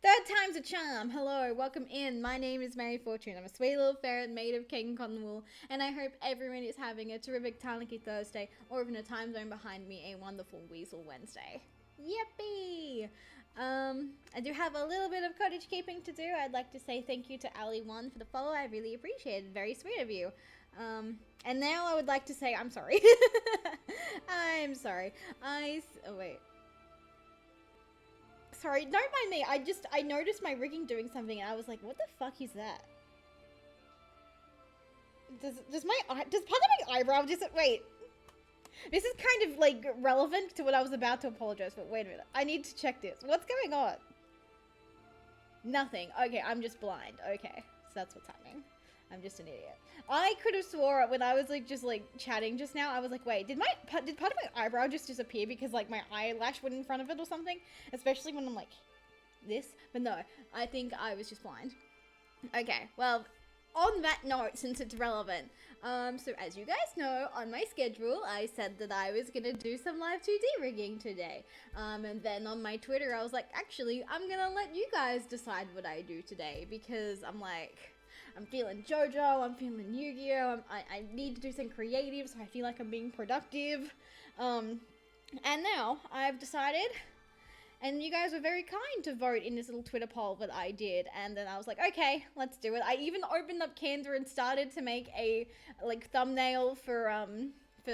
Third time's a charm. Hello, welcome in. My name is Mary Fortune. I'm a sweet little ferret made of cake and cotton wool, and I hope everyone is having a terrific Tanuki Thursday, or even a time zone behind me, a wonderful Weasel Wednesday. Yippee! I do have a little bit of cottage keeping to do. I'd like to say thank you to Ali1 for the follow. I really appreciate it. Very sweet of you. And now I would like to say I'm sorry. I'm sorry. Oh wait. Sorry, don't mind me. I noticed my rigging doing something and I was like, what the fuck is that? Does part of my eyebrow just, wait. This is kind of like relevant to what I was about to apologize, but wait a minute. I need to check this. What's going on? Nothing. Okay, I'm just blind. Okay, so that's what's happening. I'm just an idiot. I could have swore when I was just chatting just now, I was like, wait, did part of my eyebrow just disappear because like my eyelash went in front of it or something? Especially when I'm like this. But no, I think I was just blind. Okay, well, on that note, since it's relevant, so as you guys know, on my schedule, I said that I was gonna do some live 2D rigging today. And then on my Twitter, I was like, actually, I'm gonna let you guys decide what I do today because I'm like, I'm feeling JoJo, I'm feeling Yu-Gi-Oh! I need to do some creative, so I feel like I'm being productive. And now I've decided, and you guys were very kind to vote in this little Twitter poll that I did, and then I was like, okay, let's do it. I even opened up Canva and started to make a thumbnail for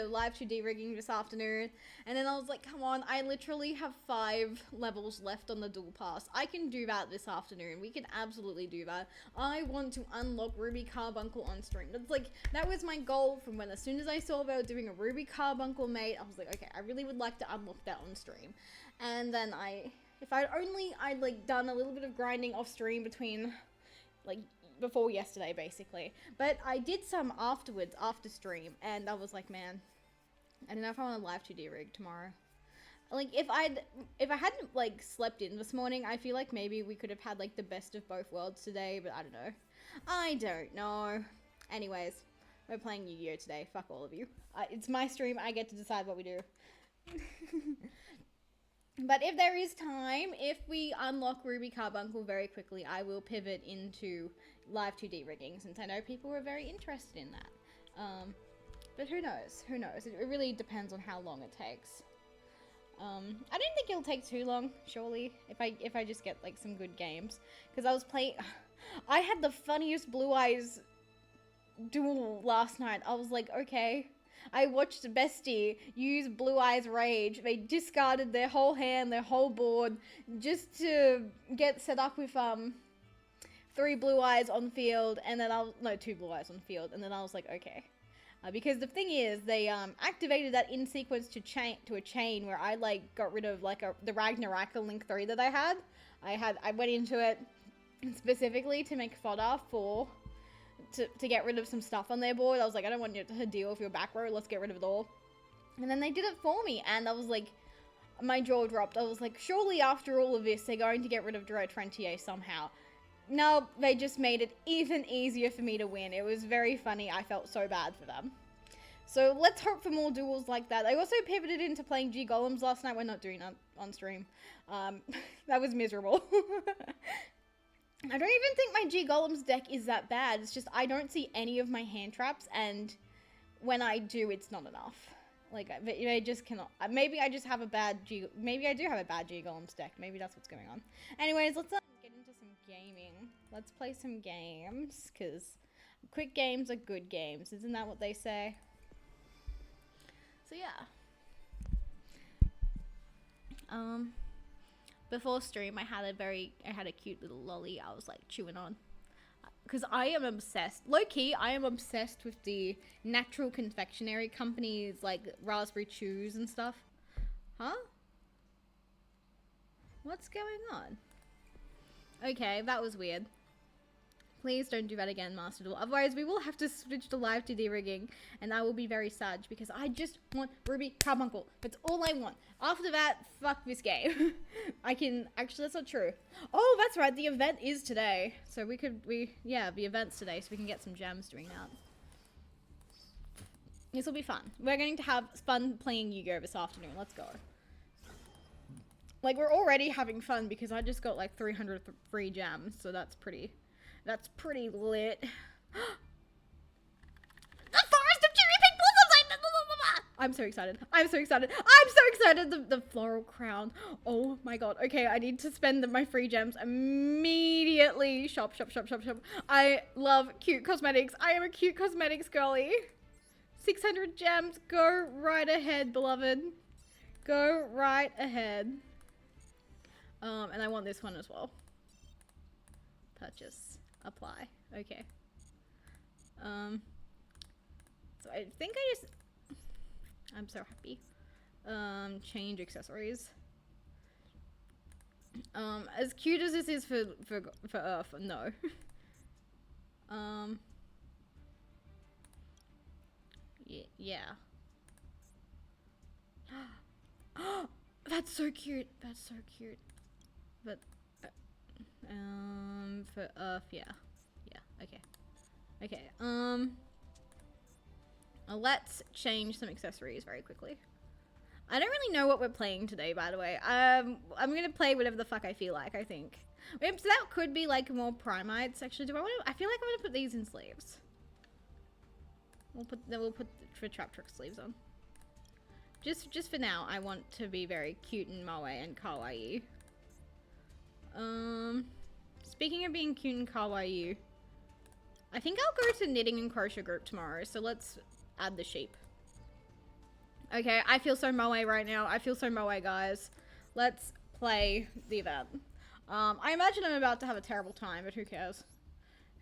live 2D rigging this afternoon, and then I was like, come on, I literally have 5 levels left on the Duel Pass. I can do that this afternoon. We can absolutely do that. I want to unlock Ruby Carbuncle on stream. That was my goal from when, as soon as I saw they were doing a Ruby Carbuncle mate, I was like, okay, I really would like to unlock that on stream. And then I'd done a little bit of grinding off stream between, before yesterday, basically. But I did some afterwards, after stream, and I was like, man, I don't know if I want to live 2D rig tomorrow. If I hadn't, slept in this morning, I feel like maybe we could have had, the best of both worlds today, but I don't know. I don't know. Anyways, we're playing Yu-Gi-Oh! Today. Fuck all of you. It's my stream. I get to decide what we do. But if there is time, if we unlock Ruby Carbuncle very quickly, I will pivot into live 2D rigging, since I know people were very interested in that. But who knows? Who knows? It really depends on how long it takes. I don't think it'll take too long, surely, if I just get, some good games. Because I was playing... I had the funniest Blue Eyes duel last night. I was like, okay... I watched Bestie use Blue Eyes Rage. They discarded their whole hand, their whole board, just to get set up with 3 Blue Eyes on field, and then 2 Blue Eyes on field, and then I was like, okay. Because the thing is, they activated that in sequence to a chain where I got rid of the Ragnaraka Link 3 that I had. I went into it specifically to make fodder for. To get rid of some stuff on their board. I was like, I don't want you to deal with your back row, let's get rid of it all. And then they did it for me, and I was like, my jaw dropped. I was like, surely after all of this, they're going to get rid of Duro Trentier somehow. No, they just made it even easier for me to win. It was very funny. I felt so bad for them. So let's hope for more duels like that. I also pivoted into playing G-Golems last night. We're not doing that on stream. That was miserable. I don't even think my G-Golems deck is that bad. It's just I don't see any of my hand traps, and when I do, it's not enough. I just cannot. Maybe I just have a bad Maybe I do have a bad G-Golems deck. Maybe that's what's going on. Anyways, let's get into some gaming. Let's play some games, because quick games are good games. Isn't that what they say? So yeah. Before stream, I had a cute little lolly I was chewing on. Because I am obsessed. Low-key, I am obsessed with the natural confectionery companies like Raspberry Chews and stuff. Huh? What's going on? Okay, that was weird. Please don't do that again, Master Duel. Otherwise, we will have to switch to live 2D rigging, and I will be very sad because I just want Ruby Carbuncle. That's all I want. After that, fuck this game. Actually, that's not true. Oh, that's right. The event is today. So the event's today, so we can get some gems doing that. This will be fun. We're going to have fun playing Yu-Gi-Oh! This afternoon. Let's go. Like, we're already having fun because I just got like 300 free gems, so that's pretty lit. The forest of cherry pink blossoms! I'm so excited. I'm so excited. I'm so excited. The floral crown. Oh my god. Okay, I need to spend my free gems immediately. Shop, shop, shop, shop, shop. I love cute cosmetics. I am a cute cosmetics girly. 600 gems. Go right ahead, beloved. Go right ahead. And I want this one as well. Purchase. Apply. Okay. So I think I'm so happy. Change accessories. As cute as this is for Earth, no. Yeah. That's so cute. That's so cute. But, for Earth, yeah. Yeah, okay. Okay, let's change some accessories very quickly. I don't really know what we're playing today, by the way. I'm gonna play whatever the fuck I feel like, I think. So that could be like more primites, actually. I feel like I'm gonna put these in sleeves. We'll put for Trap Trick sleeves on. Just for now, I want to be very cute and moe and kawaii. Speaking of being cute and kawaii, I think I'll go to knitting and crochet group tomorrow, so let's add the sheep. Okay, I feel so moe right now. I feel so moe, guys. Let's play the event. I imagine I'm about to have a terrible time, but who cares?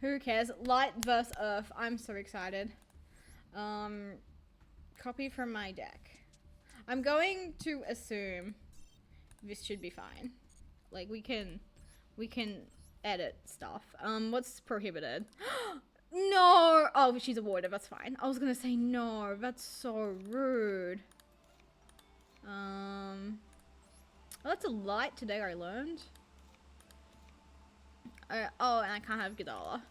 Who cares? Light versus Earth. I'm so excited. Copy from my deck. I'm going to assume this should be fine. Like, we can edit stuff. What's prohibited? No! Oh, she's a warder. That's fine. I was gonna say no. That's so rude. Oh, that's a light today, I learned. Oh, and I can't have Godala.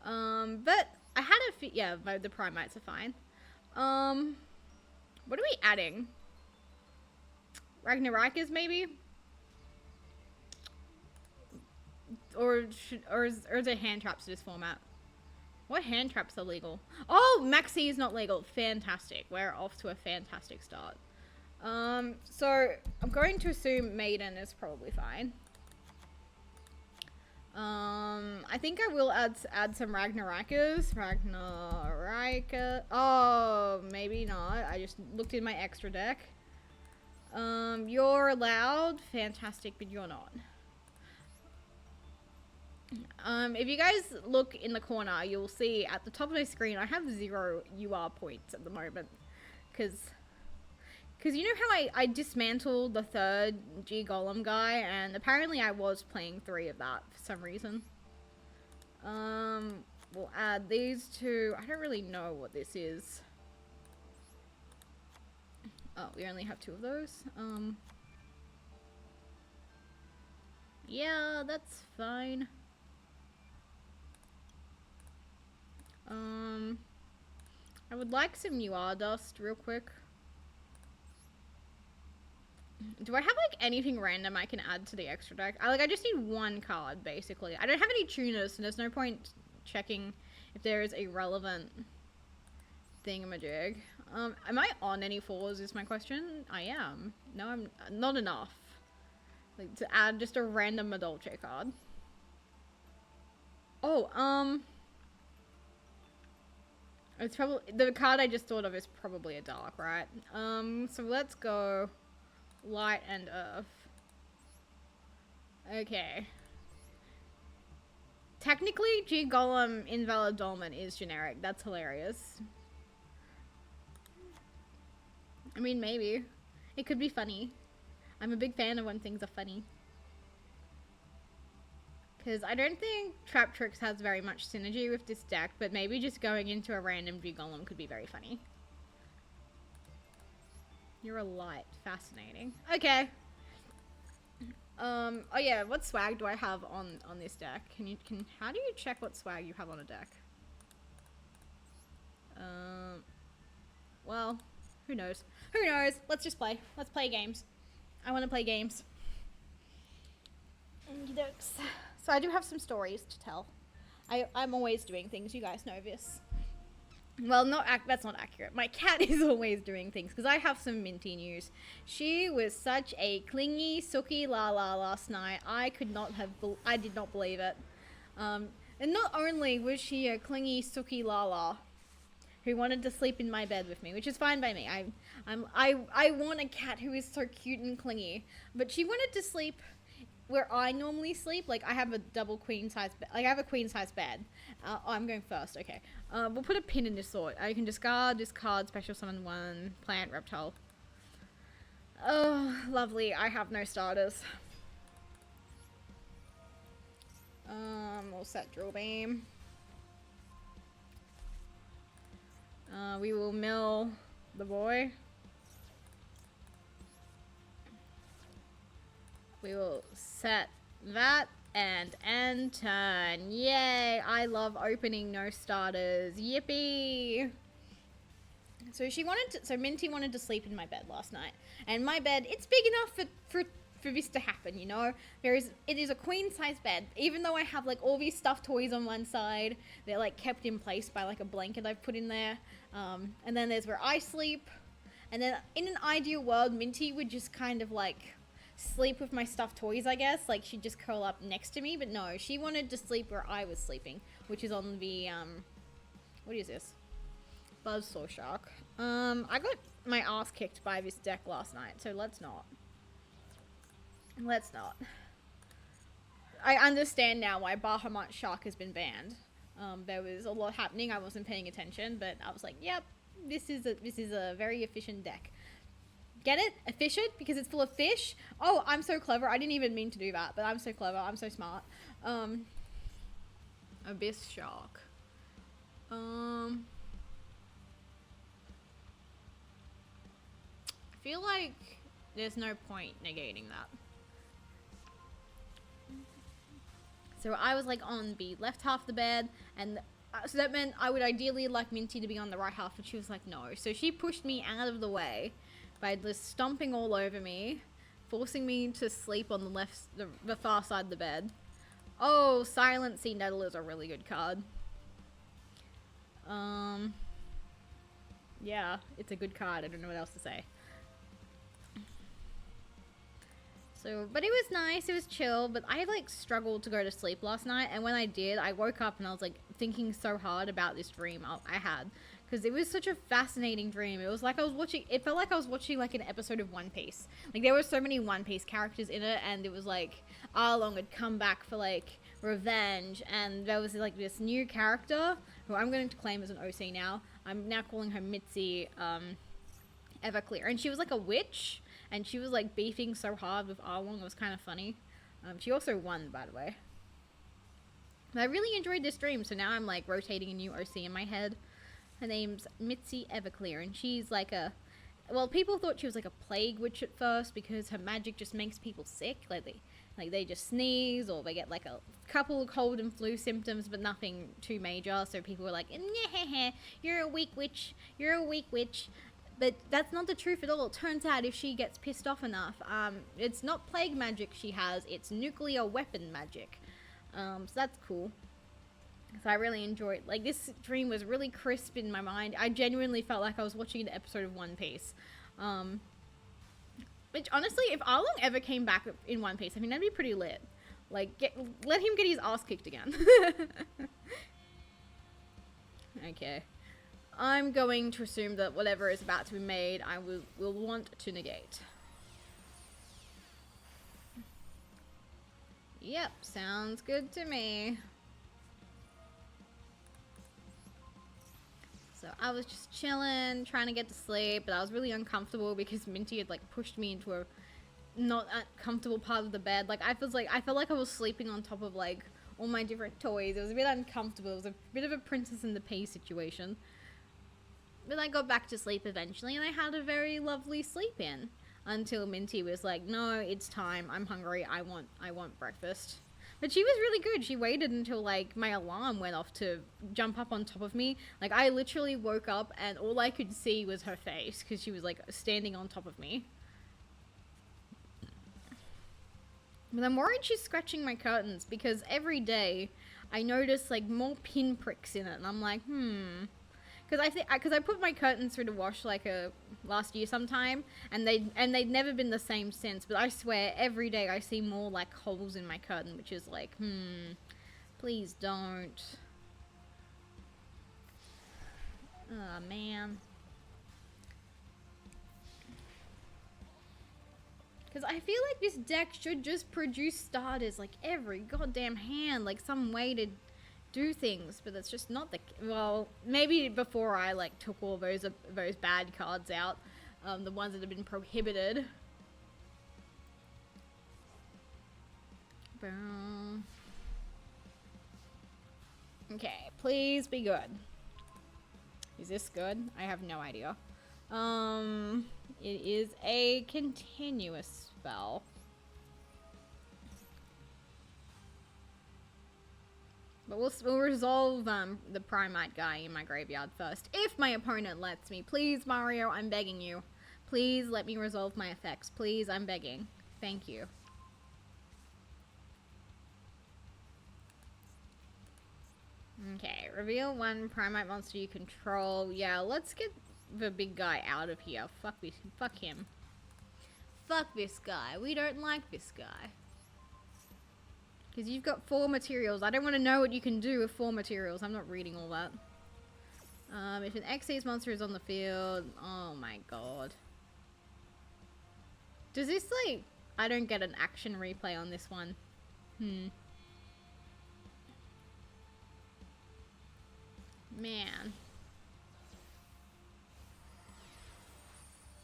But I had a yeah, the primites are fine. What are we adding? Ragnarokers, maybe? Or is it hand traps to this format? What hand traps are legal? Oh, Maxi is not legal. Fantastic. We're off to a fantastic start. So I'm going to assume Maiden is probably fine. I think I will add some Ragnarokers. Oh, maybe not. I just looked in my extra deck. You're allowed. Fantastic, but you're not. If you guys look in the corner, you'll see at the top of my screen, I have 0 UR points at the moment. Because you know how I dismantled the 3rd G Golem guy, and apparently I was playing 3 of that for some reason. We'll add these two. I don't really know what this is. Oh, we only have 2 of those. Yeah, that's fine. I would like some UR dust real quick. Do I have like anything random I can add to the extra deck? I just need 1 card basically. I don't have any tuners, so there's no point checking if there is a relevant thingamajig. Am I on any 4s is my question? I am. No, I'm not enough. Like to add just a random Madolche card. Oh, it's probably the card I just thought of is probably a dark, right? So let's go light and earth. Okay. Technically, G Golem Invalid Dolmen is generic. That's hilarious. I mean, maybe. It could be funny. I'm a big fan of when things are funny. Because I don't think Trap Tricks has very much synergy with this deck, but maybe just going into a random G Golem could be very funny. You're a light. Fascinating. Okay. Oh yeah, what swag do I have on this deck? How do you check what swag you have on a deck? Well, who knows? Who knows? Let's just play. Let's play games. I want to play games. So I do have some stories to tell. I'm always doing things. You guys know this. Well, that's not accurate. My cat is always doing things because I have some Minty news. She was such a clingy, sooky la last night. I did not believe it. And not only was she a clingy, sooky la who wanted to sleep in my bed with me, which is fine by me. I want a cat who is so cute and clingy, but she wanted to sleep where I normally sleep. Like, I have a double queen size bed. Like, I have a queen size bed. I'm going first. Okay. We'll put a pin in this sort. You can discard, special summon 1, plant, reptile. Oh, lovely. I have no starters. We'll set drill beam. We will mill the boy. We will set that and end turn. Yay! I love opening no starters. Yippee! So Minty wanted to sleep in my bed last night, and my bed, it's big enough for this to happen, you know? It is a queen size bed, even though I have like all these stuffed toys on one side. They're like kept in place by like a blanket I've put in there. And then there's where I sleep. And then in an ideal world, Minty would just kind of like sleep with my stuffed toys, I guess. Like, she'd just curl up next to me, but no, she wanted to sleep where I was sleeping, which is on the, what is this? Buzzsaw Shark. I got my ass kicked by this deck last night, so let's not. I understand now why Bahamut Shark has been banned. There was a lot happening, I wasn't paying attention, but I was like, yep, this is a very efficient deck. Get it? Efficient? Because it's full of fish? Oh, I'm so clever. I didn't even mean to do that, but I'm so clever. I'm so smart. Abyss Shark. I feel like there's no point negating that. So I was like on the left half of the bed, and so that meant I would ideally like Minty to be on the right half, but she was like, no. So she pushed me out of the way by just stomping all over me, forcing me to sleep on the far side of the bed. Oh, Silent Sea Nettle is a really good card. Yeah, it's a good card. I don't know what else to say. So, but it was nice, it was chill, but I like struggled to go to sleep last night, and when I did, I woke up and I was like thinking so hard about this dream I had, because it was such a fascinating dream. It was like it felt like I was watching like an episode of One Piece. Like, there were so many One Piece characters in it, and it was like Arlong had come back for like revenge, and there was like this new character who I'm going to claim as an OC now. I'm now calling her Mitzi Everclear, and she was like a witch, and she was like beefing so hard with Arlong. It was kind of funny. She also won, by the way. But I really enjoyed this dream, so now I'm like rotating a new OC in my head. Her name's Mitzi Everclear, and she's like well, people thought she was like a plague witch at first because her magic just makes people sick. Like they just sneeze, or they get like a couple of cold and flu symptoms, but nothing too major. So people were like, you're a weak witch. You're a weak witch. But that's not the truth at all. It turns out if she gets pissed off enough, it's not plague magic she has, it's nuclear weapon magic. So that's cool. So I really enjoyed, like, this dream was really crisp in my mind. I genuinely felt like I was watching an episode of One Piece. Which, honestly, if Arlong ever came back in One Piece, I mean, that'd be pretty lit. Like, let him get his ass kicked again. Okay. I'm going to assume that whatever is about to be made, I will want to negate. Yep, sounds good to me. So I was just chilling, trying to get to sleep, but I was really uncomfortable because Minty had like pushed me into a not comfortable part of the bed. Like, I felt like I was sleeping on top of like all my different toys. It was a bit uncomfortable. It was a bit of a Princess and the Pea situation. But I got back to sleep eventually, and I had a very lovely sleep in until Minty was like, no, it's time. I'm hungry. I want breakfast. But she was really good. She waited until like my alarm went off to jump up on top of me. Like, I literally woke up and all I could see was her face because she was like standing on top of me. But I'm worried she's scratching my curtains because every day I notice like more pinpricks in it, and I'm like, because I put my curtains through the wash like last year sometime, and they'd never been the same since. But I swear every day I see more like holes in my curtain, which is like, please don't. Oh man. Because I feel like this deck should just produce starters like every goddamn hand, like some way to do things, but that's just not the... Well, maybe before I like took all those bad cards out, the ones that have been prohibited. Okay, please be good. Is this good? I have no idea. It is a continuous spell. But we'll resolve the Primite guy in my graveyard first. If my opponent lets me. Please, Mario, I'm begging you. Please let me resolve my effects. Please, I'm begging. Thank you. Okay, reveal one Primite monster you control. Yeah, let's get the big guy out of here. Fuck him. Fuck this guy. We don't like this guy. Because you've got 4 materials. I don't want to know what you can do with 4 materials. I'm not reading all that. If an Xyz monster is on the field... Oh my god. Does this, like... I don't get an action replay on this one. Man.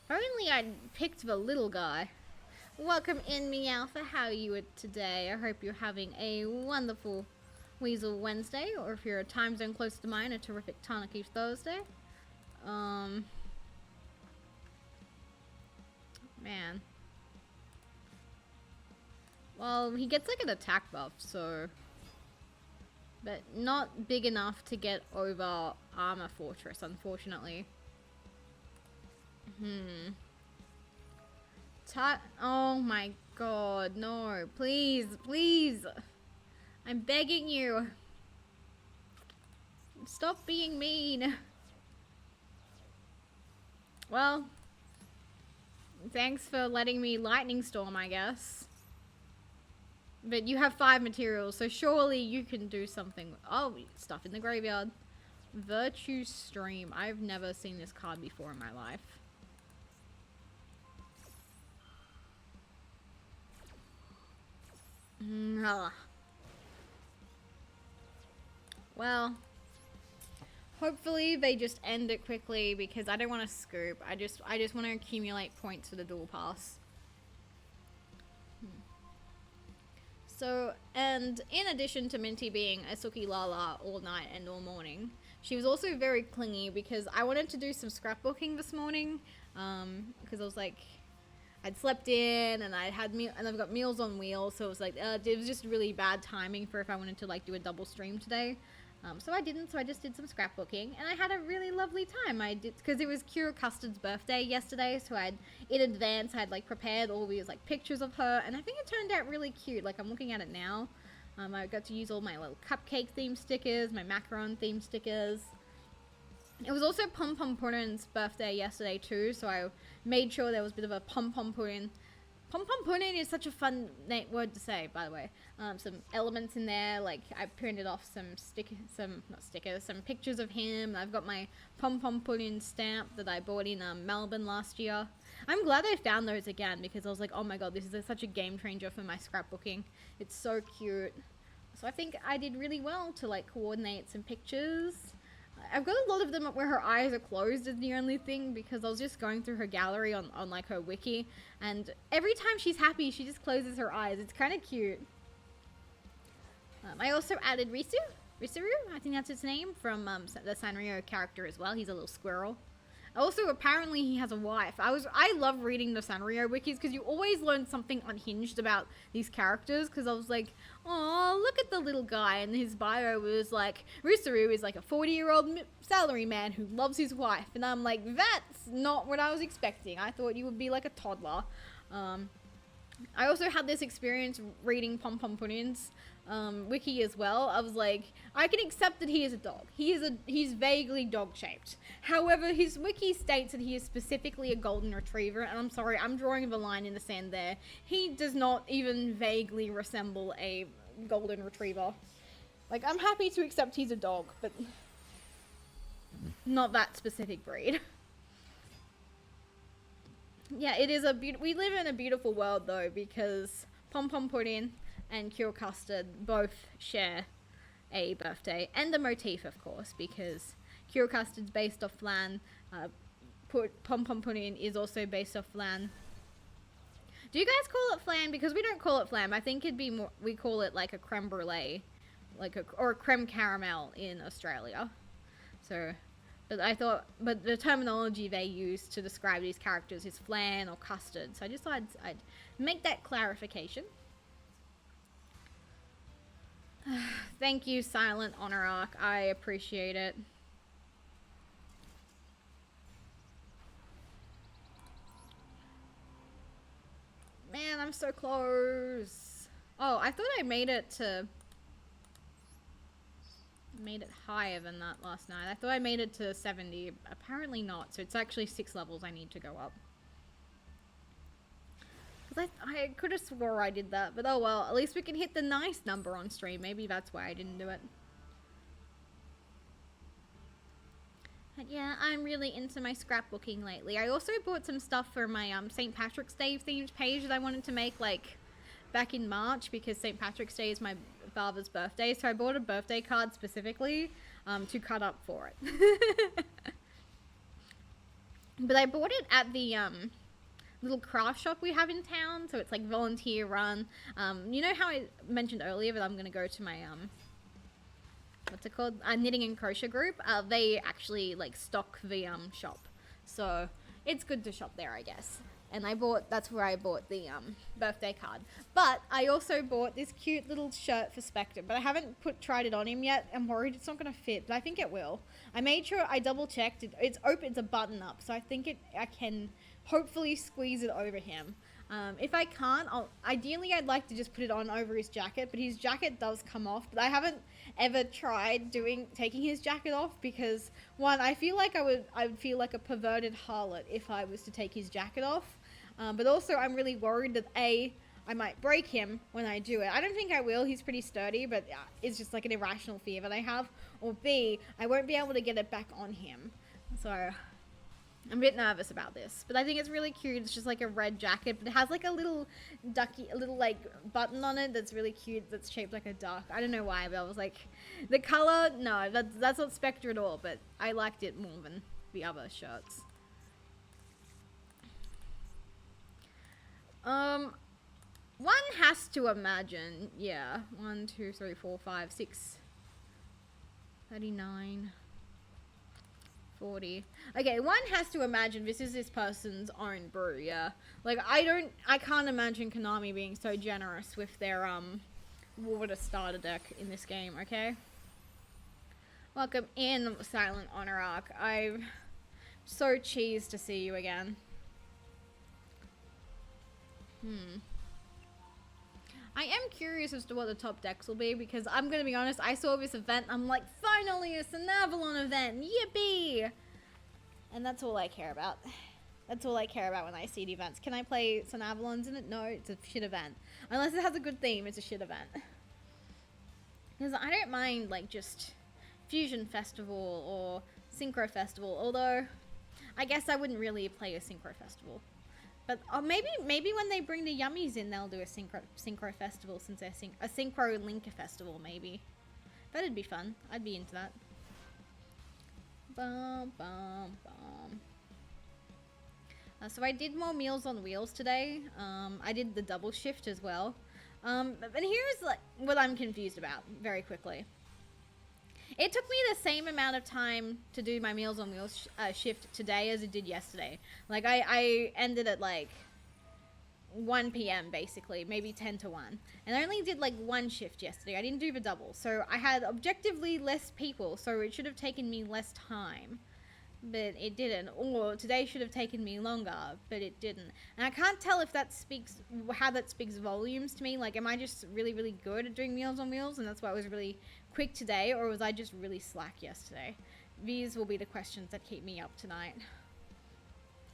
If only I'd picked the little guy. Welcome in, Meowtha. How are you today? I hope you're having a wonderful Weasel Wednesday, or if you're a time zone close to mine, a terrific Tanaki Thursday. Man. Well, he gets like an attack buff, so... But not big enough to get over Armor Fortress, unfortunately. Oh my god, no. Please, please. I'm begging you. Stop being mean. Well, thanks for letting me Lightning Storm, I guess. But you have 5 materials, so surely you can do something. Oh, stuff in the graveyard. Virtue Stream. I've never seen this card before in my life. Well, hopefully they just end it quickly because I don't want to scoop. I just want to accumulate points for the dual pass. So, and in addition to Minty being a Suki Lala all night and all morning, she was also very clingy because I wanted to do some scrapbooking this morning, because I was like, I'd slept in and I've got Meals on Wheels, so it was like, it was just really bad timing for if I wanted to like do a double stream today. So I didn't, so I just did some scrapbooking, and I had a really lovely time. I did, because it was Kira Custard's birthday yesterday, so in advance, I'd like prepared all these like pictures of her, and I think it turned out really cute. Like, I'm looking at it now. I got to use all my little cupcake themed stickers, my macaron themed stickers. It was also Pom Pom Pudding's birthday yesterday too, so I made sure there was a bit of a Pom Pom Pudding. Pom Pom Pudding is such a fun word to say, by the way. Some elements in there, like I printed off some pictures of him. I've got my Pom Pom Pudding stamp that I bought in Melbourne last year. I'm glad I found those again because I was like, oh my god, this is such a game changer for my scrapbooking. It's so cute. So I think I did really well to like coordinate some pictures. I've got a lot of them where her eyes are closed is the only thing, because I was just going through her gallery on like her wiki, and every time she's happy she just closes her eyes. It's kind of cute. I also added Risuru, I think that's his name, from the Sanrio character as well. He's a little squirrel. Also, apparently he has a wife. I love reading the Sanrio wikis because you always learn something unhinged about these characters, because I was like, oh, look at the little guy, and his bio was like, Risuru is like a 40-year-old salary man who loves his wife, and I'm like, that's not what I was expecting. I thought you would be like a toddler. I also had this experience reading Pom Pom Pudding's wiki as well. I was like, I can accept that he is a dog. He's vaguely dog shaped. However, his wiki states that he is specifically a golden retriever, and I'm sorry, I'm drawing the line in the sand there. He does not even vaguely resemble a golden retriever. Like, I'm happy to accept he's a dog, but not that specific breed. Yeah, it is we live in a beautiful world though, because Pom Pom Pudding and Cure Custard both share a birthday, and a motif, of course, because Cure Custard's based off flan. Pom Pom Pudding is also based off flan. Do you guys call it flan? Because we don't call it flan. I think it'd be more, we call it like a creme brulee, or a creme caramel in Australia. So, but the terminology they use to describe these characters is flan or custard. So I just thought I'd make that clarification. Thank you, Silent Honor Arc. I appreciate it. Man, I'm so close. Oh, I thought I made it higher than that last night. I thought I made it to 70. Apparently not. So it's actually 6 levels I need to go up. Because I could have swore I did that. But oh well, at least we can hit the nice number on stream. Maybe that's why I didn't do it. But yeah, I'm really into my scrapbooking lately. I also bought some stuff for my St. Patrick's Day themed page that I wanted to make like back in March, because St. Patrick's Day is my father's birthday. So I bought a birthday card specifically to cut up for it. But I bought it at the little craft shop we have in town. So it's like volunteer run. You know how I mentioned earlier that I'm going to go to my what's it called? A knitting and crochet group. They actually like stock the shop, so it's good to shop there, I guess. And that's where I bought the birthday card. But I also bought this cute little shirt for Spectre, but I haven't tried it on him yet. I'm worried it's not gonna fit, but I think it will. I made sure I double checked it. It's open. It's a button up, so I think I can hopefully squeeze it over him. If I can't, ideally I'd like to just put it on over his jacket, but his jacket does come off. But I haven't ever tried taking his jacket off, because one, I feel like I would feel like a perverted harlot if I was to take his jacket off. But also I'm really worried that I might break him when I do it. I don't think I will. He's pretty sturdy, but it's just like an irrational fear that I have. Or B, I won't be able to get it back on him. So I'm a bit nervous about this, but I think it's really cute. It's just like a red jacket, but it has like a little like button on it that's really cute, that's shaped like a duck. I don't know why, but I was like, the color, no, that's not Spectre at all, but I liked it more than the other shirts. One has to imagine, yeah, 1, 2, 3, 4, 5, 6, 39... 40. Okay, one has to imagine this is this person's own brew, yeah. Like, I can't imagine Konami being so generous with their, water starter deck in this game, okay? Welcome in, Silent Honor Arc. I'm so cheesed to see you again. I am curious as to what the top decks will be, because I'm gonna be honest, I saw this event, I'm like, finally a Sanavalon event, yippee! And that's all I care about. That's all I care about when I see the events. Can I play Sanavalons in it? No, it's a shit event. Unless it has a good theme, it's a shit event. Because I don't mind, like, just Fusion Festival or Synchro Festival, although I guess I wouldn't really play a Synchro Festival. But maybe when they bring the Yummies in, they'll do a Synchro Festival, since they're a Synchro Linker Festival, maybe. That'd be fun. I'd be into that. Bum, bum, bum. So I did more Meals on Wheels today. I did the double shift as well. But here's like what I'm confused about very quickly. It took me the same amount of time to do my Meals on Wheels shift today as it did yesterday. Like, I ended at, like, 1 p.m. basically, maybe 10 to 1. And I only did, like, 1 shift yesterday. I didn't do the double. So I had objectively less people, so it should have taken me less time. but it didn't. Or today should have taken me longer, but it didn't. And I can't tell if that speaks, how that speaks volumes to me. Like, am I just really, really good at doing Meals on Wheels, and that's why it was really quick today, or was I just really slack yesterday? These will be the questions that keep me up tonight.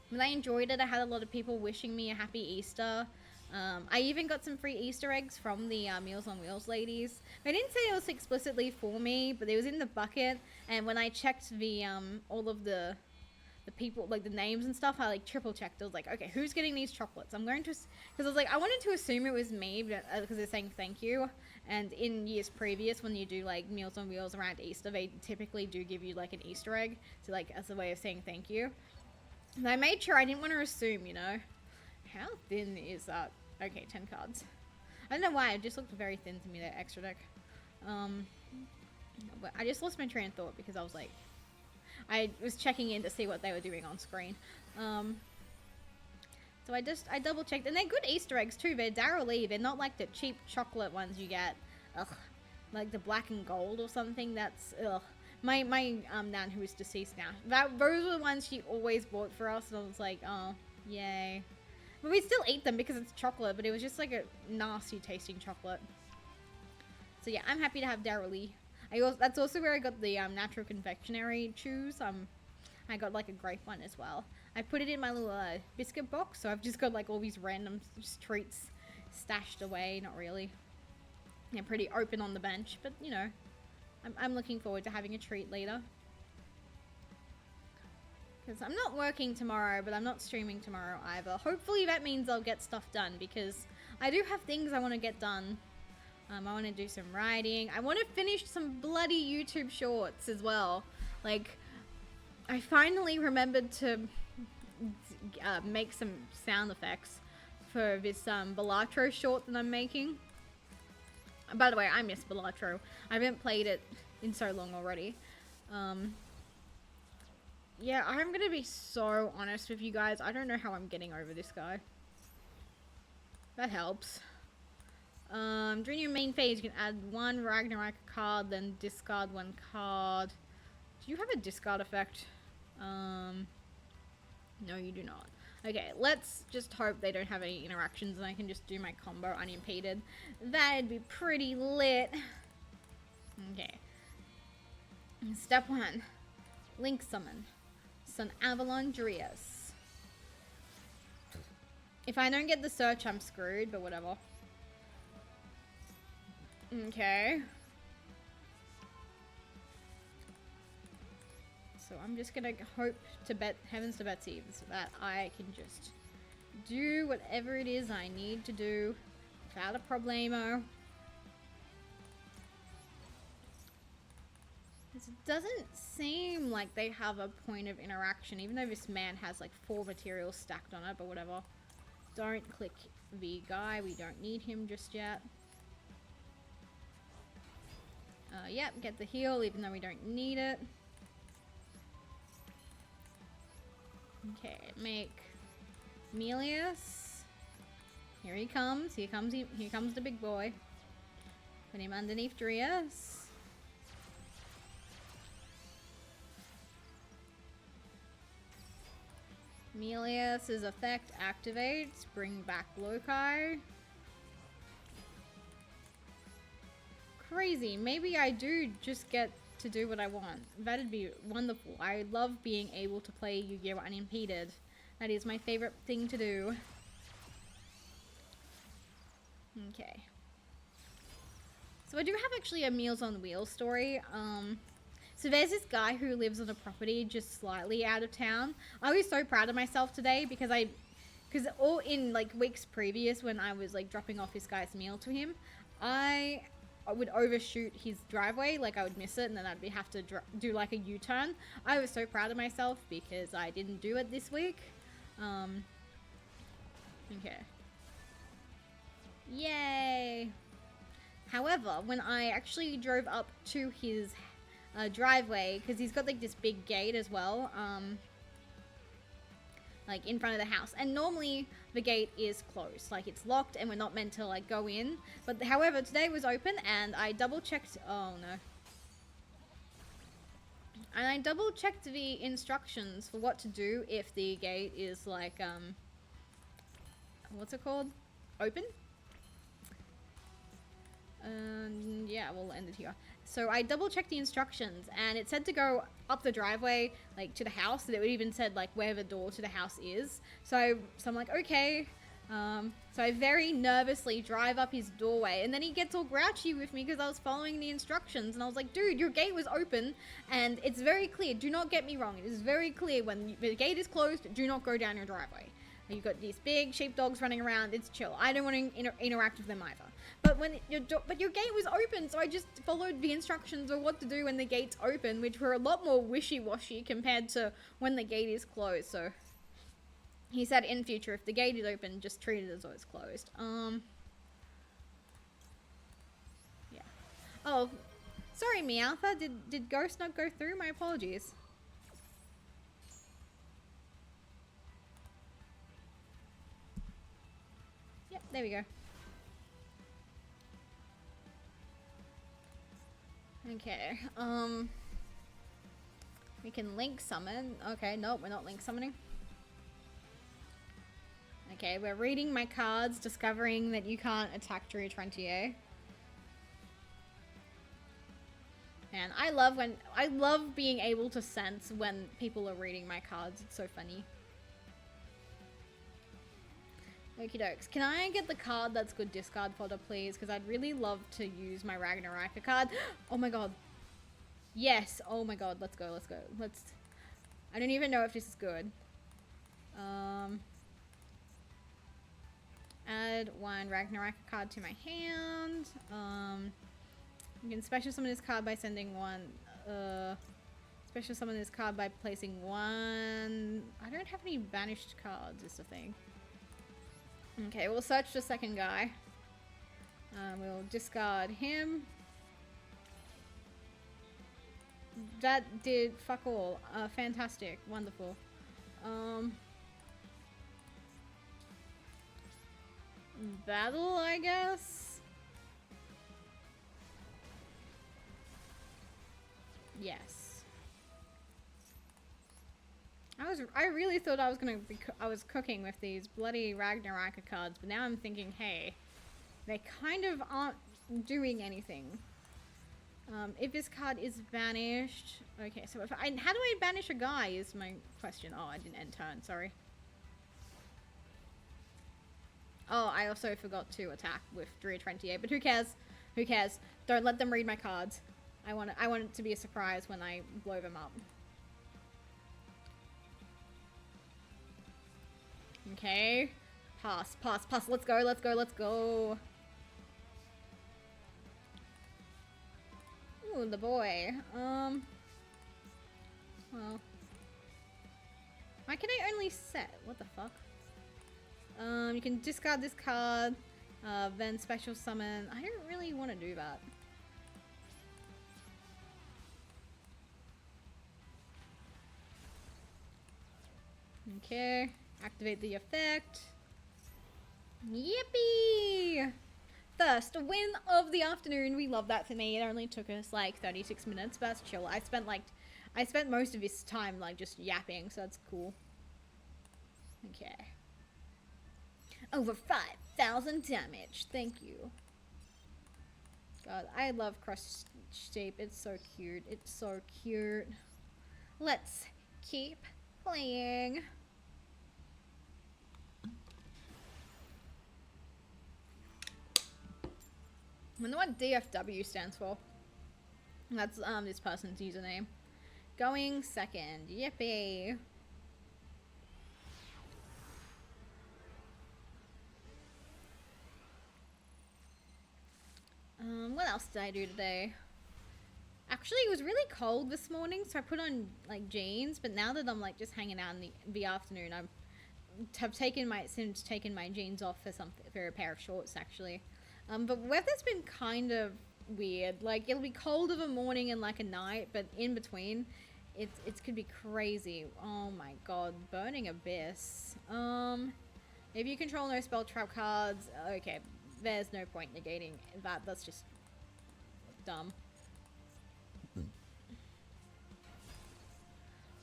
But I enjoyed it. I had a lot of people wishing me a happy Easter. I even got some free Easter eggs from the Meals on Wheels ladies. They didn't say it was explicitly for me, but it was in the bucket. And when I checked the all of the people, like the names and stuff, I like triple checked. I was like, okay, who's getting these chocolates? I'm going to, because I was like, I wanted to assume it was me because they're saying thank you. And in years previous, when you do like Meals on Wheels around Easter, they typically do give you like an Easter egg, so like as a way of saying thank you. And I made sure I didn't want to assume, you know. How thin is that? Okay, 10 cards. I don't know why, it just looked very thin to me, that extra deck. But I just lost my train of thought because I was like, I was checking in to see what they were doing on screen. So I double checked, and they're good Easter eggs too. They're Darryl Lee. They're not like the cheap chocolate ones you get. Ugh, like the black and gold or something. That's ugh. My nan, who is deceased now, those were the ones she always bought for us, and I was like, oh, yay. But we still eat them because it's chocolate, but it was just like a nasty tasting chocolate. So yeah, I'm happy to have Darryl Lee. That's also where I got the natural confectionery chews. I got like a grape one as well. I put it in my little biscuit box, so I've just got like all these random treats stashed away. Not really. They're pretty open on the bench, but you know, I'm looking forward to having a treat later. Because I'm not working tomorrow, but I'm not streaming tomorrow either. Hopefully that means I'll get stuff done, because I do have things I want to get done. I want to do some writing. I want to finish some bloody YouTube shorts as well. Like, I finally remembered to make some sound effects for this Balatro short that I'm making. By the way, I miss Balatro. I haven't played it in so long already. Yeah, I'm gonna be so honest with you guys. I don't know how I'm getting over this guy. That helps. During your main phase, you can add one Ragnarok card, then discard one card. Do you have a discard effect? No, you do not. Okay, let's just hope they don't have any interactions and I can just do my combo unimpeded. That'd be pretty lit. Okay. Step 1. Link summon. Sun Avalon Dryas. If I don't get the search, I'm screwed, but whatever. Okay. So I'm just gonna hope to bet heavens to Betsy so that I can just do whatever it is I need to do without a problemo. It doesn't seem like they have a point of interaction, even though this man has like 4 materials stacked on it, but whatever. Don't click the guy, we don't need him just yet. Yep, get the heal even though we don't need it. Okay, make Melius. Here he comes. Here comes the big boy. Put him underneath Dryas. Melius's effect activates. Bring back Loci. Crazy. Maybe I do just get to do what I want. That'd be wonderful. I love being able to play Yu-Gi-Oh! Unimpeded. That is my favorite thing to do. Okay. So I do have actually a Meals on Wheels story. So there's this guy who lives on a property just slightly out of town. I was so proud of myself today because all in like weeks previous when I was like dropping off this guy's meal to him, I would overshoot his driveway, like I would miss it and then I'd have to do like a U-turn. I was so proud of myself because I didn't do it this week. Okay. Yay! However, when I actually drove up to his driveway, because he's got like this big gate as well, like in front of the house, and normally the gate is closed, like it's locked and we're not meant to like go in, but however today it was open and I double checked. Oh no, And I double checked the instructions for what to do if the gate is like, what's it called? Open? Yeah, we'll end it here. So I double checked the instructions and it said to go up the driveway, like to the house, and it even said like where the door to the house is. So I'm like, okay. So I very nervously drive up his doorway, and then he gets all grouchy with me because I was following the instructions, and I was like, dude, your gate was open, and it's very clear. Do not get me wrong. It is very clear when the gate is closed, do not go down your driveway. You've got these big sheepdogs running around. It's chill. I don't want to interact with them either. But when your gate was open, so I just followed the instructions of what to do when the gate's open, which were a lot more wishy-washy compared to when the gate is closed. So he said in future, if the gate is open, just treat it as though it's closed. Yeah. Oh, sorry, Meowtha. Did Ghost not go through? My apologies. Yep, there we go. Okay, we can link summon. Okay, nope, we're not link summoning. Okay, we're reading my cards, discovering that you can't attack Drew 20A. And I love being able to sense when people are reading my cards. It's so funny. Okie dokes. Can I get the card that's good discard fodder, please? Because I'd really love to use my Ragnaraka card. Oh my god. Yes. Oh my god. Let's go. Let's go. I don't even know if this is good. Add one Ragnaraka card to my hand. You can special summon this card by sending one. Special summon this card by placing one. I don't have any banished cards, is the thing. Okay, we'll search the second guy. We'll discard him. That did fuck all. Fantastic. Wonderful. Battle, I guess? Yes. I really thought I was cooking with these bloody Ragnaraka cards, but now I'm thinking, hey, they kind of aren't doing anything. If this card is banished, okay, so how do I banish a guy is my question. Oh, I didn't end turn, sorry. Oh, I also forgot to attack with Drew 28, but who cares? Who cares? Don't let them read my cards. I want it to be a surprise when I blow them up. Okay. Pass. Let's go. Ooh, the boy. Well. Why can I only set? What the fuck? You can discard this card, then special summon. I don't really want to do that. Okay. Activate the effect. Yippee! First win of the afternoon. We love that for me. It only took us like 36 minutes, but that's chill. I spent most of this time like just yapping, so that's cool. Okay. Over 5,000 damage. Thank you. God, I love cross shape. It's so cute. It's so cute. Let's keep playing. I wonder what DFW stands for. That's this person's username. Going second. Yippee. What else did I do today? Actually, it was really cold this morning, so I put on like jeans, but now that I'm like just hanging out in the afternoon, I've taken my jeans off for a pair of shorts actually. But weather's been kind of weird. Like it'll be cold of a morning and like a night, but in between, it could be crazy. Oh my god, Burning Abyss. If you control no spell trap cards, okay, there's no point negating that. That's just dumb.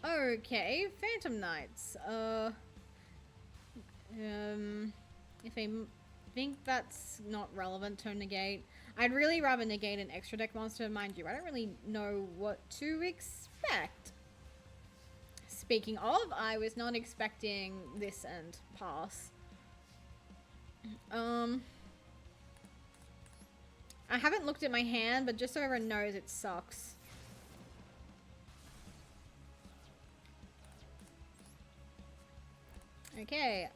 Okay, Phantom Knights. If I think that's not relevant to negate, I'd really rather negate an extra deck monster, mind you. I don't really know what to expect. Speaking of, I was not expecting this and pass. I haven't looked at my hand, but just so everyone knows, it sucks. Okay,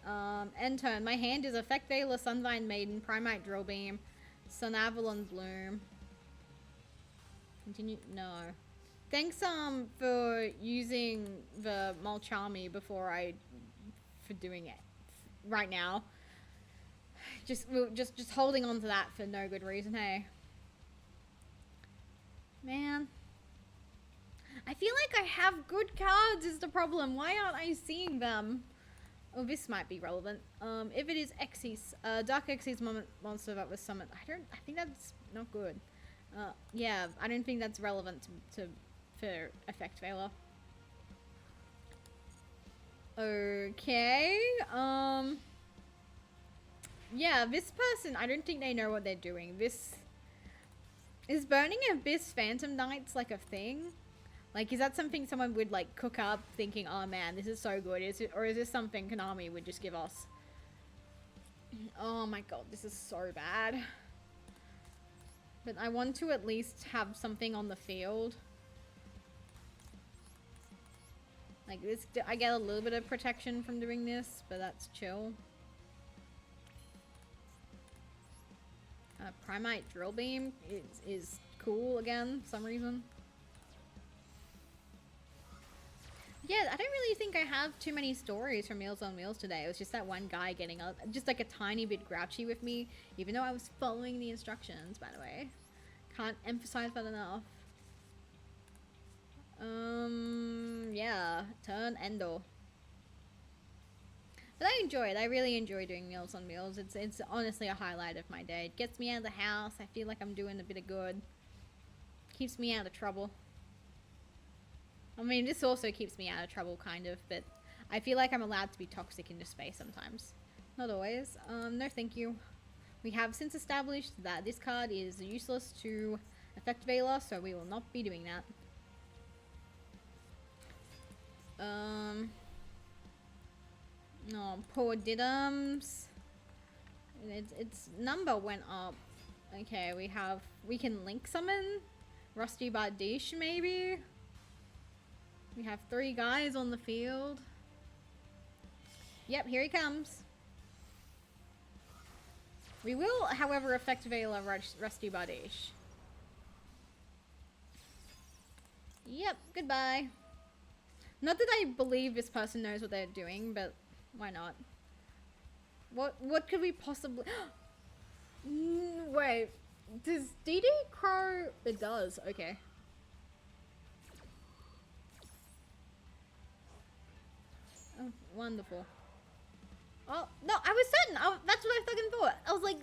end turn. My hand is Effect Veiler, Sunvine Maiden, Primite Drill Beam, Sun Avalon Bloom. Continue? No. Thanks, for using the Mulcharmy for doing it right now. Just holding on to that for no good reason, hey? Man. I feel like I have good cards is the problem. Why aren't I seeing them? Oh, this might be relevant. If it is Xyz, Dark Xyz monster that was summoned. I think that's not good. Yeah, I don't think that's relevant for Effect Veiler. Okay, yeah, this person, I don't think they know what they're doing. Is Burning Abyss Phantom Knights like a thing? Like, is that something someone would, like, cook up thinking, oh man, this is so good? Or is this something Konami would just give us? Oh my god, this is so bad. But I want to at least have something on the field. Like, this, I get a little bit of protection from doing this, but that's chill. Primite Drill Beam is cool again, for some reason. Yeah, I don't really think I have too many stories from Meals on Wheels today. It was just that one guy getting just like a tiny bit grouchy with me, even though I was following the instructions, by the way. Can't emphasize that enough. Yeah, turn Endor. But I enjoy it. I really enjoy doing Meals on Wheels. It's honestly a highlight of my day. It gets me out of the house. I feel like I'm doing a bit of good. Keeps me out of trouble. I mean, this also keeps me out of trouble, kind of, but I feel like I'm allowed to be toxic in this space sometimes. Not always. No thank you. We have since established that this card is useless to Effect Veiler, so we will not be doing that. Oh, poor Diddums. Its number went up. Okay, we can link summon Rusty Bardiche, maybe? We have 3 guys on the field. Yep, here he comes. We will, however, Effect Veiler Rusty Bardiche. Yep, goodbye. Not that I believe this person knows what they're doing, but why not? What could we possibly... Wait, does DD Crow... It does, okay. Oh, wonderful. Oh, no, I was certain. That's what I fucking thought. I was like,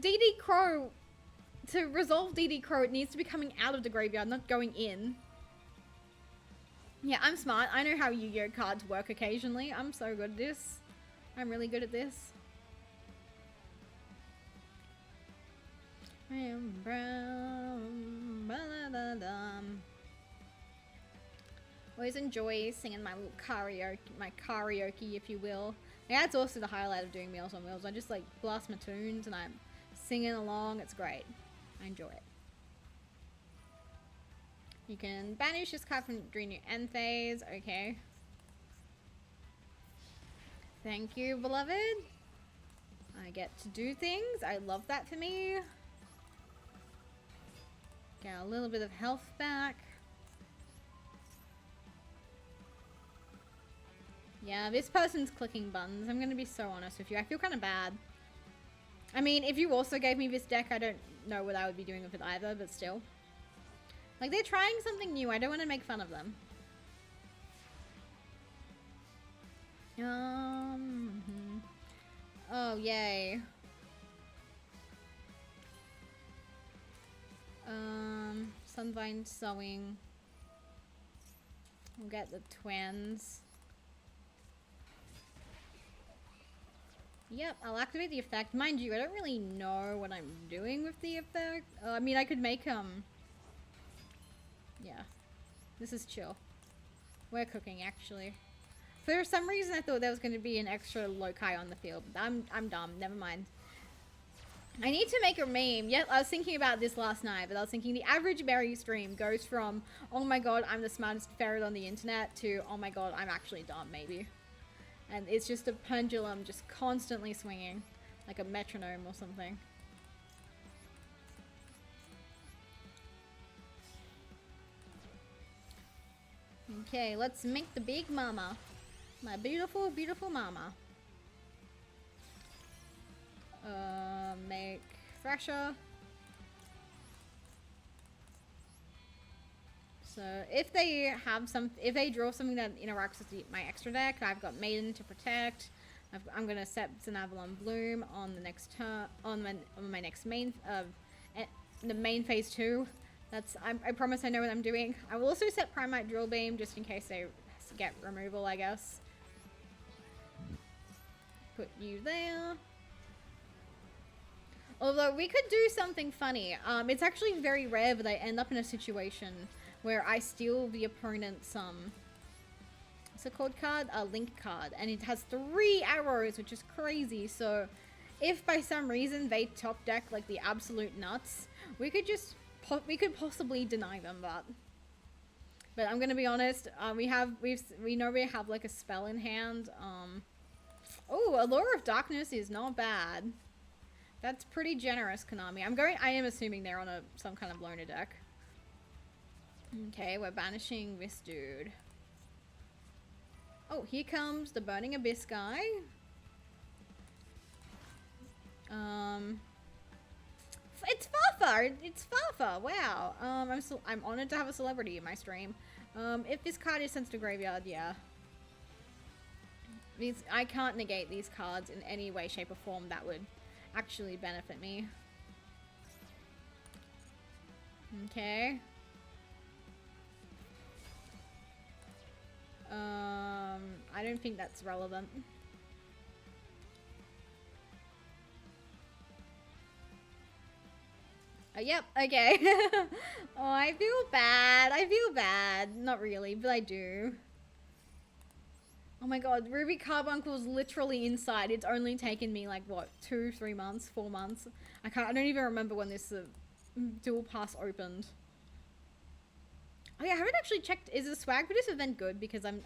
DD Crow... To resolve DD Crow, it needs to be coming out of the graveyard, not going in. Yeah, I'm smart. I know how Yu-Gi-Oh cards work occasionally. I'm so good at this. I'm really good at this. I am brown. Ba-da-da-dum. Always enjoy singing my little karaoke, if you will. Yeah, that's also the highlight of doing Meals on Wheels. I just like blast my tunes and I'm singing along. It's great. I enjoy it. You can banish this card from during your end phase. Okay. Thank you, beloved. I get to do things. I love that for me. Get a little bit of health back. Yeah, this person's clicking buttons. I'm gonna be so honest with you. I feel kind of bad. I mean, if you also gave me this deck, I don't know what I would be doing with it either, but still. Like, they're trying something new. I don't want to make fun of them. Oh, yay. Sunvine Sowing. We'll get the twins. Yep, I'll activate the effect. Mind you, I don't really know what I'm doing with the effect. I mean, I could make, yeah. This is chill. We're cooking, actually. For some reason, I thought there was going to be an extra loci on the field. I'm dumb. Never mind. I need to make a meme. Yep, I was thinking about this last night, but I was thinking the average berry stream goes from, oh my god, I'm the smartest ferret on the internet, to, oh my god, I'm actually dumb, maybe. And it's just a pendulum just constantly swinging, like a metronome or something. Okay, let's make the big mama. My beautiful, beautiful mama. Make fresher. So if they have if they draw something that interacts with my extra deck, I've got Maiden to protect. I'm gonna set Xanavalon Bloom on the next turn, on my next main, the main phase 2. I promise I know what I'm doing. I will also set Primite Drill Beam just in case they get removal, I guess. Put you there. Although we could do something funny. It's actually very rare that I end up in a situation where I steal the opponent's, what's it called card? A link card. And it has 3 arrows, which is crazy. So if by some reason they top deck like the absolute nuts, we could just, we could possibly deny them that. But I'm gonna be honest, we know we have like a spell in hand. Oh, Allure of Darkness is not bad. That's pretty generous, Konami. I am assuming they're on some kind of loner deck. Okay, we're banishing this dude. Oh, here comes the Burning Abyss guy. It's Fafa! It's Fafa! Wow. I'm honored to have a celebrity in my stream. If this card is sent to graveyard, yeah. I can't negate these cards in any way, shape, or form that would actually benefit me. Okay. I don't think that's relevant. Yep, okay. Oh, I feel bad. I feel bad. Not really, but I do. Oh my god, Ruby Carbuncle's literally inside. It's only taken me like, what, 2, 3 months, 4 months? I don't even remember when this dual pass opened. Oh yeah, I haven't actually checked, is the swag for this event good? Because I'm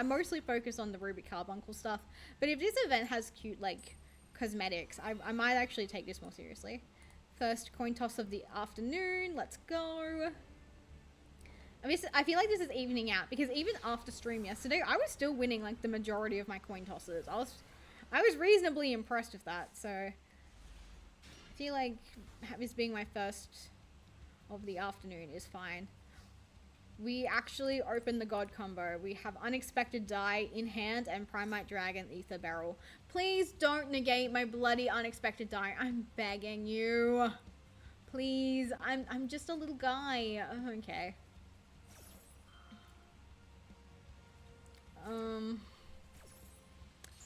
mostly focused on the Ruby Carbuncle stuff. But if this event has cute, like, cosmetics, I might actually take this more seriously. First coin toss of the afternoon, let's go. I feel like this is evening out, because even after stream yesterday, I was still winning, like, the majority of my coin tosses. I was reasonably impressed with that, so I feel like this being my first of the afternoon is fine. We actually opened the God combo. We have Unexpected Die in hand and Primite Dragon Ether Barrel. Please don't negate my bloody Unexpected Die. I'm begging you. Please. I'm just a little guy. Okay.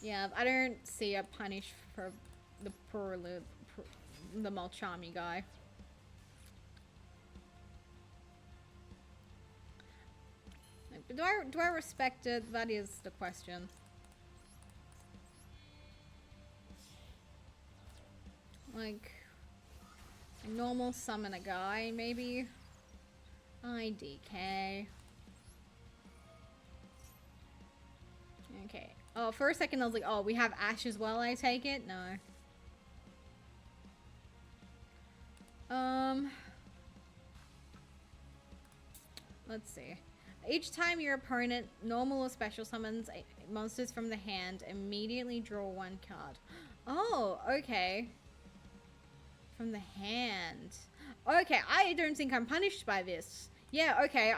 Yeah, I don't see a punish for the the Malchami guy. Do I respect it? That is the question. Like, a normal summon a guy, maybe? IDK. Okay. Oh, for a second I was like, oh, we have Ash as well, I take it? No. Let's see. Each time your opponent normal or special summons monsters from the hand, immediately draw 1 card. Oh, okay. From the hand. Okay, I don't think I'm punished by this. Yeah, okay,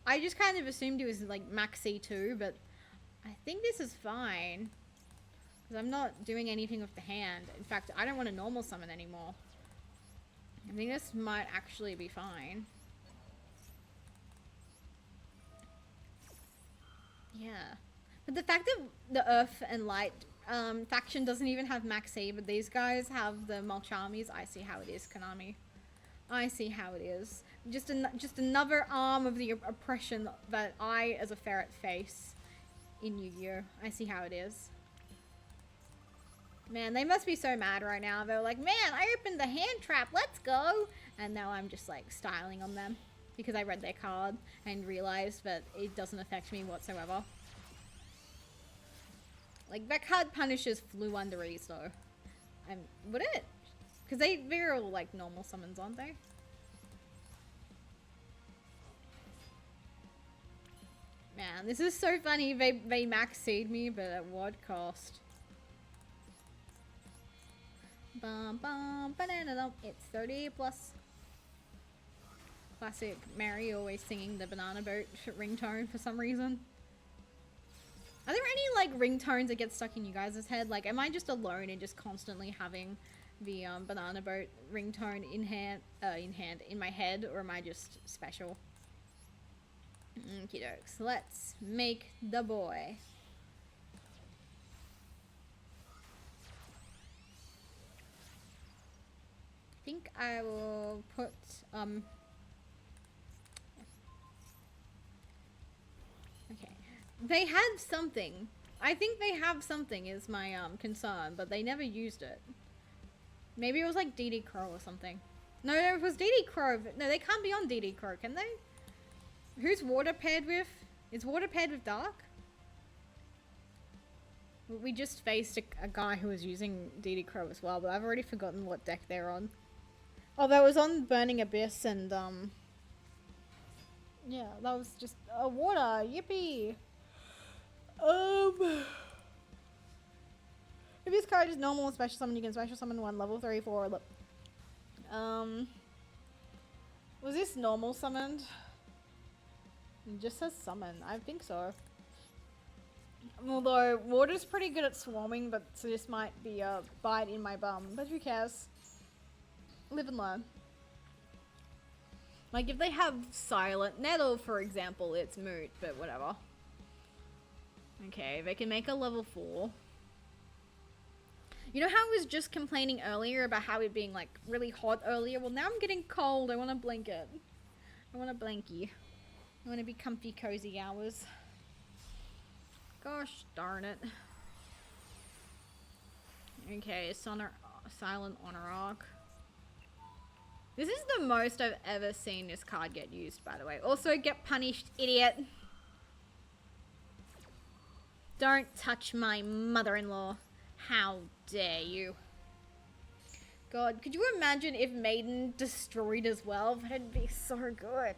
I just kind of assumed it was like max C2, but I think this is fine. Because I'm not doing anything with the hand. In fact, I don't want to normal summon anymore. I think this might actually be fine. Yeah. But the fact that the Earth and Light faction doesn't even have Max C, but these guys have the Mulchamis, I see how it is, Konami. I see how it is. Just another arm of the oppression that I, as a ferret, face in Yu-Gi-Oh! I see how it is. Man, they must be so mad right now. They're like, man, I opened the hand trap, let's go! And now I'm just like styling on them because I read their card and realized that it doesn't affect me whatsoever. Like, that card punishes flew under ease though. Would it? Because they're all like normal summons, aren't they? Man, this is so funny. They max seed me, but at what cost? Bum bum banana dum. It's 30 plus. Classic Mary always singing the banana boat ringtone for some reason. Are there any like ringtones that get stuck in you guys' head? Like, am I just alone in just constantly having the banana boat ringtone in my head, or am I just special? Okie dokes. Let's make the boy. I think I will put okay. They had something. I think they have something is my concern, but they never used it. Maybe it was like DD Crow or something. No, it was DD Crow. No, they can't be on DD Crow, can they? Who's water paired with? Is water paired with dark? We just faced a guy who was using DD Crow as well, but I've already forgotten what deck they're on. Oh, that was on Burning Abyss and yeah, that was just water. Yippee. If this card is normal and special summon, you can special summon one level 3, 4. Was this normal summoned? It just says summon. I think so. Although water's pretty good at swarming, but so this might be a bite in my bum. But who cares? Live and learn. Like if they have Silent Nettle, for example, it's moot, but whatever. Okay, they can make a level 4. You know how I was just complaining earlier about how it being like really hot earlier? Well, now I'm getting cold. I want a blanket. I want a blankie. I want to be comfy, cozy hours. Gosh darn it. Okay, Silent Honor Arc. This is the most I've ever seen this card get used, by the way. Also, get punished, idiot. Don't touch my mother-in-law. How dare you? God, could you imagine if Maiden destroyed as well? That'd be so good.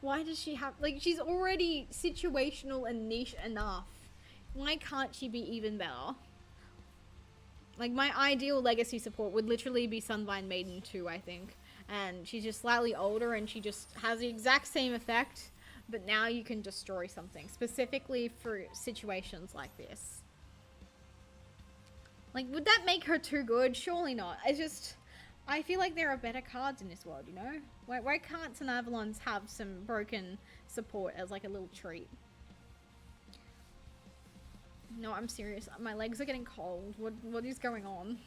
Why does she have... Like, she's already situational and niche enough. Why can't she be even better? Like, my ideal legacy support would literally be Sunvine Maiden 2, I think. And she's just slightly older and she just has the exact same effect. But now you can destroy something. Specifically for situations like this. Like, would that make her too good? Surely not. It's just... I feel like there are better cards in this world, you know? Why can't St. Avalon's have some broken support as like a little treat? No, I'm serious. My legs are getting cold. What is going on?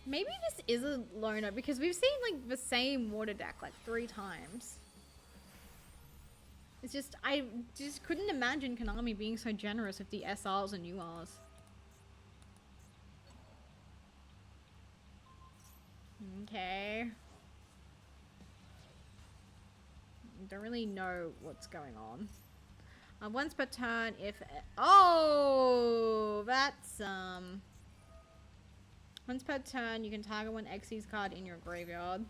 Maybe this is a loner because we've seen like the same water deck like 3 times. It's just, I just couldn't imagine Konami being so generous with the SRs and URs. Okay. Don't really know what's going on. Once per turn, if... Oh! That's, Once per turn, you can target one Xyz card in your graveyard.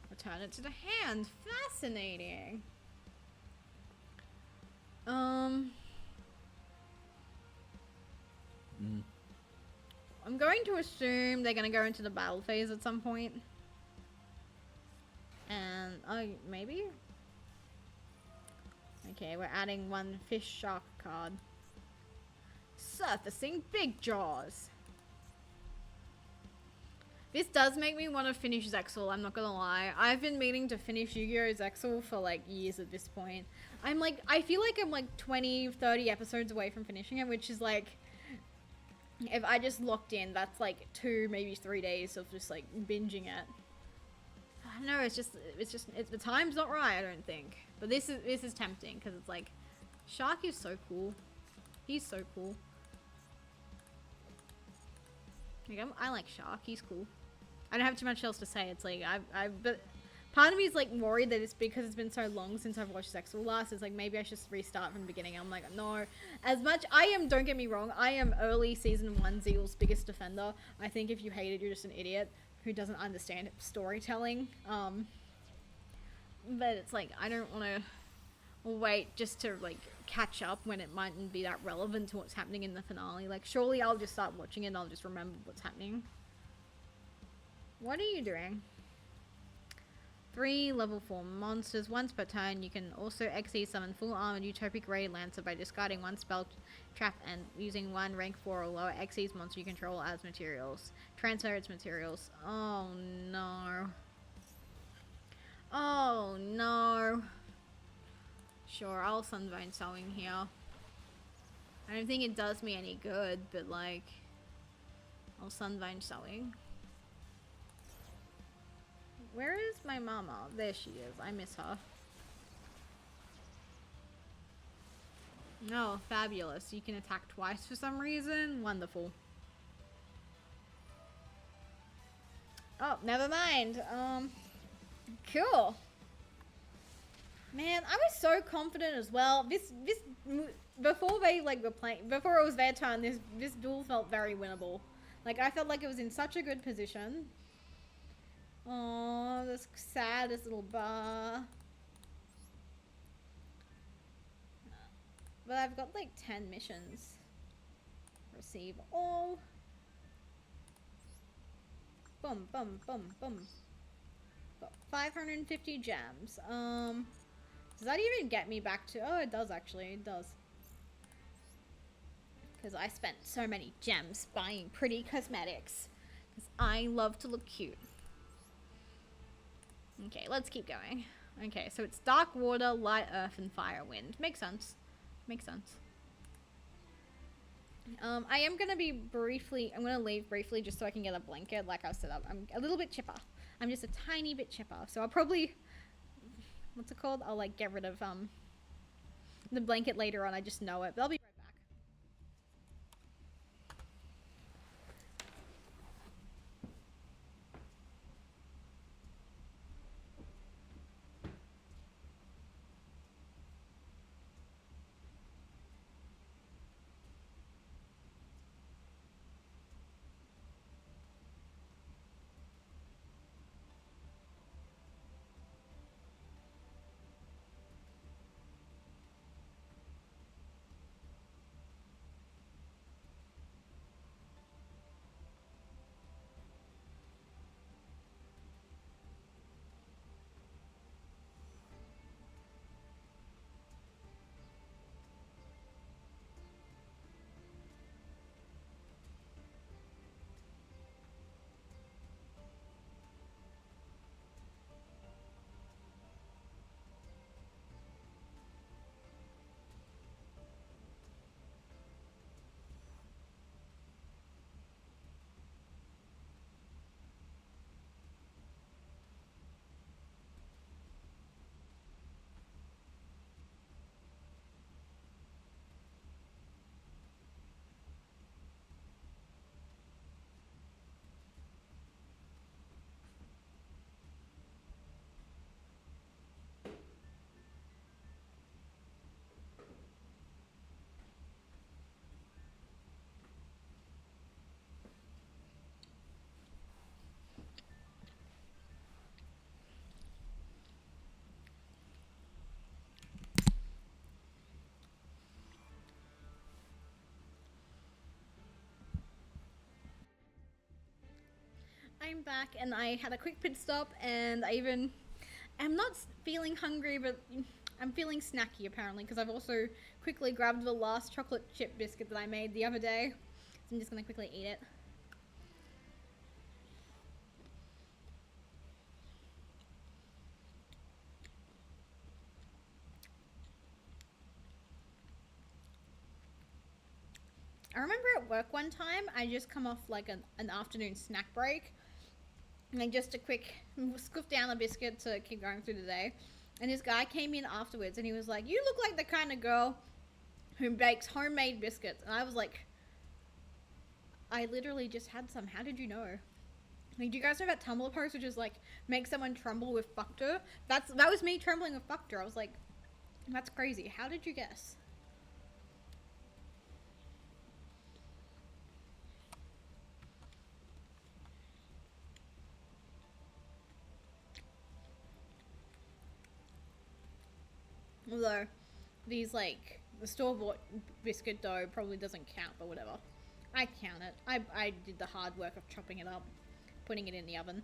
Return it to the hand. Fascinating. I'm going to assume they're going to go into the battle phase at some point. And, maybe? Okay, we're adding one fish shark card. Surfacing Big Jaws. This does make me want to finish Zexal, I'm not gonna lie. I've been meaning to finish Yu-Gi-Oh! Zexal for like years at this point. I feel like I'm like 20, 30 episodes away from finishing it, which is like, if I just locked in, that's like 2, maybe 3 days of just like binging it. I don't know, it's the time's not right, I don't think. But this is tempting, because it's like, Shark is so cool. He's so cool. Like, I like Shark, he's cool. I don't have too much else to say. It's like, but part of me is like worried that it's because it's been so long since I've watched Zexal last. It's like, maybe I should restart from the beginning. I'm like, no. As much, don't get me wrong, I am early season 1 Zeal's biggest defender. I think if you hate it, you're just an idiot who doesn't understand storytelling. But it's like, I don't want to wait just to like catch up when it mightn't be that relevant to what's happening in the finale. Like, surely I'll just start watching it and I'll just remember what's happening. What are you doing? 3 level 4 monsters. Once per turn, you can also XE summon full armored Utopic Ray Lancer by discarding 1 spell trap and using 1 rank 4 or lower XE's monster you control as materials. Transfer its materials. Oh no. Oh no. Sure, I'll Sunvine Sowing here. I don't think it does me any good, but like, I'll Sunvine Sowing. Where is my mama? There she is. I miss her. No, fabulous. You can attack twice for some reason. Wonderful. Oh, never mind. Cool. Man, I was so confident as well. Before they like were playing, before it was their turn, this duel felt very winnable. Like, I felt like it was in such a good position. Oh, this little bar. But I've got like 10 missions. Receive all. Boom, boom, boom, boom. Got 550 gems. Does that even get me back to... Oh, it does actually. It does. Because I spent so many gems buying pretty cosmetics. Because I love to look cute. Okay, let's keep going. Okay, so it's dark water, light earth, and fire wind. Makes sense. Makes sense. I am going to be briefly... I'm going to leave briefly just so I can get a blanket like I've set up. I'm a little bit chipper. I'm just a tiny bit chipper. So I'll probably... What's it called? I'll like get rid of the blanket later on. I just know it. But I'll be right back. I'm back and I had a quick pit stop and I'm not feeling hungry, but I'm feeling snacky apparently because I've also quickly grabbed the last chocolate chip biscuit that I made the other day. So I'm just gonna quickly eat it. at work one time. I just come off like an afternoon snack break. And then just a quick scoff down a biscuit to keep going through the day. And this guy came in afterwards and he was like, "You look like the kind of girl who bakes homemade biscuits." And I was like, "I literally just had some. How did you know?" Like, do you guys know that Tumblr post which is like, make someone tremble with fuckter? That was me trembling with fuckter. I was like, that's crazy. How did you guess? Although, these like, the store-bought biscuit dough probably doesn't count, but whatever. I count it. I did the hard work of chopping it up, putting it in the oven.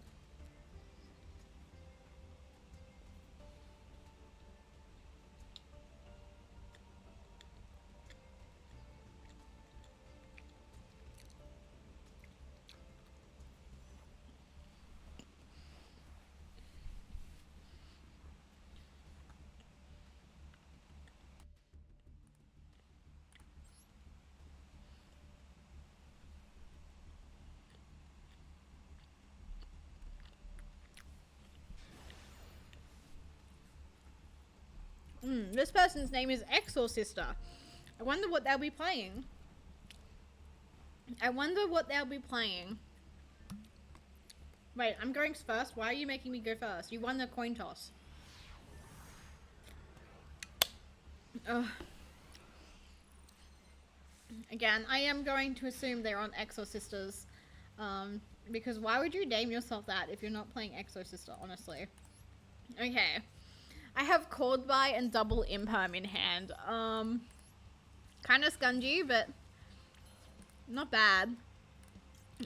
This person's name is Exorcister. I wonder what they'll be playing. Wait, I'm going first? Why are you making me go first? You won the coin toss. Ugh. Again, I am going to assume they're on Exorcisters. Because why would you name yourself that if you're not playing Exorcister, honestly? Okay. I have Chord By and Double Imperm in hand. Kind of scungy, but not bad.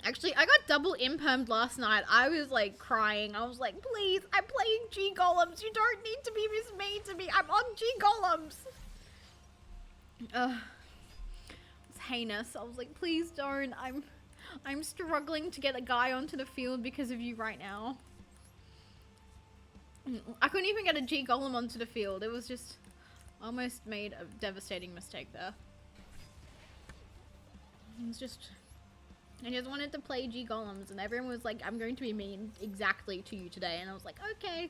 Actually, I got double impermed last night. I was like crying. I was like, please, I'm playing G Golems. You don't need to be this mean to me. I'm on G Golems. It's heinous. I was like, please don't. I'm struggling to get a guy onto the field because of you right now. I couldn't even get a G Golem onto the field. It was just almost made a devastating mistake there. It was just... I just wanted to play G Golems and everyone was like, I'm going to be mean exactly to you today. And I was like, okay.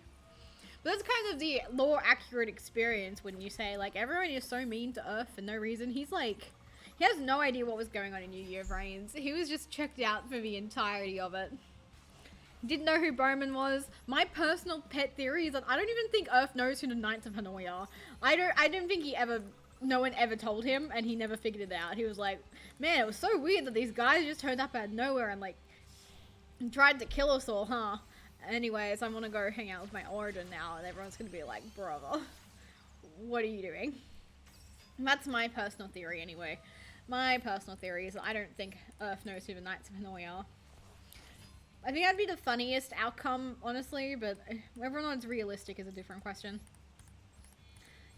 But that's kind of the lore accurate experience when you say like, everyone is so mean to Earth for no reason. He's like, he has no idea what was going on in New Year of Reigns. He was just checked out for the entirety of it. Didn't know who Bowman was. My personal pet theory is that I don't even think Earth knows who the Knights of Hanoi are. I don't think no one ever told him and he never figured it out. He was like, man, it was so weird that these guys just turned up out of nowhere and like tried to kill us all, huh? Anyways, I'm gonna go hang out with my Origin now and everyone's gonna be like, brother, what are you doing? That's my personal theory anyway. My personal theory is that I don't think Earth knows who the Knights of Hanoi are. I think that'd be the funniest outcome, honestly, but whether or not it's realistic is a different question.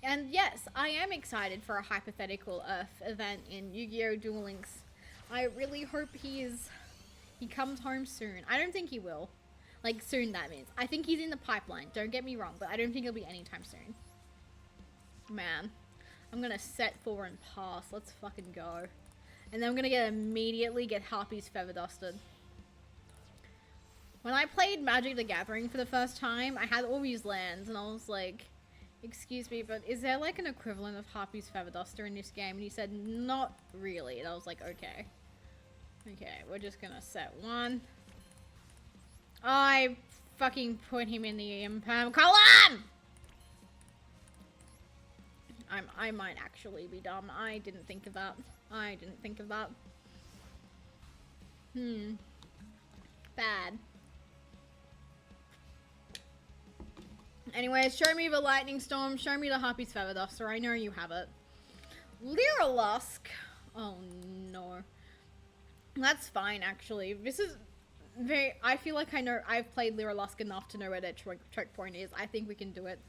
And yes, I am excited for a hypothetical Earth event in Yu-Gi-Oh! Duel Links. I really hope he comes home soon. I don't think he will. Like, soon, that means. I think he's in the pipeline, don't get me wrong, but I don't think he'll be anytime soon. Man, I'm gonna set 4 and pass. Let's fucking go. And then I'm gonna immediately get Harpy's Feather Dusted. When I played Magic the Gathering for the first time, I had all these lands, and I was like, excuse me, but is there like an equivalent of Harpy's Feather Duster in this game? And he said, not really. And I was like, okay. Okay, we're just gonna set 1. I fucking put him in the imperm column! I might actually be dumb. I didn't think of that. Bad. Anyways, show me the Lightning Storm. Show me the Harpy's Feather Duster. I know you have it. Lyrilusk. Oh, no. That's fine, actually. This is very... I feel like I've played Lyrilusk enough to know where their choke point is. I think we can do it.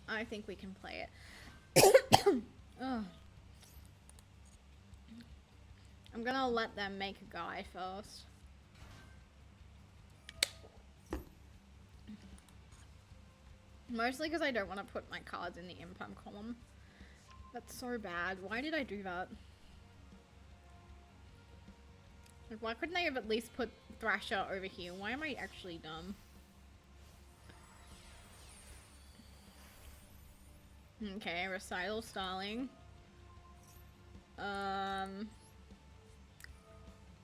I think we can play it. Oh. I'm gonna let them make a guy first. Mostly because I don't want to put my cards in the imperm column. That's so bad. Why did I do that? Like, why couldn't they have at least put Thrasher over here? Why am I actually dumb? Okay, recital styling.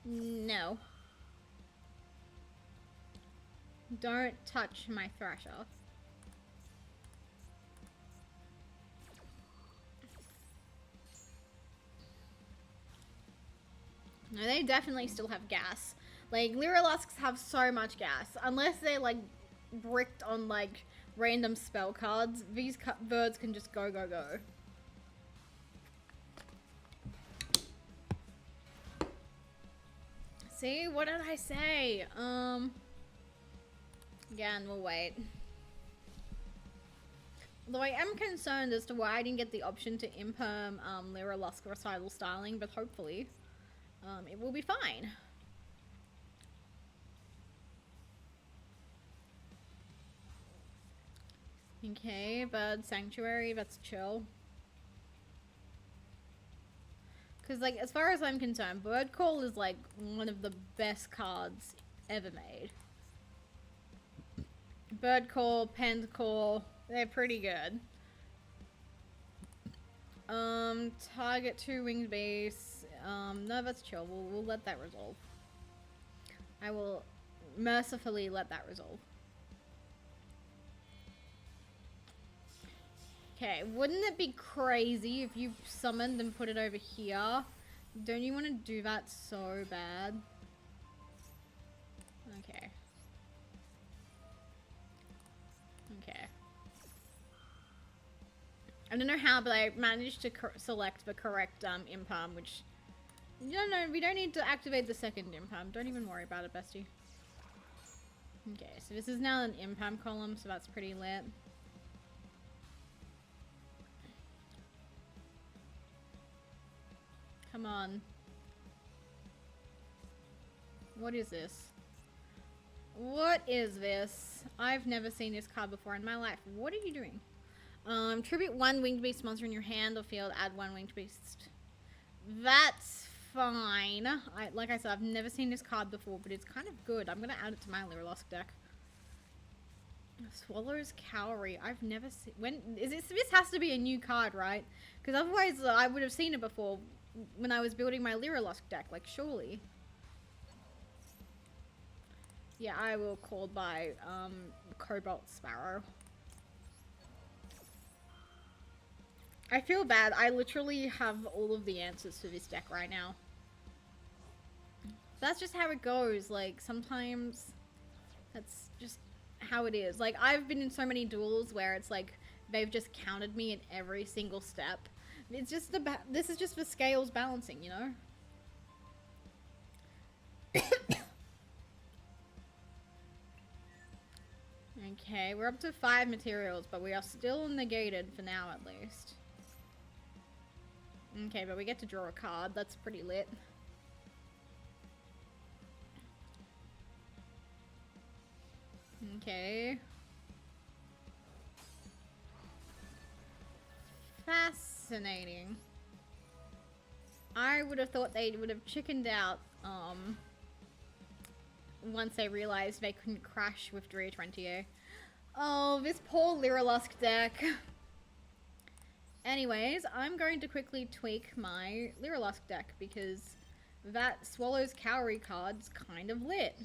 No. Don't touch my Thrasher. No, they definitely still have gas. Like, Lyrilusks have so much gas. Unless they're, like, bricked on, like, random spell cards, these birds can just go, go, go. See? What did I say? Again, we'll wait. Though I am concerned as to why I didn't get the option to imperm Lyrilusk recital styling, but hopefully it will be fine. Okay, Bird Sanctuary, that's chill. Because, like, as far as I'm concerned, Bird Call is, like, one of the best cards ever made. Bird Call, Pent Call, they're pretty good. Target 2 winged base. No, that's chill. We'll let that resolve. I will mercifully let that resolve. Okay, wouldn't it be crazy if you summoned and put it over here? Don't you want to do that so bad? Okay. Okay. I don't know how, but I managed to select the correct imperm, which... No, we don't need to activate the second imperm. Don't even worry about it, bestie. Okay, so this is now an imperm column, so that's pretty lit. Come on. What is this? What is this? I've never seen this card before in my life. What are you doing? Tribute 1 winged beast monster in your hand or field, add 1 winged beast. That's fine. Like I said, I've never seen this card before, but it's kind of good. I'm gonna add it to my Lyrilusc deck. Swallow's Cowrie. I've never seen... When is this? This has to be a new card, right? Because otherwise I would have seen it before when I was building my Lyrilusc deck, like, surely. Yeah, I will call by Cobalt Sparrow. I feel bad. I literally have all of the answers for this deck right now. That's just how it goes. Like, sometimes that's just how it is. Like, I've been in so many duels where it's like they've just countered me at every single step. It's just this is just the scales balancing, you know? Okay, we're up to 5 materials, but we are still negated for now at least. Okay, but we get to draw a card. That's pretty lit. Okay. Fascinating. I would have thought they would have chickened out, once they realized they couldn't crash with Drea-20. Oh, this poor Lyrilusc deck. Anyways, I'm going to quickly tweak my Lyrilusc deck because that Swallow's Cowrie card's kind of lit.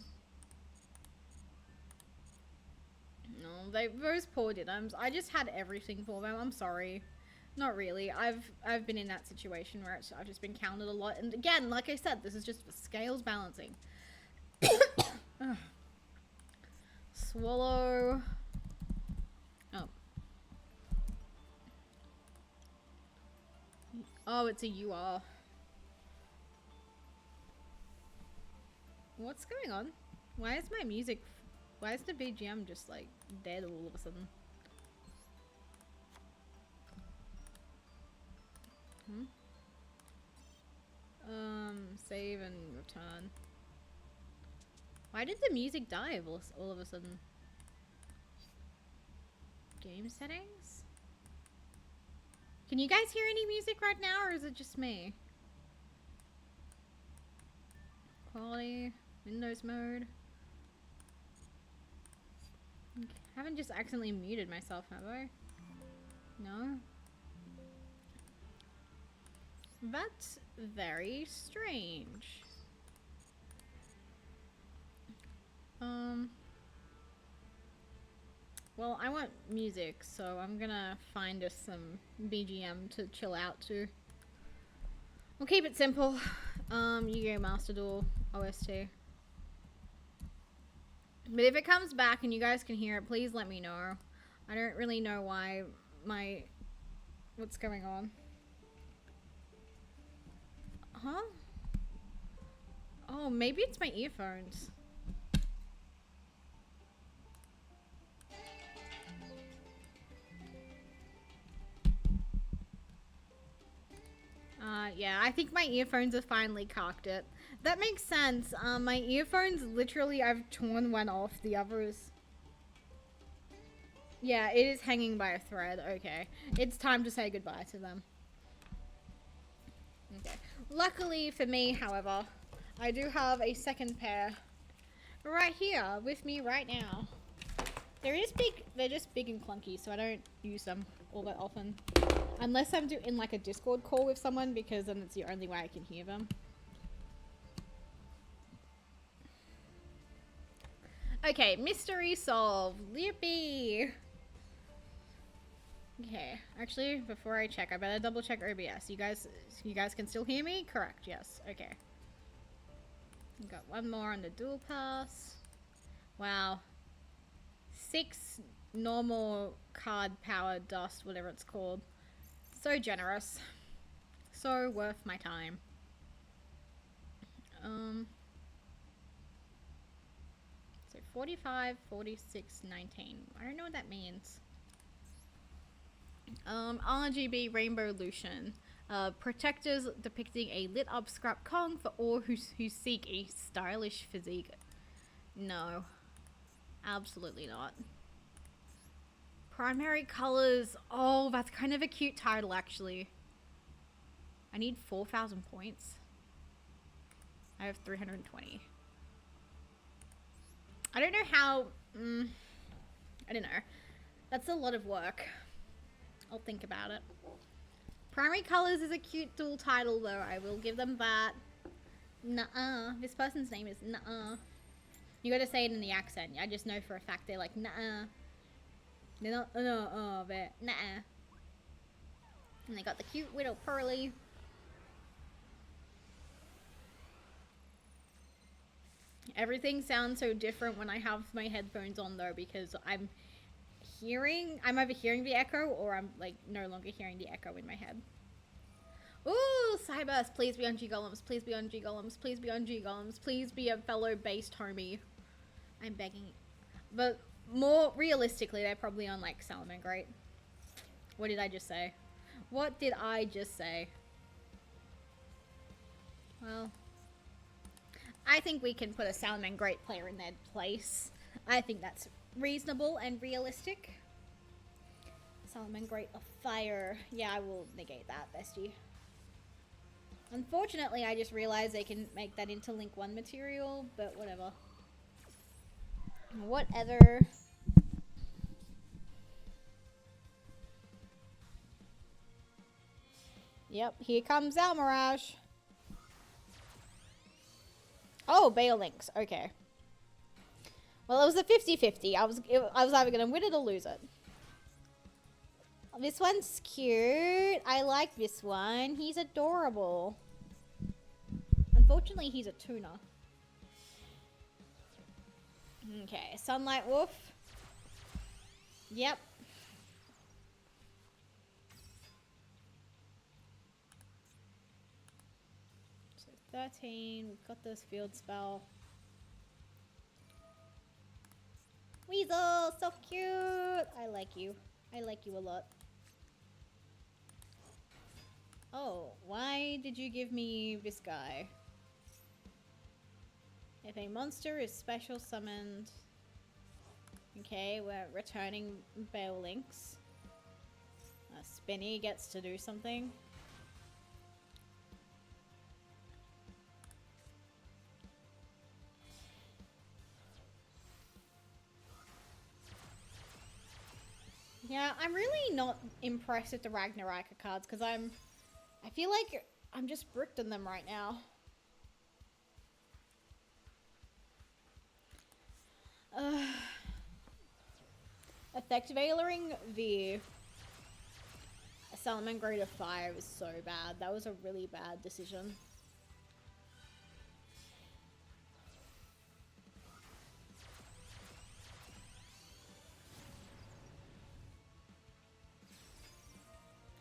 No, those poor Diddums. I just had everything for them. I'm sorry. Not really. I've been in that situation where I've just been counted a lot. And again, like I said, this is just the scales balancing. Swallow. Oh. Oh, it's a UR. What's going on? Why is my music... Why is the BGM just, like, dead all of a sudden? Save and return. Why did the music die all of a sudden? Game settings? Can you guys hear any music right now, or is it just me? Quality, Windows mode. I haven't just accidentally muted myself, have I? No? That's very strange. Well, I want music, so I'm gonna find us some BGM to chill out to. We'll keep it simple. Yu-Gi-Oh! Master Duel OST. But if it comes back and you guys can hear it, please let me know. I don't really know why what's going on. Huh? Oh, maybe it's my earphones. Yeah, I think my earphones have finally cocked it. That makes sense. My earphones, literally, I've torn one off. The others... Yeah, it is hanging by a thread. Okay. It's time to say goodbye to them. Okay. Luckily for me, however, I do have a second pair right here with me right now. They're just big and clunky, so I don't use them all that often. Unless I'm in like a Discord call with someone, because then it's the only way I can hear them. Okay, mystery solved. Yippee! Okay, actually, before I check, I better double check OBS. You guys can still hear me? Correct, yes. Okay. Got one more on the dual pass. Wow. 6 normal card power dust, whatever it's called. So generous. So worth my time. So 45, 46, 19. I don't know what that means. RGB Rainbow Lucian. Protectors depicting a lit up scrap Kong for all who seek a stylish physique. No. Absolutely not. Primary colors. Oh, that's kind of a cute title, actually. I need 4,000 points. I have 320. I don't know how... I don't know. That's a lot of work. I'll think about it. Primary colors is a cute dual title, though. I will give them that. Nuh-uh. This person's name is Nuh-uh. You gotta say it in the accent. I just know for a fact they're like, Nuh-uh. They're not, no, they're Nuh-uh. And they got the cute little pearly. Everything sounds so different when I have my headphones on, though, because I'm either hearing the echo, or I'm, like, no longer hearing the echo in my head. Ooh, Cyburst, please be on G-Golems, please be on G-Golems, please be on G-Golems, please be a fellow based homie. I'm begging. But more realistically, they're probably on, like, Salamangreat. What did I just say? What did I just say? Well, I think we can put a Salamangreat player in their place. I think that's reasonable and realistic. Salamangreat of fire. Yeah, I will negate that, bestie. Unfortunately, I just realized they can make that into Link 1 material, but whatever. Whatever. Yep, here comes Almirage. Oh, Baelinks. Okay. Well, it was a 50-50. I was either going to win it or lose it. This one's cute. I like this one. He's adorable. Unfortunately, he's a tuner. Okay, Sunlight Wolf. Yep. So 13. We've got this field spell. Weasel, so cute. I like you. I like you a lot. Oh, why did you give me this guy? If a monster is special summoned... Okay, we're returning Baelinks. Spinny gets to do something. Yeah, I'm really not impressed with the Ragnarok cards because I feel like I'm just bricked in them right now. Effect Veiling V. Salmon Grade of Fire was so bad. That was a really bad decision.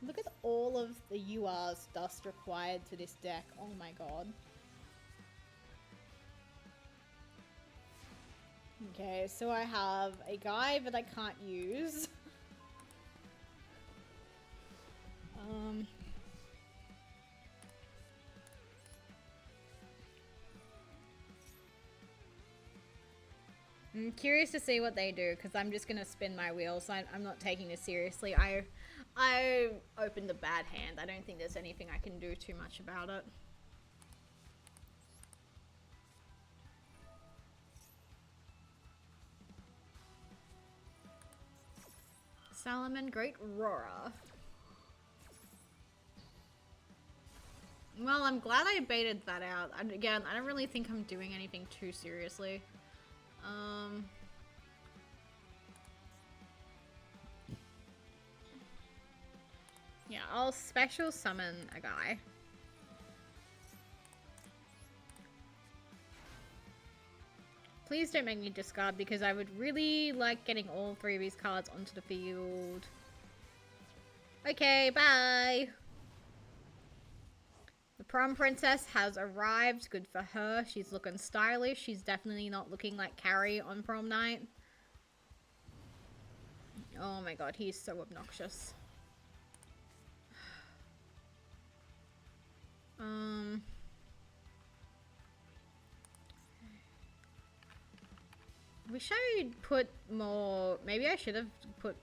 Look at all of the UR's dust required to this deck. Oh my god. Okay, so I have a guy that I can't use. I'm curious to see what they do because I'm just gonna spin my wheels. I'm not taking this seriously. I opened a bad hand. I don't think there's anything I can do too much about it. Salomon Great Roarer. Well, I'm glad I baited that out. And again, I don't really think I'm doing anything too seriously. Yeah, I'll special summon a guy. Please don't make me discard because I would really like getting all three of these cards onto the field. Okay, bye! The prom princess has arrived. Good for her. She's looking stylish. She's definitely not looking like Carrie on prom night. Oh my god, he's so obnoxious. Wish I'd put more... Maybe I should have put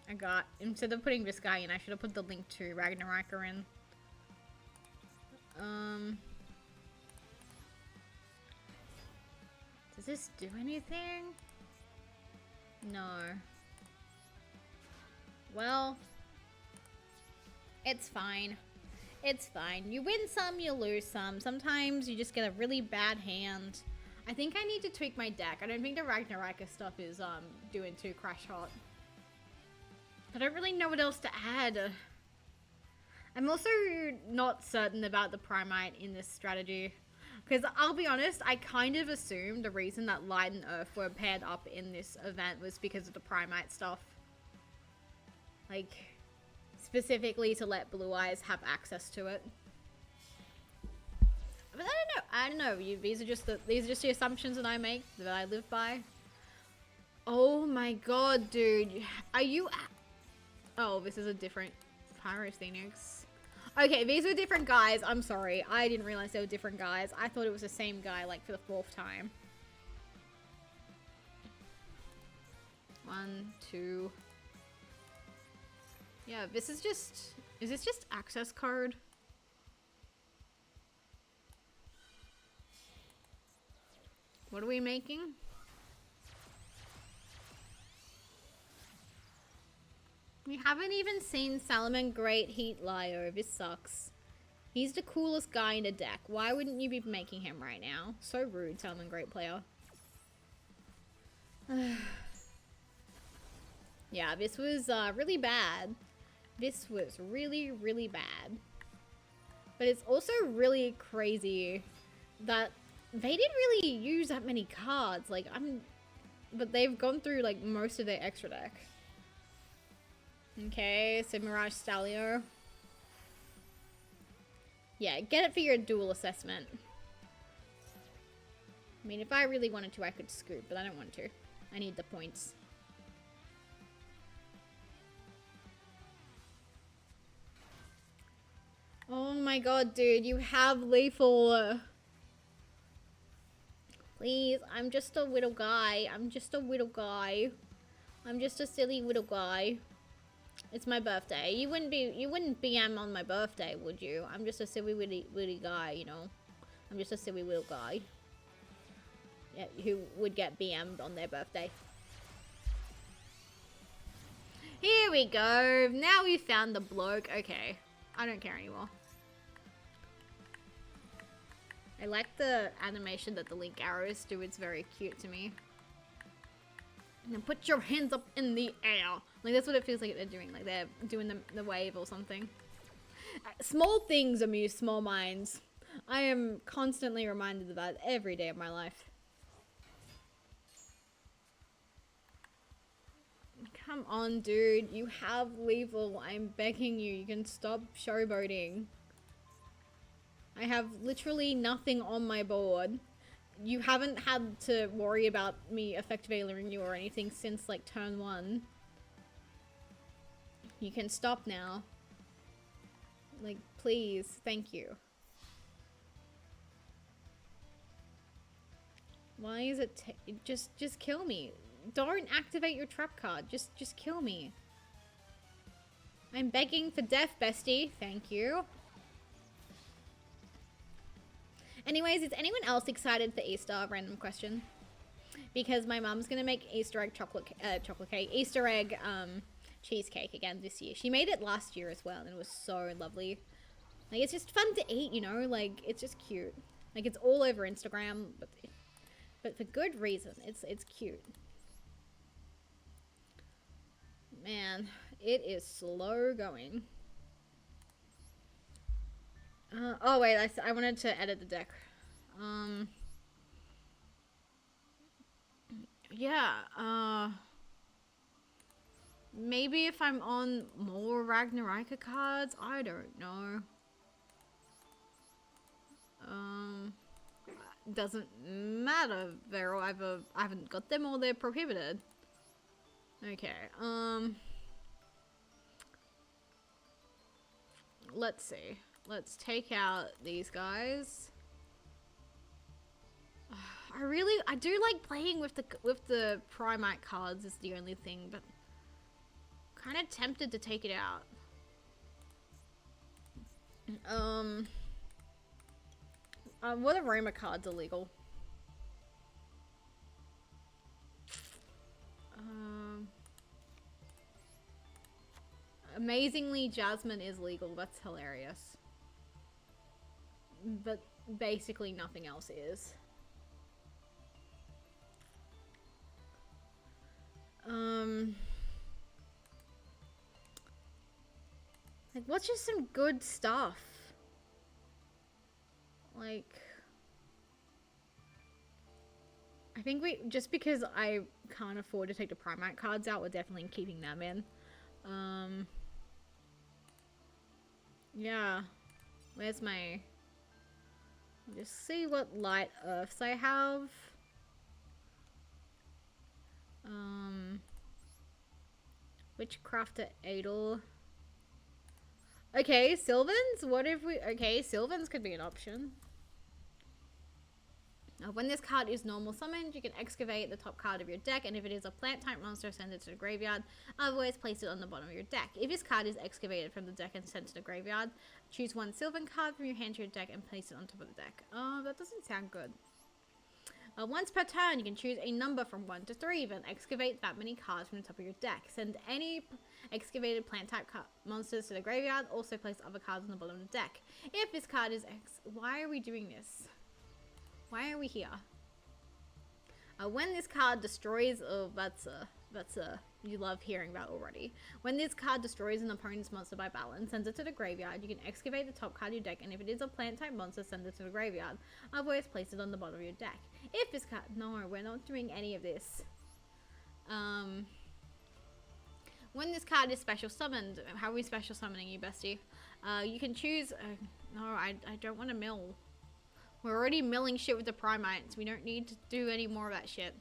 a guy... Instead of putting this guy in, I should have put the link to Ragnarok in. Does this do anything? No. Well, it's fine. It's fine. You win some, you lose some. Sometimes you just get a really bad hand. I think I need to tweak my deck. I don't think the Ragnarok stuff is doing too crash hot. I don't really know what else to add. I'm also not certain about the Primite in this strategy. Because I'll be honest, I kind of assumed the reason that Light and Earth were paired up in this event was because of the Primite stuff. Like, specifically to let Blue Eyes have access to it. But I don't know. These are just the assumptions that I make, that I live by. Oh my god, dude. Are you... Oh, this is a different Pyrothenix. Okay, these were different guys. I'm sorry. I didn't realize they were different guys. I thought it was the same guy, like, for the 4th time. 1, 2... Yeah, this is just... Is this just access card? What are we making? We haven't even seen Salomon Great Heat Lyo. This sucks. He's the coolest guy in the deck. Why wouldn't you be making him right now? So rude, Salomon Great player. Yeah, this was really bad. This was really, really bad. But it's also really crazy that they didn't really use that many cards. Like, but they've gone through, like, most of their extra deck. Okay, so Mirage Stallion. Yeah, get it for your duel assessment. I mean, if I really wanted to, I could scoop, but I don't want to. I need the points. Oh my god, dude, you have lethal. Please, I'm just a little guy. I'm just a little guy. I'm just a silly little guy. It's my birthday. You wouldn't BM on my birthday, would you? I'm just a silly witty guy, you know. I'm just a silly little guy. Yeah, who would get BM'd on their birthday. Here we go. Now we found the bloke. Okay. I don't care anymore. I like the animation that the Link arrows do. It's very cute to me. And put your hands up in the air. Like, that's what it feels like they're doing. Like, they're doing the wave or something. Small things amuse small minds. I am constantly reminded of that every day of my life. Come on, dude. You have Lethal. I'm begging you. You can stop showboating. I have literally nothing on my board. You haven't had to worry about me effect veiling you or anything since, like, turn 1. You can stop now. Like, please. Thank you. Why is it just kill me. Don't activate your trap card. Just kill me. I'm begging for death, bestie. Thank you. Anyways, is anyone else excited for Easter? Random question. Because my mom's gonna make Easter egg Easter egg cheesecake again this year. She made it last year as well, and it was so lovely. Like, it's just fun to eat, you know? Like, it's just cute. Like, it's all over Instagram, but for good reason. It's cute. Man, it is slow going. Oh wait, I wanted to edit the deck. Yeah, maybe if I'm on more Ragnarika cards, I don't know. Doesn't matter, Vero, I haven't got them or they're prohibited. Okay, let's see. Let's take out these guys. I do like playing with the Primite cards is the only thing, but kind of tempted to take it out. What aroma cards are legal? Amazingly, Jasmine is legal. That's hilarious. But basically nothing else is. Like, what's just some good stuff? Like, I think just because I can't afford to take the Primite cards out, we're definitely keeping them in. Yeah. Where's my... Just see what light earths I have. Witchcrafter Adel. Okay, Sylvans? What if we... Okay, Sylvans could be an option. When this card is normal summoned, you can excavate the top card of your deck, and if it is a plant type monster, send it to the graveyard. Otherwise, place it on the bottom of your deck. If this card is excavated from the deck and sent to the graveyard, choose one Sylvan card from your hand to your deck and place it on top of the deck. That doesn't sound good. Once per turn, you can choose a number from 1 to 3, then excavate that many cards from the top of your deck. Send any excavated plant type monsters to the graveyard. Also place other cards on the bottom of the deck. If this card is why are we doing this? Why are we here? When this card destroys... Oh, that's you love hearing about already. When this card destroys an opponent's monster by battle and sends it to the graveyard, you can excavate the top card of your deck, and if it is a plant type monster, send it to the graveyard. Otherwise, place it on the bottom of your deck. If this card... No, we're not doing any of this. When this card is special summoned... How are we special summoning you, bestie? You can choose... no, I don't want to mill. We're already milling shit with the Primites. We don't need to do any more of that shit.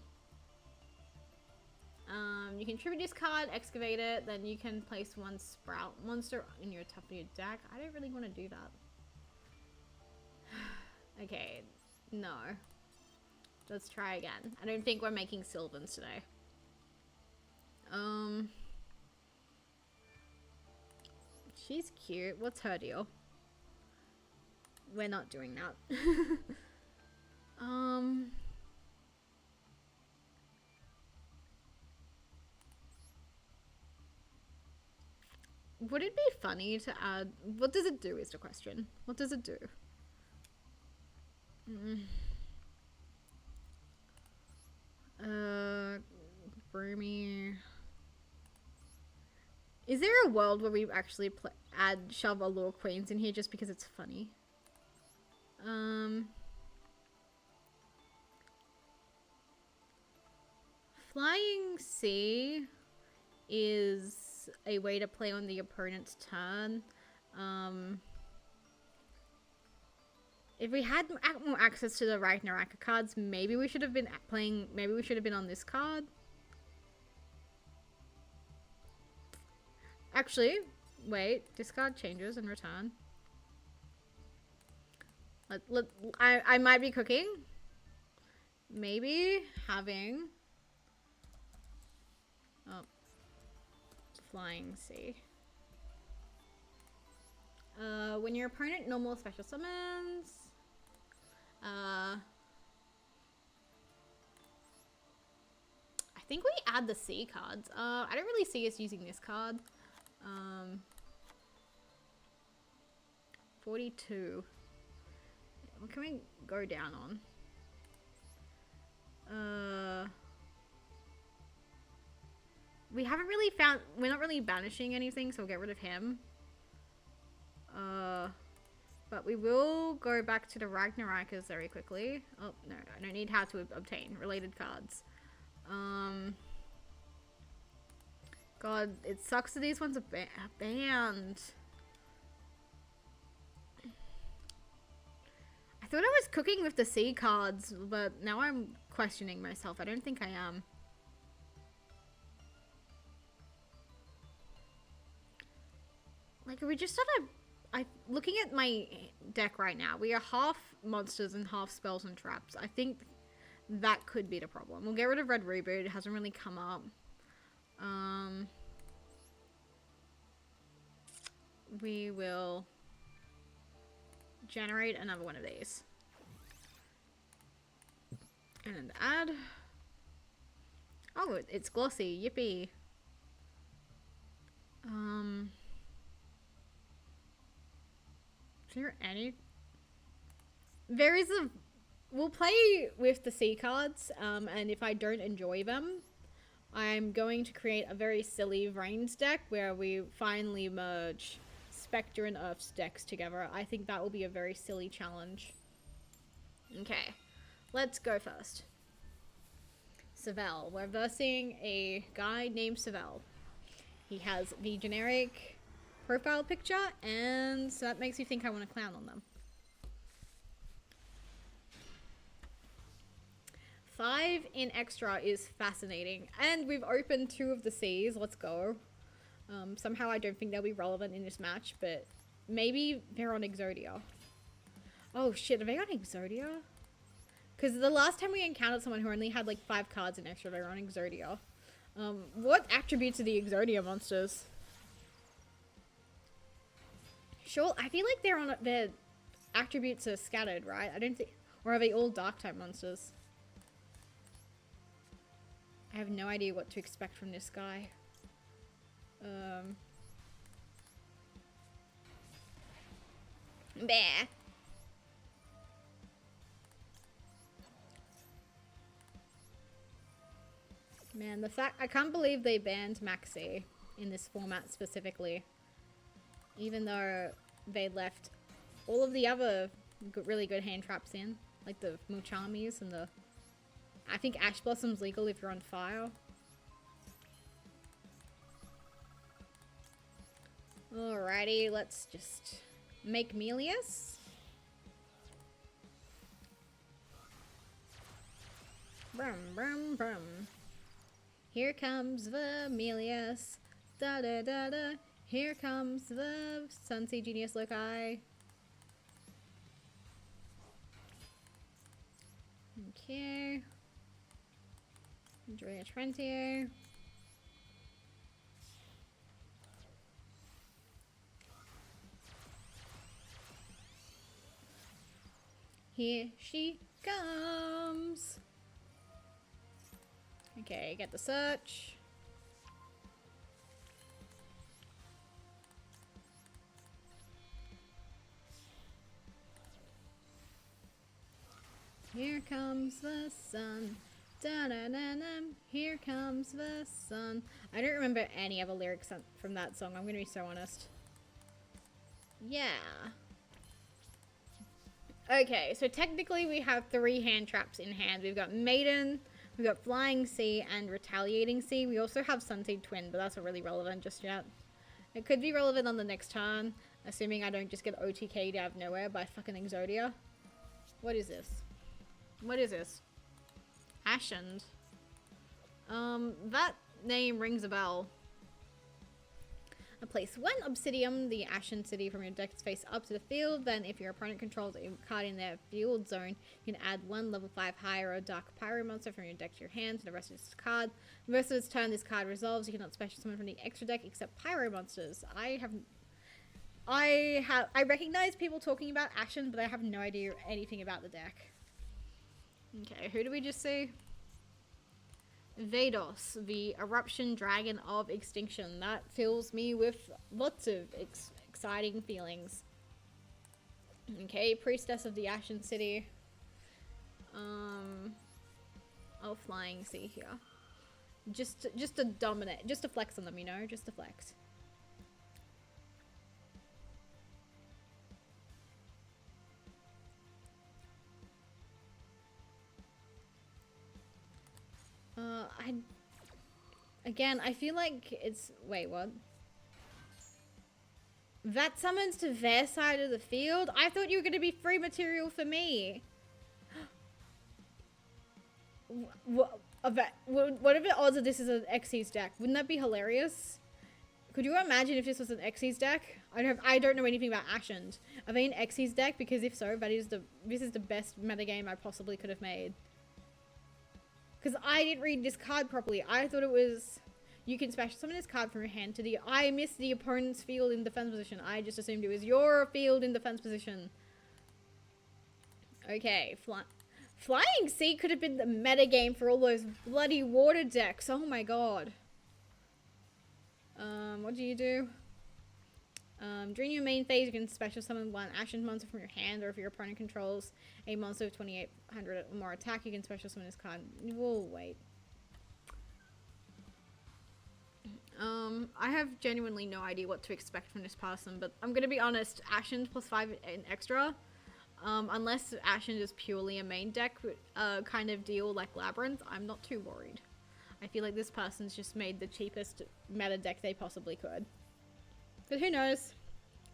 You can tribute this card, excavate it, then you can place one Sprout monster in your top of your deck. I don't really want to do that. Okay, no. Let's try again. I don't think we're making Sylvans today. She's cute. What's her deal? We're not doing that. Would it be funny to add... What does it do is the question. What does it do? Broomy... Is there a world where we actually shove Allure Queens in here just because it's funny? Flying C is a way to play on the opponent's turn. If we had more access to the Ragnaraka cards, maybe we should have been playing. Maybe we should have been on this card. Actually, wait. Discard changes and return. I might be cooking. Maybe having. Oh, Flying C. When your opponent normal special summons. I think we add the C cards. I don't really see us using this card. 42. What can we go down on? We haven't really found... We're not really banishing anything, so we'll get rid of him. But we will go back to the Ragnarakers very quickly. Oh, no. I don't need how to obtain related cards. God, it sucks that these ones are banned. I thought I was cooking with the C cards, but now I'm questioning myself. I don't think I am. Like, we just sort of... looking at my deck right now, we are half monsters and half spells and traps. I think that could be the problem. We'll get rid of Red Reboot. It hasn't really come up. We will generate another one of these. And add. Oh, it's glossy. Yippee. Is there any... There is a... We'll play with the C cards, and if I don't enjoy them, I'm going to create a very silly Vrains deck where we finally merge Spectre and Earth's decks together. I think that will be a very silly challenge. Okay, let's go first. Savell. We're versing a guy named Savell. He has the generic profile picture, and so that makes me think I want to clown on them. 5 in extra is fascinating, and we've opened 2 of the C's. Let's go. Somehow I don't think they'll be relevant in this match, but maybe they're on Exodia. Oh shit, are they on Exodia? Because the last time we encountered someone who only had like 5 cards in extra, they were on Exodia. What attributes are the Exodia monsters? Sure, I feel like they're on their attributes are scattered, right? I don't think, or are they all dark type monsters? I have no idea what to expect from this guy. Bah. Man, the fact I can't believe they banned Maxi in this format specifically, even though they left all of the other really good hand traps in, like the Muchamis and the. I think Ash Blossom's legal if you're on fire. Alrighty, let's just make Melius. Brum, brum, brum. Here comes the Melius. Da da da da. Here comes the Sunsea Genius Loci. Okay. Drea Trentier. Here she comes. Okay, get the search. Here comes the sun. Da-da-da-da. Here comes the sun. I don't remember any other lyrics from that song. I'm gonna be so honest. Yeah. Okay, so technically we have 3 hand traps in hand. We've got Maiden, we've got Flying Sea, and Retaliating Sea. We also have Sunseed Twin, but that's not really relevant just yet. It could be relevant on the next turn, assuming I don't just get OTK'd out of nowhere by fucking Exodia. What is this? What is this? Ashened. That name rings a bell. Place 1 Obsidian, the Ashen City, from your deck's face up to the field. Then, if your opponent controls a card in their field zone, you can add 1 level 5 higher or dark pyro monster from your deck to your hand to the rest of this card. The rest of its turn, this card resolves. You cannot special summon from the extra deck except pyro monsters. I recognize people talking about Ashen, but I have no idea anything about the deck. Okay, who do we just see? Vados, the Eruption Dragon of Extinction. That fills me with lots of exciting feelings. Okay, Priestess of the Ashen City. Oh, Flying Sea here. Just to dominate, just to flex on them, you know, just to flex. I feel like it's... Wait, what? That summons to their side of the field? I thought you were going to be free material for me. What are the odds that this is an Xyz deck? Wouldn't that be hilarious? Could you imagine if this was an Xyz deck? I don't know anything about Ashened. Are they an Xyz deck? Because if so, this is the best metagame I possibly could have made. Because I didn't read this card properly. I thought it was... You can special summon this card from your hand to the... I missed the opponent's field in defense position. I just assumed it was your field in defense position. Okay, Flying Sea could have been the metagame for all those bloody water decks. Oh my god. What do you do? During your main phase, you can special summon 1 Ashen monster from your hand, or if your opponent controls a monster of 2800 or more attack, you can special summon this card. We'll wait. I have genuinely no idea what to expect from this person, but I'm gonna be honest, Ashen plus 5 in extra, unless Ashen is purely a main deck kind of deal like Labyrinth, I'm not too worried. I feel like this person's just made the cheapest meta deck they possibly could. But who knows?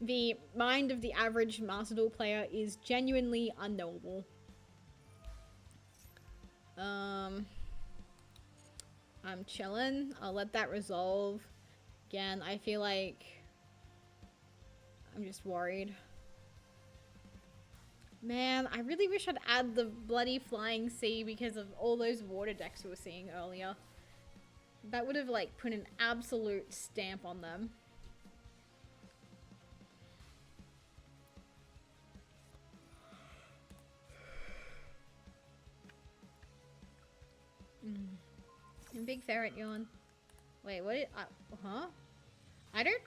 The mind of the average Master Duel player is genuinely unknowable. I'm chilling. I'll let that resolve. Again, I feel like I'm just worried. Man, I really wish I'd add the bloody Flying Sea because of all those water decks we were seeing earlier. That would have, like, put an absolute stamp on them. Big ferret yawn. Wait, what? Huh? I don't...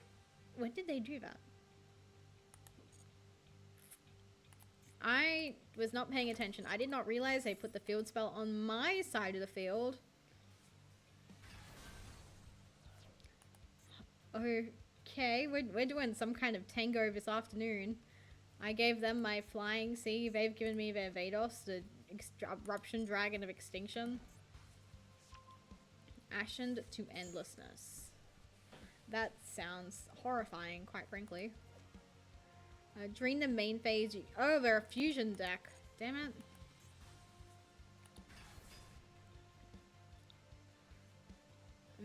When did they do that? I was not paying attention. I did not realize they put the field spell on my side of the field. Okay, we're doing some kind of tango this afternoon. I gave them my Flying Sea. They've given me their Vados, the Eruption Dragon of Extinction. Ashened to endlessness. That sounds horrifying, quite frankly. During the main phase, oh, they're a fusion deck. Damn it.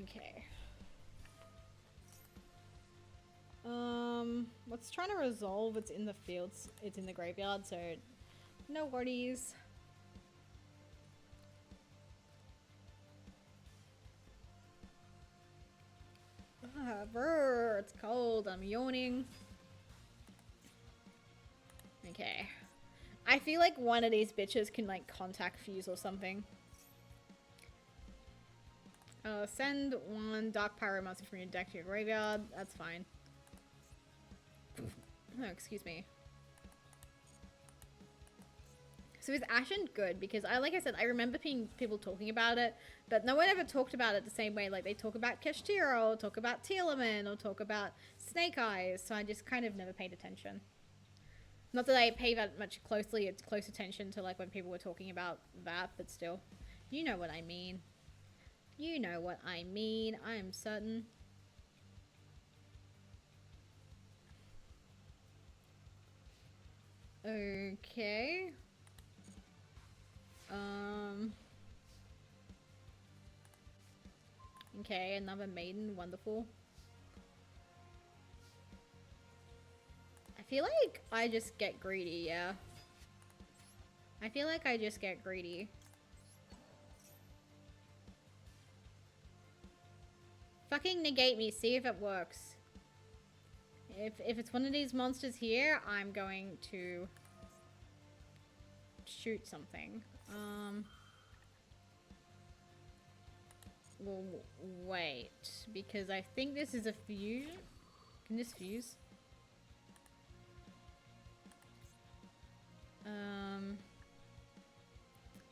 Okay. What's trying to resolve? It's in the fields. It's in the graveyard, so no worries. It's cold. I'm yawning. Okay. I feel like one of these bitches can like contact Fuse or something. Send one Dark Pyro monster from your deck to your graveyard. That's fine. Oh, excuse me. So is Ashen good? Because like I said, I remember people talking about it, but no one ever talked about it the same way. Like they talk about Kashtira, or talk about Teeleman, or talk about Snake Eyes. So I just kind of never paid attention. Not that I pay that much close attention to like when people were talking about that, but still. You know what I mean. You know what I mean. I am certain. Okay. Okay, another maiden. Wonderful. I feel like I just get greedy, yeah. I feel like I just get greedy. Fucking negate me, see if it works. If it's one of these monsters here, I'm going to shoot something. Well, wait, because I think this is a fusion. Can this fuse?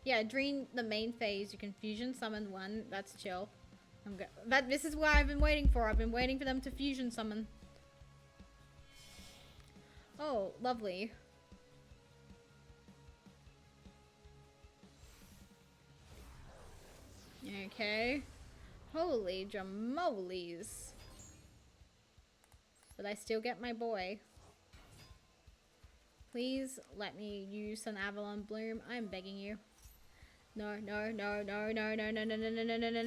Yeah, during the main phase, you can fusion summon one. That's chill. This is what I've been waiting for. I've been waiting for them to fusion summon. Oh, lovely. Okay. Holy jamolies. But I still get my boy. Please let me use an Avalon Bloom. I'm begging you. No, no, no, no, no, no, no, no, no, no, no, no,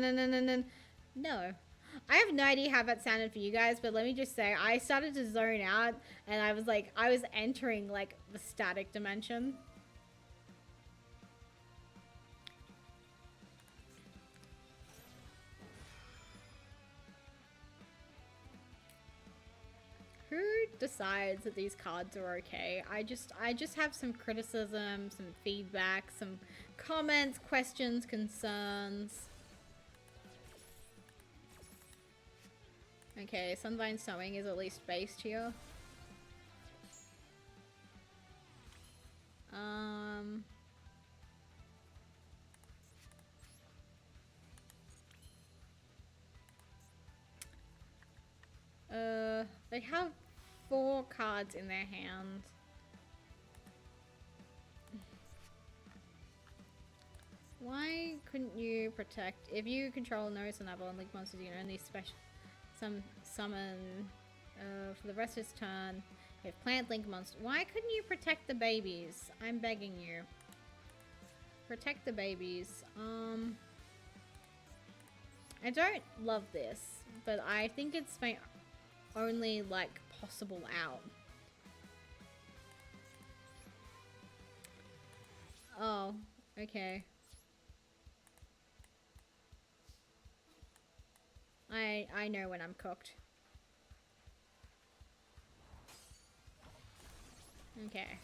no, no, no. No. I have no idea how that sounded for you guys, but let me just say, I started to zone out, and I was like, I was entering like the static dimension. Who decides that these cards are okay? I just have some criticism, some feedback, some comments, questions, concerns. Okay, Sunvine Sowing is at least based here. They have 4 cards in their hand. Why couldn't you protect? If you control no Sun Avalon Link monsters, you can only summon for the rest of his turn. If plant link monster, why couldn't you protect the babies? I'm begging you. Protect the babies. I don't love this, but I think it's my only like possible out. Oh, okay. I know when I'm cooked. Okay.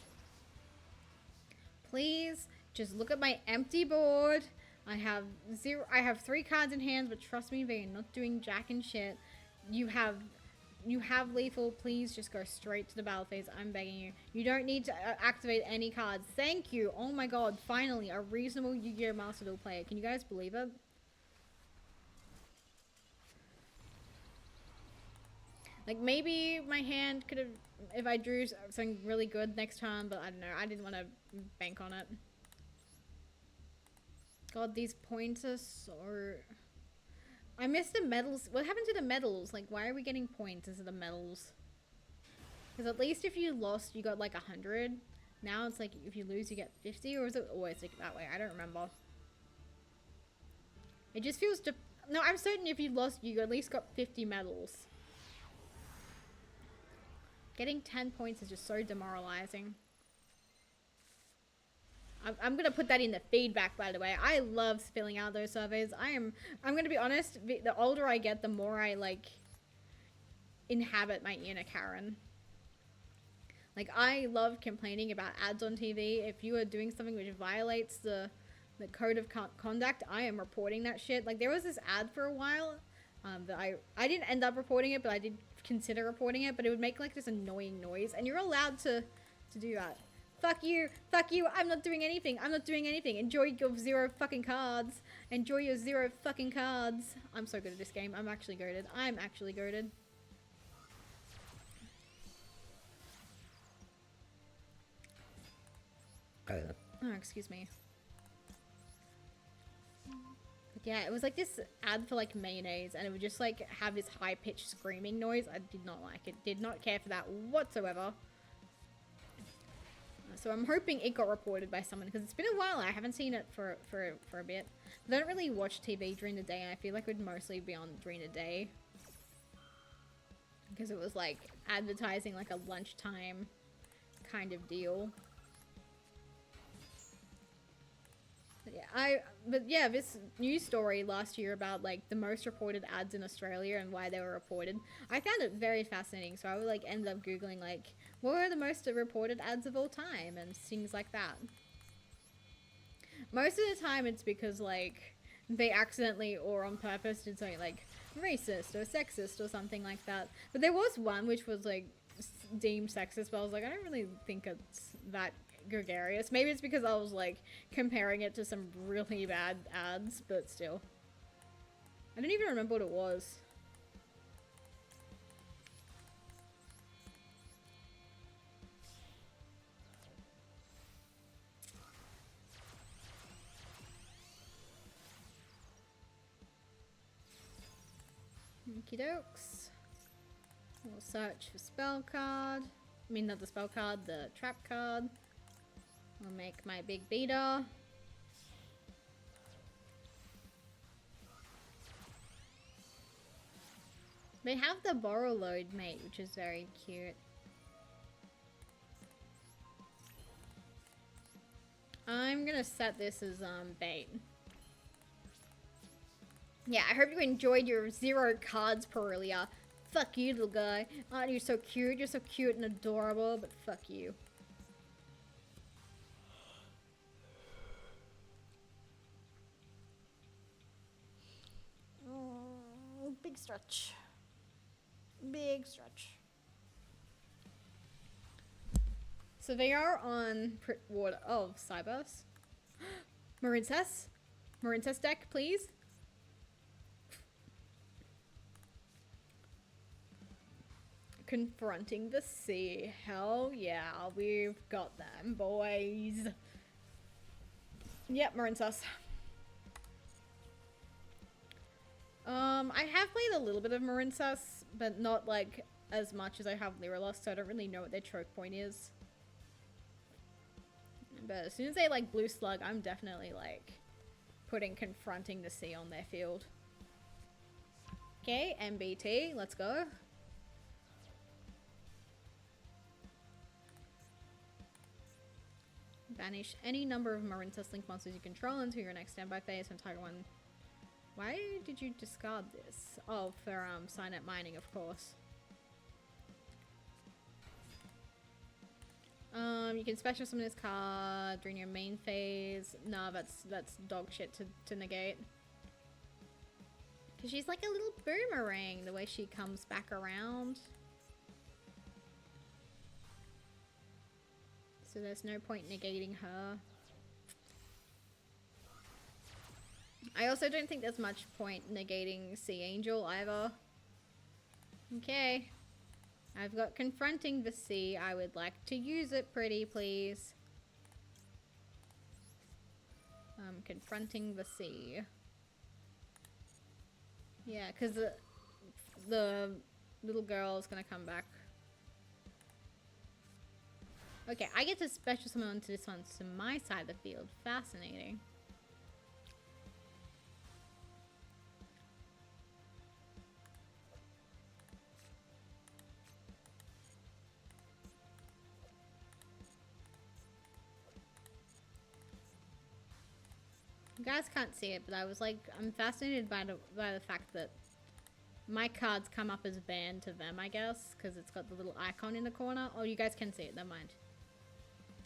Please just look at my empty board. I have 3 cards in hand, but trust me, they are not doing jack and shit. You have lethal. Please just go straight to the battle phase. I'm begging you. You don't need to activate any cards. Thank you. Oh my god, finally a reasonable Yu-Gi-Oh! Master Duel player. Can you guys believe it? Like, maybe my hand could have, if I drew something really good next time, but I don't know. I didn't want to bank on it. God, these pointers are... I missed the medals. What happened to the medals? Like, why are we getting points instead of medals? Because at least if you lost, you got like 100. Now it's like, if you lose, you get 50, or is it always like that way? I don't remember. It just feels... No, I'm certain if you lost, you at least got 50 medals. Getting 10 points is just so demoralizing. I'm gonna put that in the feedback, by the way. I love filling out those surveys. I'm gonna be honest, the older I get, the more I like inhabit my inner Karen. Like, I love complaining about ads on TV. If you are doing something which violates the code of conduct, I am reporting that shit. Like, there was this ad for a while that I didn't end up reporting it, but I did consider reporting it, but it would make like this annoying noise, and you're allowed to do that. Fuck you, I'm not doing anything, enjoy your 0 fucking cards, enjoy your 0 fucking cards. I'm so good at this game, I'm actually goated. Oh, excuse me. Yeah, it was like this ad for like mayonnaise, and it would just like have this high-pitched screaming noise. I did not like it. Did not care for that whatsoever. So I'm hoping it got reported by someone, because it's been a while. I haven't seen it for a bit. I don't really watch TV during the day, and I feel like it would mostly be on during the day. Because it was like advertising like a lunchtime kind of deal. But yeah, this news story last year about like the most reported ads in Australia and why they were reported, I found it very fascinating. So I would like end up googling like what were the most reported ads of all time and things like that. Most of the time it's because like they accidentally or on purpose did something like racist or sexist or something like that. But there was one which was like deemed sexist, but I was like, I don't really think it's that gregarious. Maybe it's because I was like comparing it to some really bad ads, but still. I don't even remember what it was. Okie dokes. We'll search for spell card. I mean, not the spell card, the trap card. I'll make my big beater. They have the borrow load mate, which is very cute. I'm gonna set this as bait. Yeah, I hope you enjoyed your 0 cards, Perulia. Fuck you, little guy. Aren't you so cute? You're so cute and adorable, but fuck you. Big stretch. Big stretch. So they are on water. Oh, Cybers. Marincess? Marincess deck, please. Confronting the sea. Hell yeah, we've got them, boys. Yep, Marincess. I have played a little bit of Marincess, but not like as much as I have Lyrilost, so I don't really know what their choke point is. But as soon as they like Blue Slug, I'm definitely like putting Confronting the Sea on their field. Okay, MBT, let's go. Banish any number of Marincess Link monsters you control until your next standby phase when Tiger 1. Why did you discard this? Oh, for Signet Mining, of course. You can special summon this card during your main phase. Nah, that's dog shit to negate. Cause she's like a little boomerang the way she comes back around. So there's no point negating her. I also don't think there's much point negating Sea Angel either. Okay. I've got Confronting the Sea. I would like to use it, pretty please. Confronting the Sea. Yeah, because the little girl is going to come back. Okay, I get to special summon onto this one to my side of the field. Fascinating. You guys can't see it, but I was like, I'm fascinated by the fact that my cards come up as banned to them, I guess, because it's got the little icon in the corner. Oh, you guys can see it, never mind.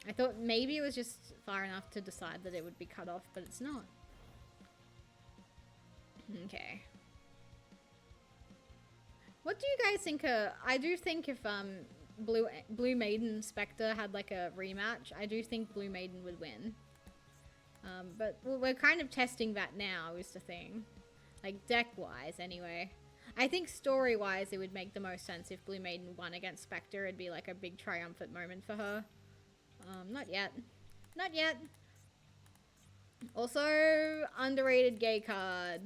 I thought maybe it was just far enough to decide that it would be cut off, but it's not. Okay. What do you guys think? I do think if Blue Maiden Spectre had like a rematch, I do think Blue Maiden would win. But we're kind of testing that now, is the thing. Like deck-wise, anyway. I think story-wise, it would make the most sense if Blue Maiden won against Spectre. It'd be like a big triumphant moment for her. Not yet. Not yet. Also, underrated gay card.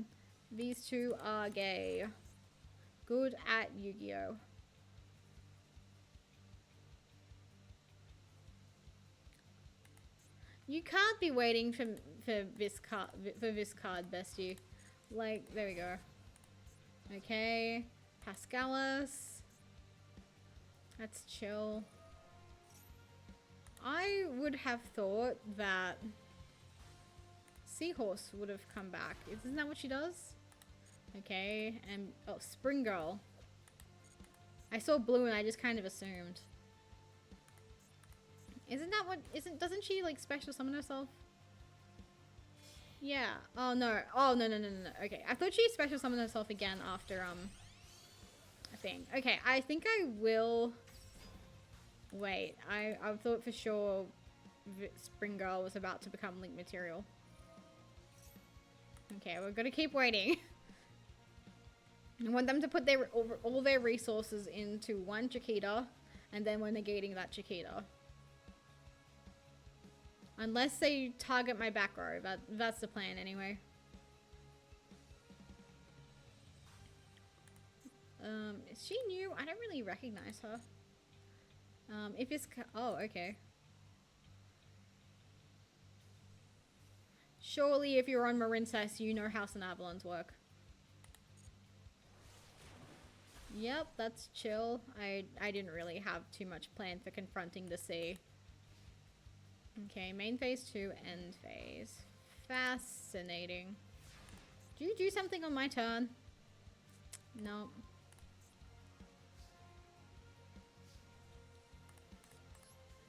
These two are gay. Good at Yu-Gi-Oh! You can't be waiting for this card, bestie. Like, there we go. Okay, Pascalis. That's chill. I would have thought that Seahorse would have come back. Isn't that what she does? Okay, and oh, Spring Girl. I saw blue and I just kind of assumed. Isn't that what? Doesn't she like special summon herself? Yeah. Oh no. Oh no. Okay, I thought she special summoned herself again after a thing. Okay, I think I will. Wait, I thought for sure Spring Girl was about to become Link material. Okay, we're gonna keep waiting. I want them to put all their resources into one Chiquita, and then we're negating that Chiquita. Unless they target my back row, that's the plan anyway. Is she new? I don't really recognize her. If it's... Oh, okay. Surely if you're on Marincess, you know how Avalons work. Yep, that's chill. I didn't really have too much plan for confronting the sea. Okay, main phase 2, end phase. Fascinating. Do you do something on my turn? No.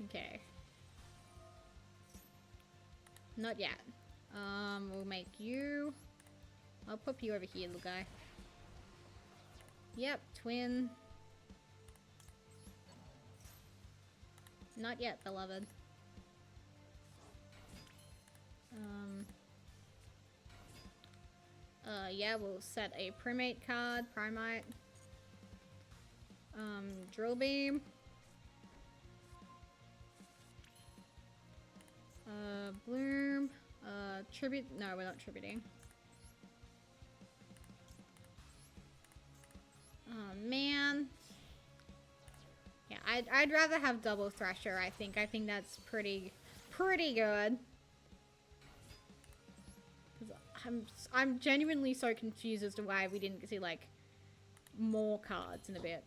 Okay. Not yet. We'll make you... I'll put you over here, little guy. Yep, twin. Not yet, beloved. Yeah, we'll set a Primate card, Primite. Drill Beam. Bloom. Tribute. No, we're not tributing. Oh, man. Yeah, I'd rather have double Thresher, I think. I think that's pretty good. I'm genuinely so confused as to why we didn't see, like, more cards in a bit.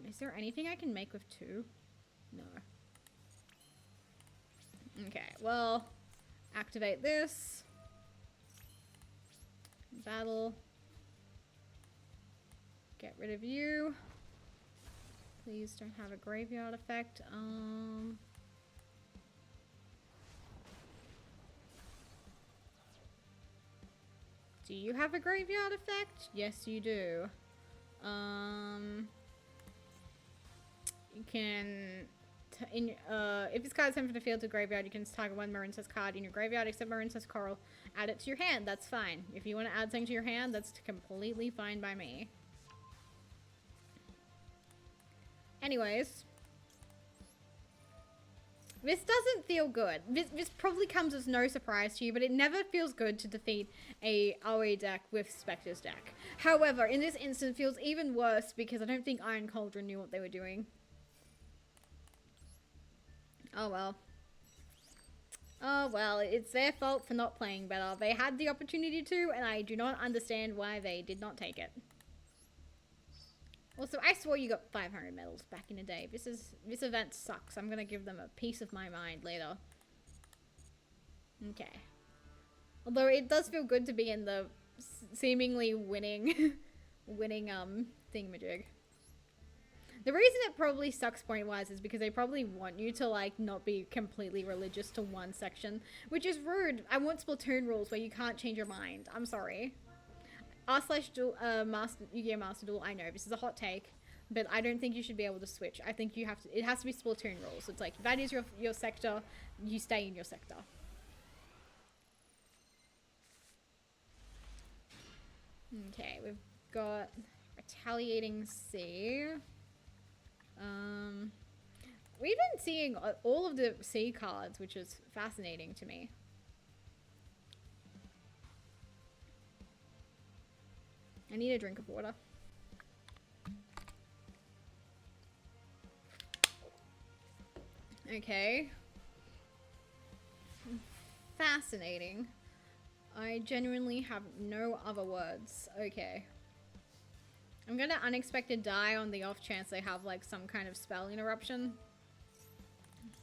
Is there anything I can make with 2? No. Okay, well, activate this. Battle. Get rid of you. Please don't have a graveyard effect. Do you have a graveyard effect? Yes, you do. You can... if this card is sent from the field to graveyard, you can target one Marincess card in your graveyard except Marincess Coral. Add it to your hand. That's fine. If you want to add something to your hand, that's completely fine by me. Anyways. This doesn't feel good. This probably comes as no surprise to you, but it never feels good to defeat a OE deck with Spectre's deck. However, in this instance, it feels even worse because I don't think Iron Cauldron knew what they were doing. Oh well. Oh well, it's their fault for not playing better. They had the opportunity to, and I do not understand why they did not take it. Also, I swore you got 500 medals back in the day. This event sucks. I'm gonna give them a piece of my mind later. Okay. Although it does feel good to be in the seemingly winning, winning thingamajig. The reason it probably sucks point-wise is because they probably want you to, like, not be completely religious to one section, which is rude. I want Splatoon rules where you can't change your mind. I'm sorry. R/Duel, Yu-Gi-Oh! Master Duel, I know, this is a hot take, but I don't think you should be able to switch. I think you have to, it has to be Splatoon rules. So it's like, if that is your sector, you stay in your sector. Okay, we've got Retaliating Sea. We've been seeing all of the sea cards, which is fascinating to me. I need a drink of water. Okay. Fascinating. I genuinely have no other words. Okay. I'm gonna unexpected die on the off chance they have like some kind of spell interruption.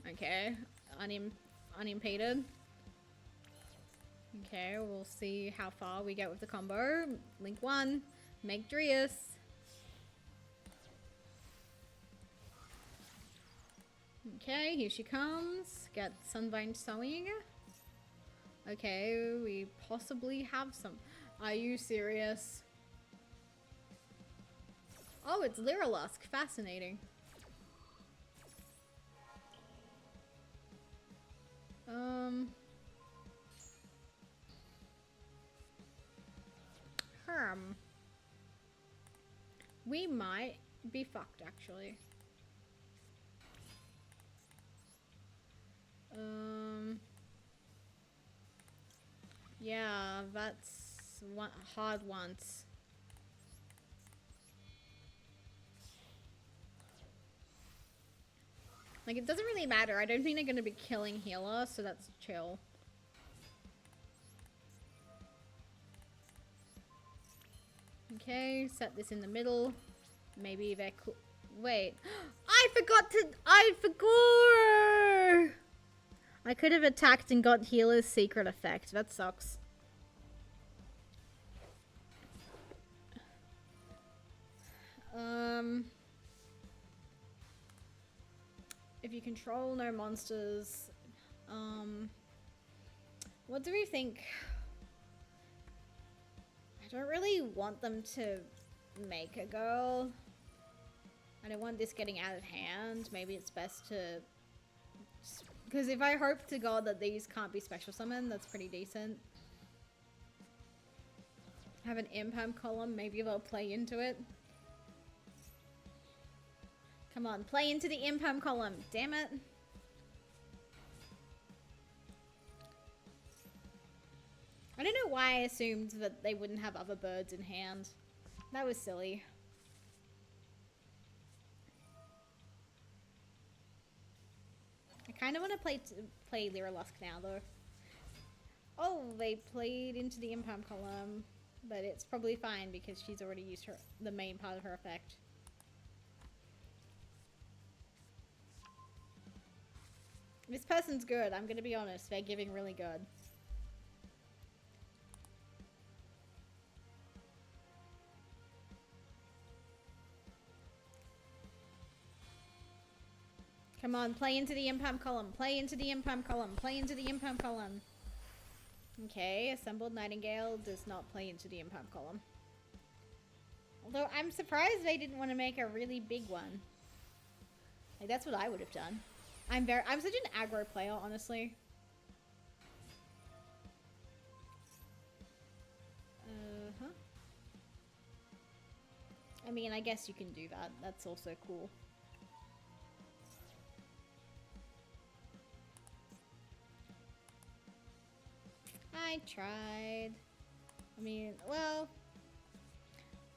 Okay. Unimpeded. Okay, we'll see how far we get with the combo. Link 1. Make Drius. Okay, here she comes. Get Sunvine Sewing. Okay, we possibly have some. Are you serious? Oh, it's Lyrilusk. Fascinating. We might be fucked, actually. Yeah, that's one hard once. Like, it doesn't really matter. I don't think they're gonna be killing healer, so that's chill. Okay, set this in the middle. Maybe they're cool. Wait. I forgot! I could have attacked and got healer's secret effect. That sucks. If you control no monsters, what do we think? I don't really want them to make a girl. I don't want this getting out of hand. Maybe it's best to... Because if I hope to God that these can't be special summoned, that's pretty decent. Have an imperm column, maybe they'll play into it. Come on, play into the imperm column, damn it. I don't know why I assumed that they wouldn't have other birds in hand. That was silly. I kind of want to play Lyrilusk now, though. Oh, they played into the imperm column, but it's probably fine because she's already used the main part of her effect. This person's good, I'm gonna be honest. They're giving really good. Come on, play into the imperm column. Play into the imperm column. Play into the imperm column. Okay, Assembled Nightingale does not play into the imperm column. Although I'm surprised they didn't want to make a really big one. Like, that's what I would have done. I'm such an aggro player, honestly. I mean, I guess you can do that. That's also cool. I tried. I mean, well,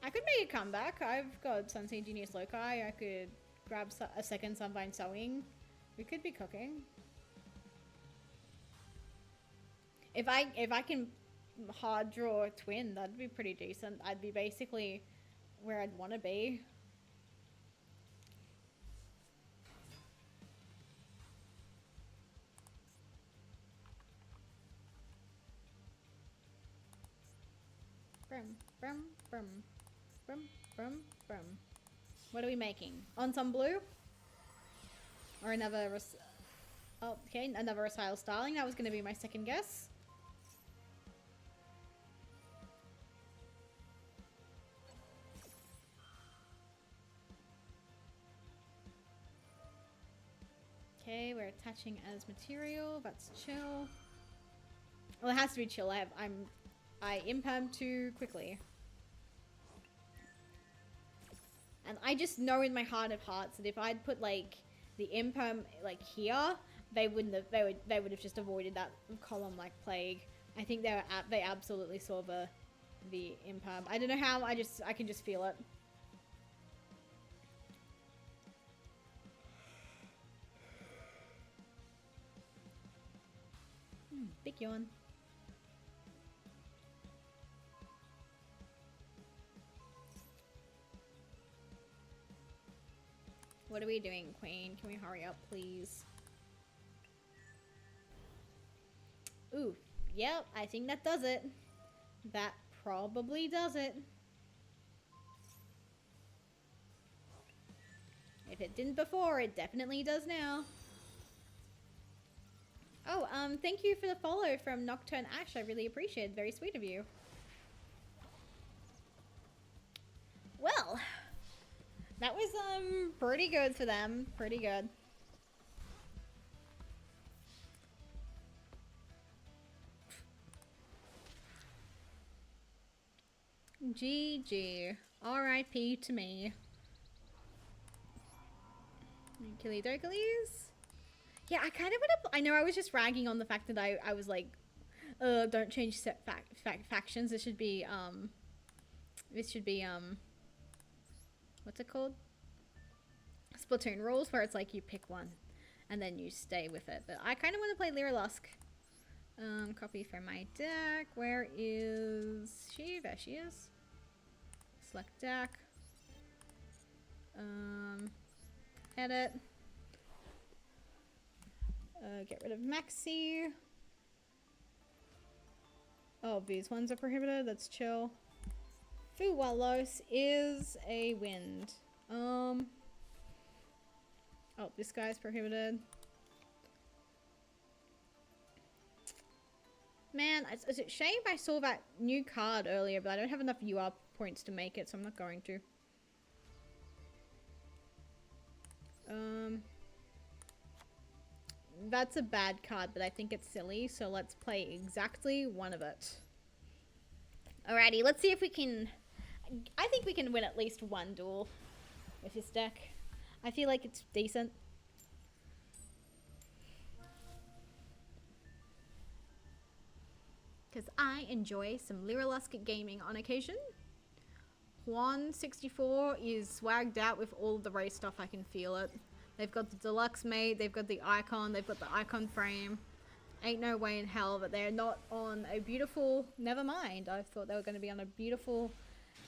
I could make a comeback. I've got Sunset Genius Loci. I could grab a second Sunvine Sewing. We could be cooking. If I can hard draw a twin, that'd be pretty decent. I'd be basically where I'd want to be. brum, brum, brum, brum, brum. What are we making? Ensemble blue? Or another... Oh, okay, another Recital Starling. That was going to be my second guess. Okay, we're attaching as material. That's chill. Well, it has to be chill. I imperm too quickly. And I just know in my heart of hearts that if I'd put like the imperm like here, they would have just avoided that column like plague. I think they absolutely saw the imperm. I don't know how. I can just feel it. Big yawn. What are we doing, Queen? Can we hurry up, please? Ooh, yep, I think that does it. That probably does it. If it didn't before, it definitely does now. Oh, thank you for the follow from Nocturne Ash. I really appreciate it. Very sweet of you. Well, that was, pretty good for them. Pretty good. GG. R.I.P. to me. Killy Dokeles. Yeah, I kind of would have... I know I was just ragging on the fact that I was like, don't change set factions. This should be, what's it called? Splatoon rules, where it's like you pick one and then you stay with it. But I kind of want to play Lyra Lusk. Copy from my deck. Where is she? There she is. Select deck. Edit. Get rid of Maxi. Oh, these ones are prohibited. That's chill. Fuwalos is a wind. Oh, this guy's prohibited. Man, it's a shame I saw that new card earlier, but I don't have enough UR points to make it, so I'm not going to. That's a bad card, but I think it's silly, so let's play exactly one of it. Alrighty, let's see if we can... I think we can win at least one duel with this deck. I feel like it's decent. Because I enjoy some Lyra Lusk gaming on occasion. Juan64 is swagged out with all the race stuff. I can feel it. They've got the deluxe mate, they've got the icon, they've got the icon frame. Ain't no way in hell that they're not on a beautiful... Never mind, I thought they were going to be on a beautiful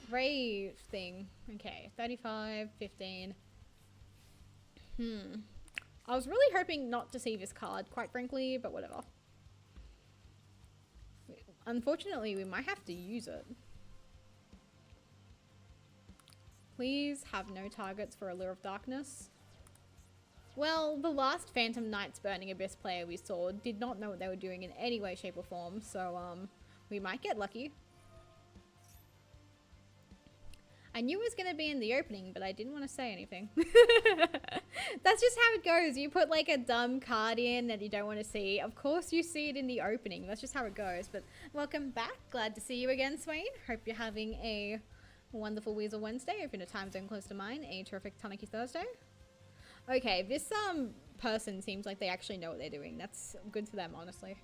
rave thing. Okay, 35, 15. I was really hoping not to see this card, quite frankly, but whatever. Unfortunately, we might have to use it. Please have no targets for Allure of Darkness. Well, the last Phantom Knights Burning Abyss player we saw did not know what they were doing in any way, shape, or form, so, we might get lucky. I knew it was going to be in the opening, but I didn't want to say anything. That's just how it goes. You put, like, a dumb card in that you don't want to see. Of course you see it in the opening. That's just how it goes. But welcome back. Glad to see you again, Swain. Hope you're having a wonderful Weasel Wednesday. If in a time zone close to mine, a terrific Tanaki Thursday. Okay, this person seems like they actually know what they're doing. That's good for them, honestly.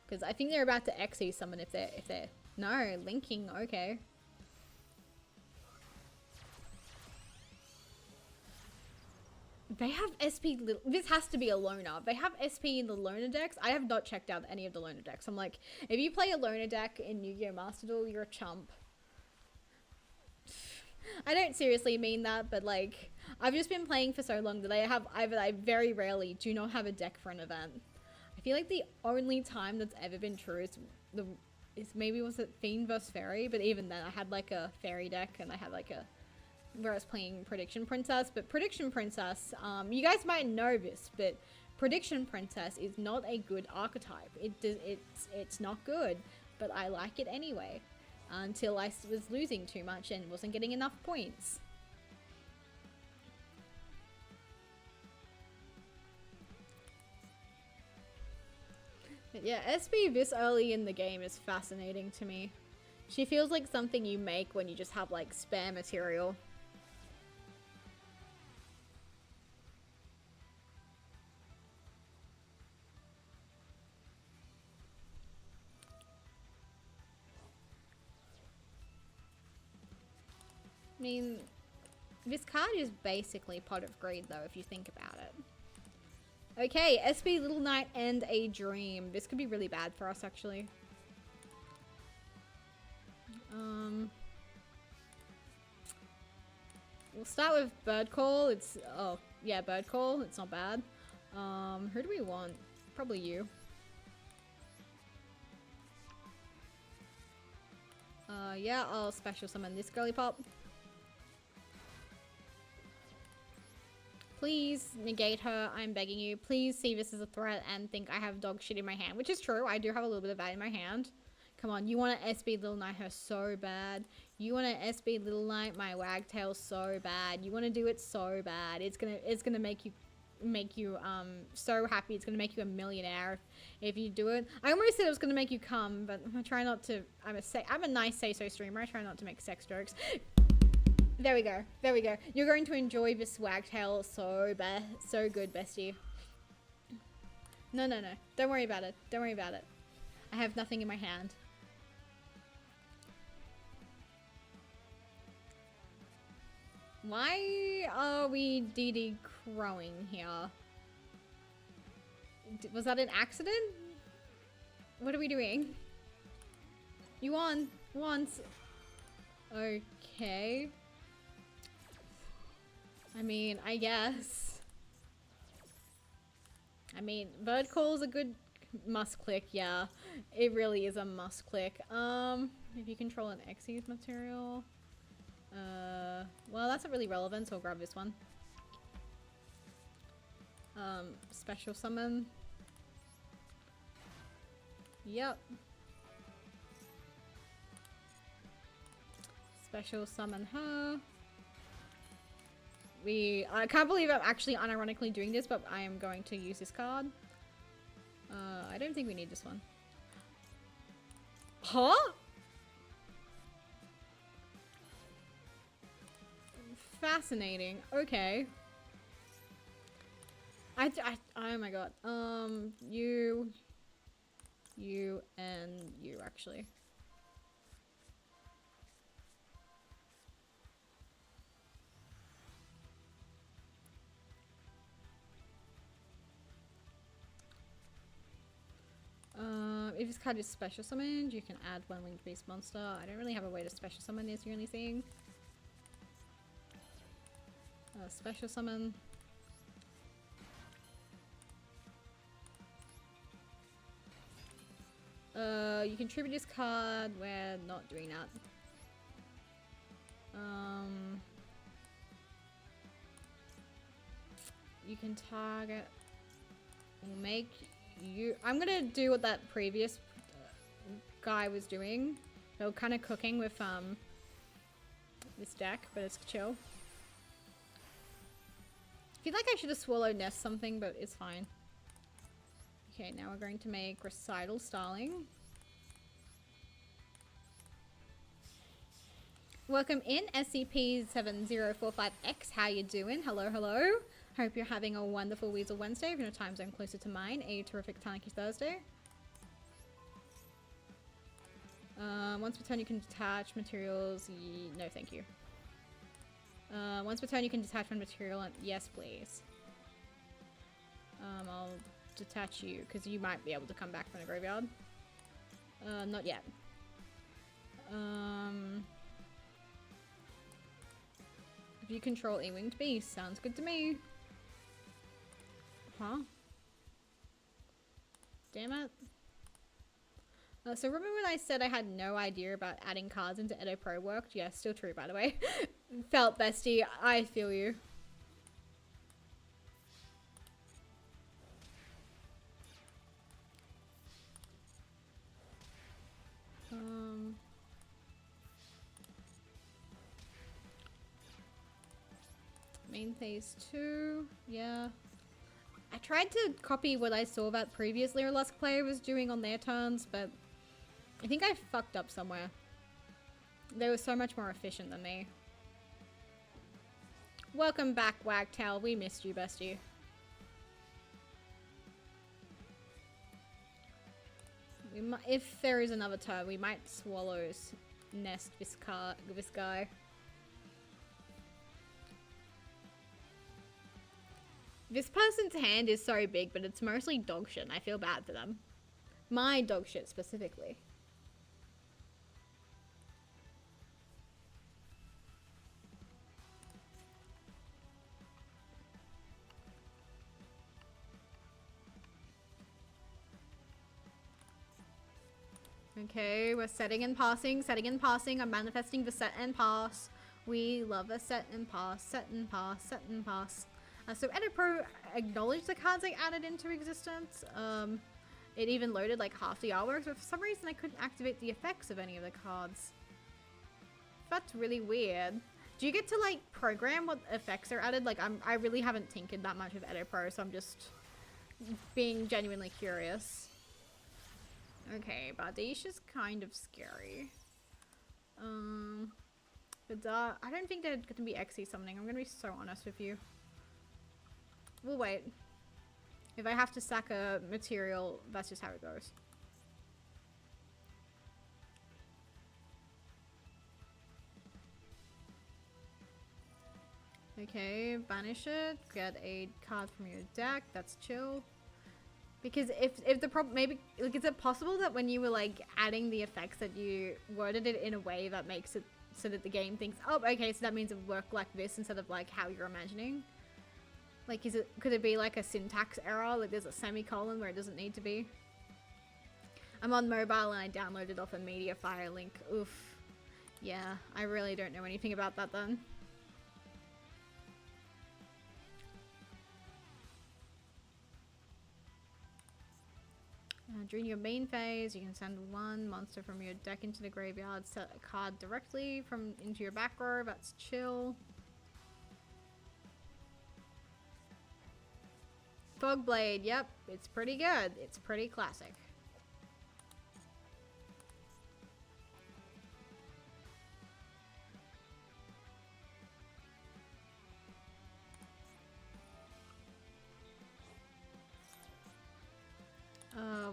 Because I think they're about to XE someone if they're... No, linking, okay. They have SP... This has to be a loner. They have SP in the loner decks. I have not checked out any of the loner decks. I'm like, if you play a loner deck in Yu-Gi-Oh! Master Duel, you're a chump. I don't seriously mean that, but like, I've just been playing for so long that I very rarely do not have a deck for an event. I feel like the only time that's ever been true is maybe was it Fiend vs Fairy, but even then I had like a fairy deck and I had like a where I was playing Prediction Princess. But Prediction Princess, you guys might know this, but Prediction Princess is not a good archetype. It's not good, but I like it anyway until I was losing too much and wasn't getting enough points. But yeah, SB this early in the game is fascinating to me. She feels like something you make when you just have like spare material. I mean, this card is basically Pot of Greed though, if you think about it. Okay, SB Little Knight and a Dream. This could be really bad for us, actually. We'll start with Bird Call. It's, oh, yeah, Bird Call. It's not bad. Who do we want? Probably you. Yeah, I'll special summon this girly pop. Please negate her, I'm begging you. Please see this as a threat and think I have dog shit in my hand, which is true. I do have a little bit of that in my hand. Come on, you want to SB Little Knight her so bad. You want to SB Little Knight my Wagtail so bad. You want to do it so bad. It's gonna make you so happy. It's gonna make you a millionaire if you do it. I almost said it was gonna make you come, but I try not to. I'm a nice say-so streamer. I try not to make sex jokes. There we go. There we go. You're going to enjoy this Wagtail so good, bestie. No. Don't worry about it. Don't worry about it. I have nothing in my hand. Why are we DD crowing here? Was that an accident? What are we doing? You won once. Okay. I mean, I guess. I mean, Bird Call's a good must click, yeah. It really is a must click. If you control an Xyz material. Well, that's not really relevant, so I'll grab this one. Special summon. Yep. Special summon her. I can't believe I'm actually unironically doing this, but I am going to use this card. I don't think we need this one. Huh? Fascinating. Okay. Oh my god. You, and you, actually. If this card is special summoned, you can add one winged beast monster. I don't really have a way to special summon this, the only thing. Special summon. You can tribute this card. We're not doing that. You can target. We'll make you. I'm gonna do what that previous guy was doing. They were kind of cooking with this deck, but it's chill. I feel like I should have swallowed nest something, but it's fine. Okay, now we're going to make Recital Starling. Welcome in, SCP-7045X. How you doing? Hello, hello. Hope you're having a wonderful Weasel Wednesday. If you're in a time zone closer to mine, a terrific Tanaki Thursday. Once per turn you can detach materials. No, thank you. Once per turn you can detach one material. And yes, please. I'll detach you because you might be able to come back from the graveyard. Not yet. If you control a winged beast, sounds good to me. Huh? Damn it. So remember when I said I had no idea about adding cards into Edo Pro worked? Yeah, still true, by the way. Felt bestie, I feel you. Main phase 2, yeah. I tried to copy what I saw that previous Lyrilusk player was doing on their turns, but I think I fucked up somewhere. They were so much more efficient than me. Welcome back, Wagtail. We missed you, bestie. If there is another turn, we might Swallow's Nest this guy. This person's hand is so big, but it's mostly dog shit, and I feel bad for them. My dog shit, specifically. Okay, we're setting and passing, setting and passing. I'm manifesting the set and pass. We love a set and pass, set and pass, set and pass. So Edit Pro acknowledged the cards I added into existence. It even loaded like half the artworks, but for some reason I couldn't activate the effects of any of the cards. That's really weird. Do you get to like program what effects are added? Like I really haven't tinkered that much with Edit Pro, so I'm just being genuinely curious. Okay, Bardiche is kind of scary. But I don't think they're gonna be XE summoning. I'm gonna be so honest with you. We'll wait. If I have to sack a material, that's just how it goes. Okay, banish it. Get a card from your deck. That's chill. Because if the problem, maybe, like, is it possible that when you were, like, adding the effects that you worded it in a way that makes it so that the game thinks, oh, okay, so that means it worked like this instead of, like, how you're imagining? Like, could it be, like, a syntax error? Like, there's a semicolon where it doesn't need to be? I'm on mobile and I downloaded off a Mediafire link. Oof. Yeah, I really don't know anything about that then. During your main phase, you can send one monster from your deck into the graveyard, set a card directly into your back row. That's chill. Fogblade, yep, it's pretty good. It's pretty classic.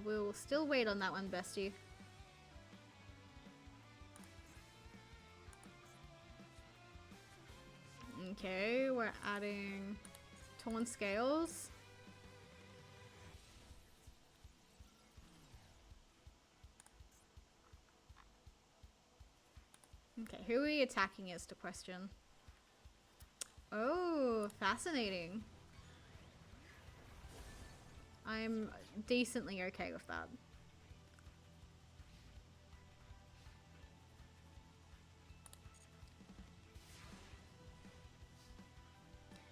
We'll still wait on that one, bestie. Okay, we're adding Torn Scales. Okay, who are we attacking is the question. Oh, fascinating. I'm decently okay with that.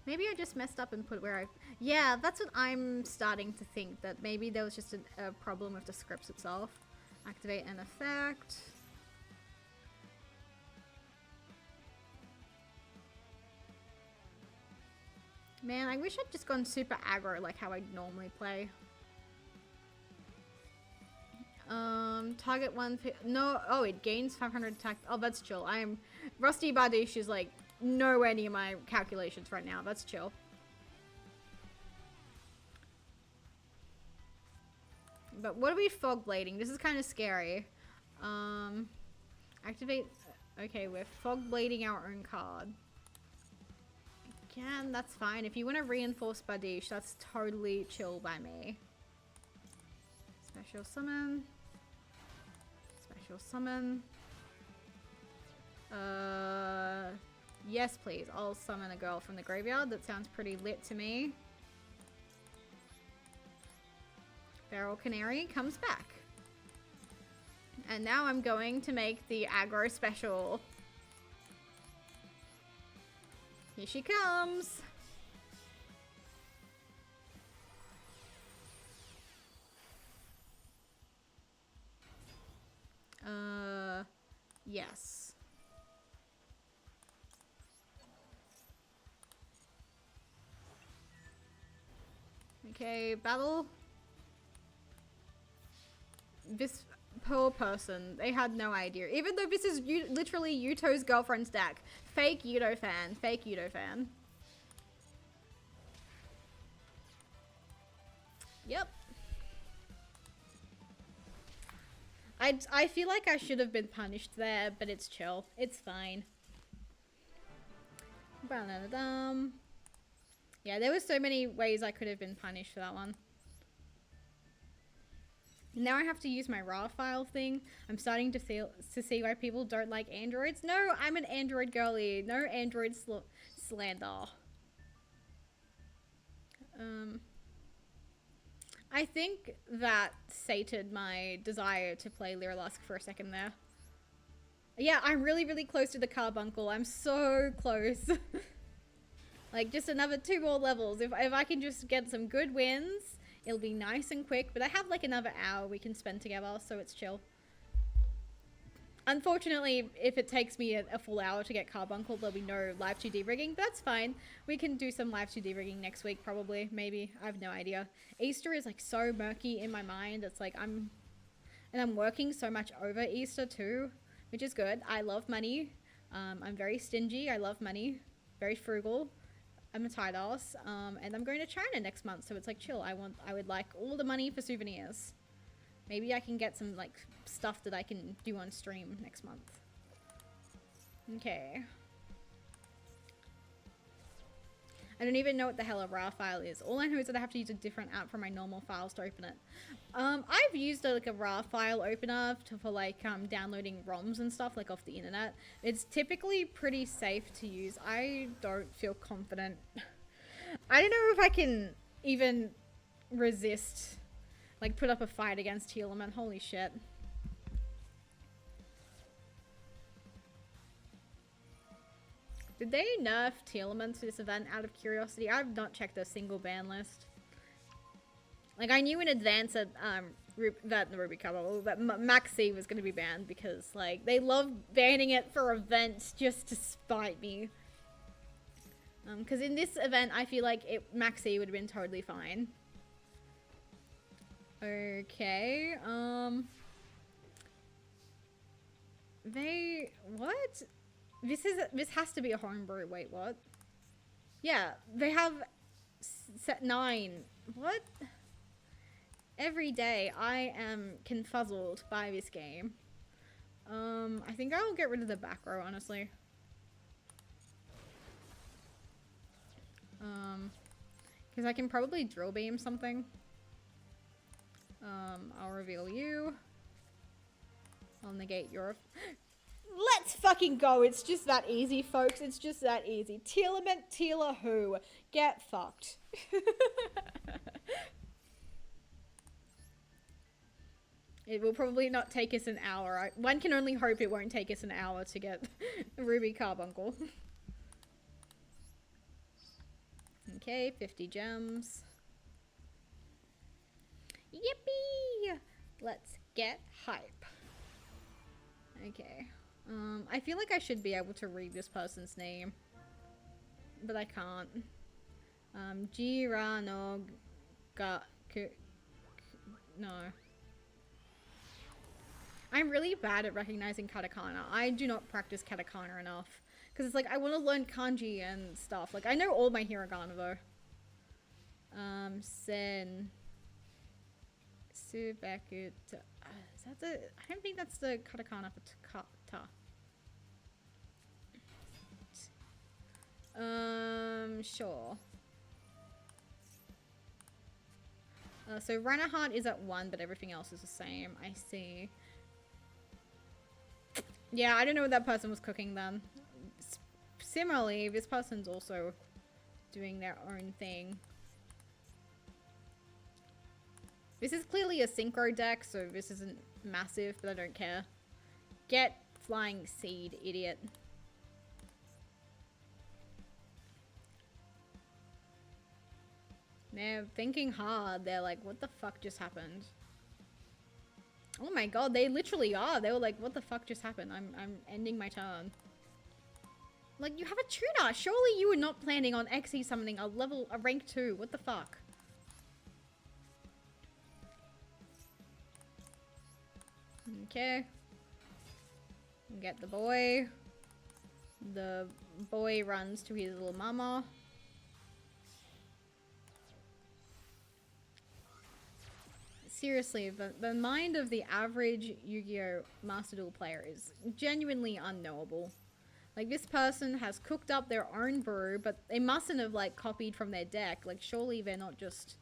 Maybe I just messed up and put where I... Yeah, that's what I'm starting to think, that maybe there was just a problem with the scripts itself. Activate an effect. Man, I wish I'd just gone super aggro like how I normally play. Target one... No, oh, it gains 500 attack. Oh, that's chill. I am... Rusty Bardiche is like nowhere near my calculations right now. That's chill. But what are we fogblading? This is kind of scary. Activate... Okay, we're fogblading our own card. Again, that's fine. If you want to reinforce Bardiche, that's totally chill by me. Special summon. Special summon. Yes, please. I'll summon a girl from the graveyard. That sounds pretty lit to me. Feral Canary comes back. And now I'm going to make the aggro special. Here she comes. Yes. Okay, battle. This poor person, they had no idea. Even though this is literally Yuto's girlfriend's deck. Fake Yuto fan, fake Yuto fan. Yep. I feel like I should have been punished there, but it's chill. It's fine. Ba-da-da-dum. Yeah, there were so many ways I could have been punished for that one. Now I have to use my raw file thing. I'm starting to see why people don't like androids. No, I'm an android girly. No android slander. I think that sated my desire to play Lyrilusk for a second there. Yeah, I'm really, really close to the Carbuncle. I'm so close. Like, just another 2 more levels. If I can just get some good wins, it'll be nice and quick. But I have like another hour we can spend together, so it's chill. Unfortunately, if it takes me a full hour to get Carbuncle, there'll be no live 2D rigging. But that's fine. We can do some live 2D rigging next week, probably. Maybe. I have no idea. Easter is like so murky in my mind. It's like I'm working so much over Easter too, which is good. I love money. I'm very stingy. I love money. Very frugal. I'm a tight ass. And I'm going to China next month, so it's like chill. I would like all the money for souvenirs. Maybe I can get some like stuff that I can do on stream next month. Okay. I don't even know what the hell a RAR file is. All I know is that I have to use a different app from my normal files to open it. I've used like a RAR file opener for like downloading ROMs and stuff like off the internet. It's typically pretty safe to use. I don't feel confident. I don't know if I can even resist, like put up a fight against Tearlament. Holy shit. Did they nerf Tearlament for this event out of curiosity? I've not checked a single ban list. Like, I knew in advance that the Ruby Carbuncle, that Maxi was going to be banned because, like, they love banning it for events just to spite me. Because in this event, I feel like Maxi would have been totally fine. Okay, what? This has to be a homebrew. Wait, what? Yeah, they have set 9. What? Every day I am confuzzled by this game. I think I'll get rid of the back row, honestly. Because I can probably drill beam something. I'll reveal you. I'll negate your... Let's fucking go. It's just that easy, folks. It's just that easy. Tearlament, Teela who? Get fucked. It will probably not take us an hour. One can only hope it won't take us an hour to get Ruby Carbuncle. Okay, 50 gems. Yippee! Let's get hype. Okay. I feel like I should be able to read this person's name, but I can't. No. I'm really bad at recognizing katakana. I do not practice katakana enough. Because it's like, I want to learn kanji and stuff. Like, I know all my hiragana though. Sen. Subaku. Is that the... I don't think that's the katakana for ta. Sure. So Reinhardt is at 1, but everything else is the same. I see. Yeah, I don't know what that person was cooking then. Similarly, this person's also doing their own thing. This is clearly a synchro deck, so this isn't massive, but I don't care. Get Flying Seed, idiot. They're thinking hard. They're like, what the fuck just happened? Oh my god, they literally are. They were like, what the fuck just happened? I'm ending my turn. Like, you have a tutor. Surely you were not planning on XE summoning a rank 2. What the fuck? Okay. Get the boy. The boy runs to his little mama. Seriously, the mind of the average Yu-Gi-Oh! Master Duel player is genuinely unknowable. Like, this person has cooked up their own brew, but they mustn't have, like, copied from their deck. Like, surely they're not just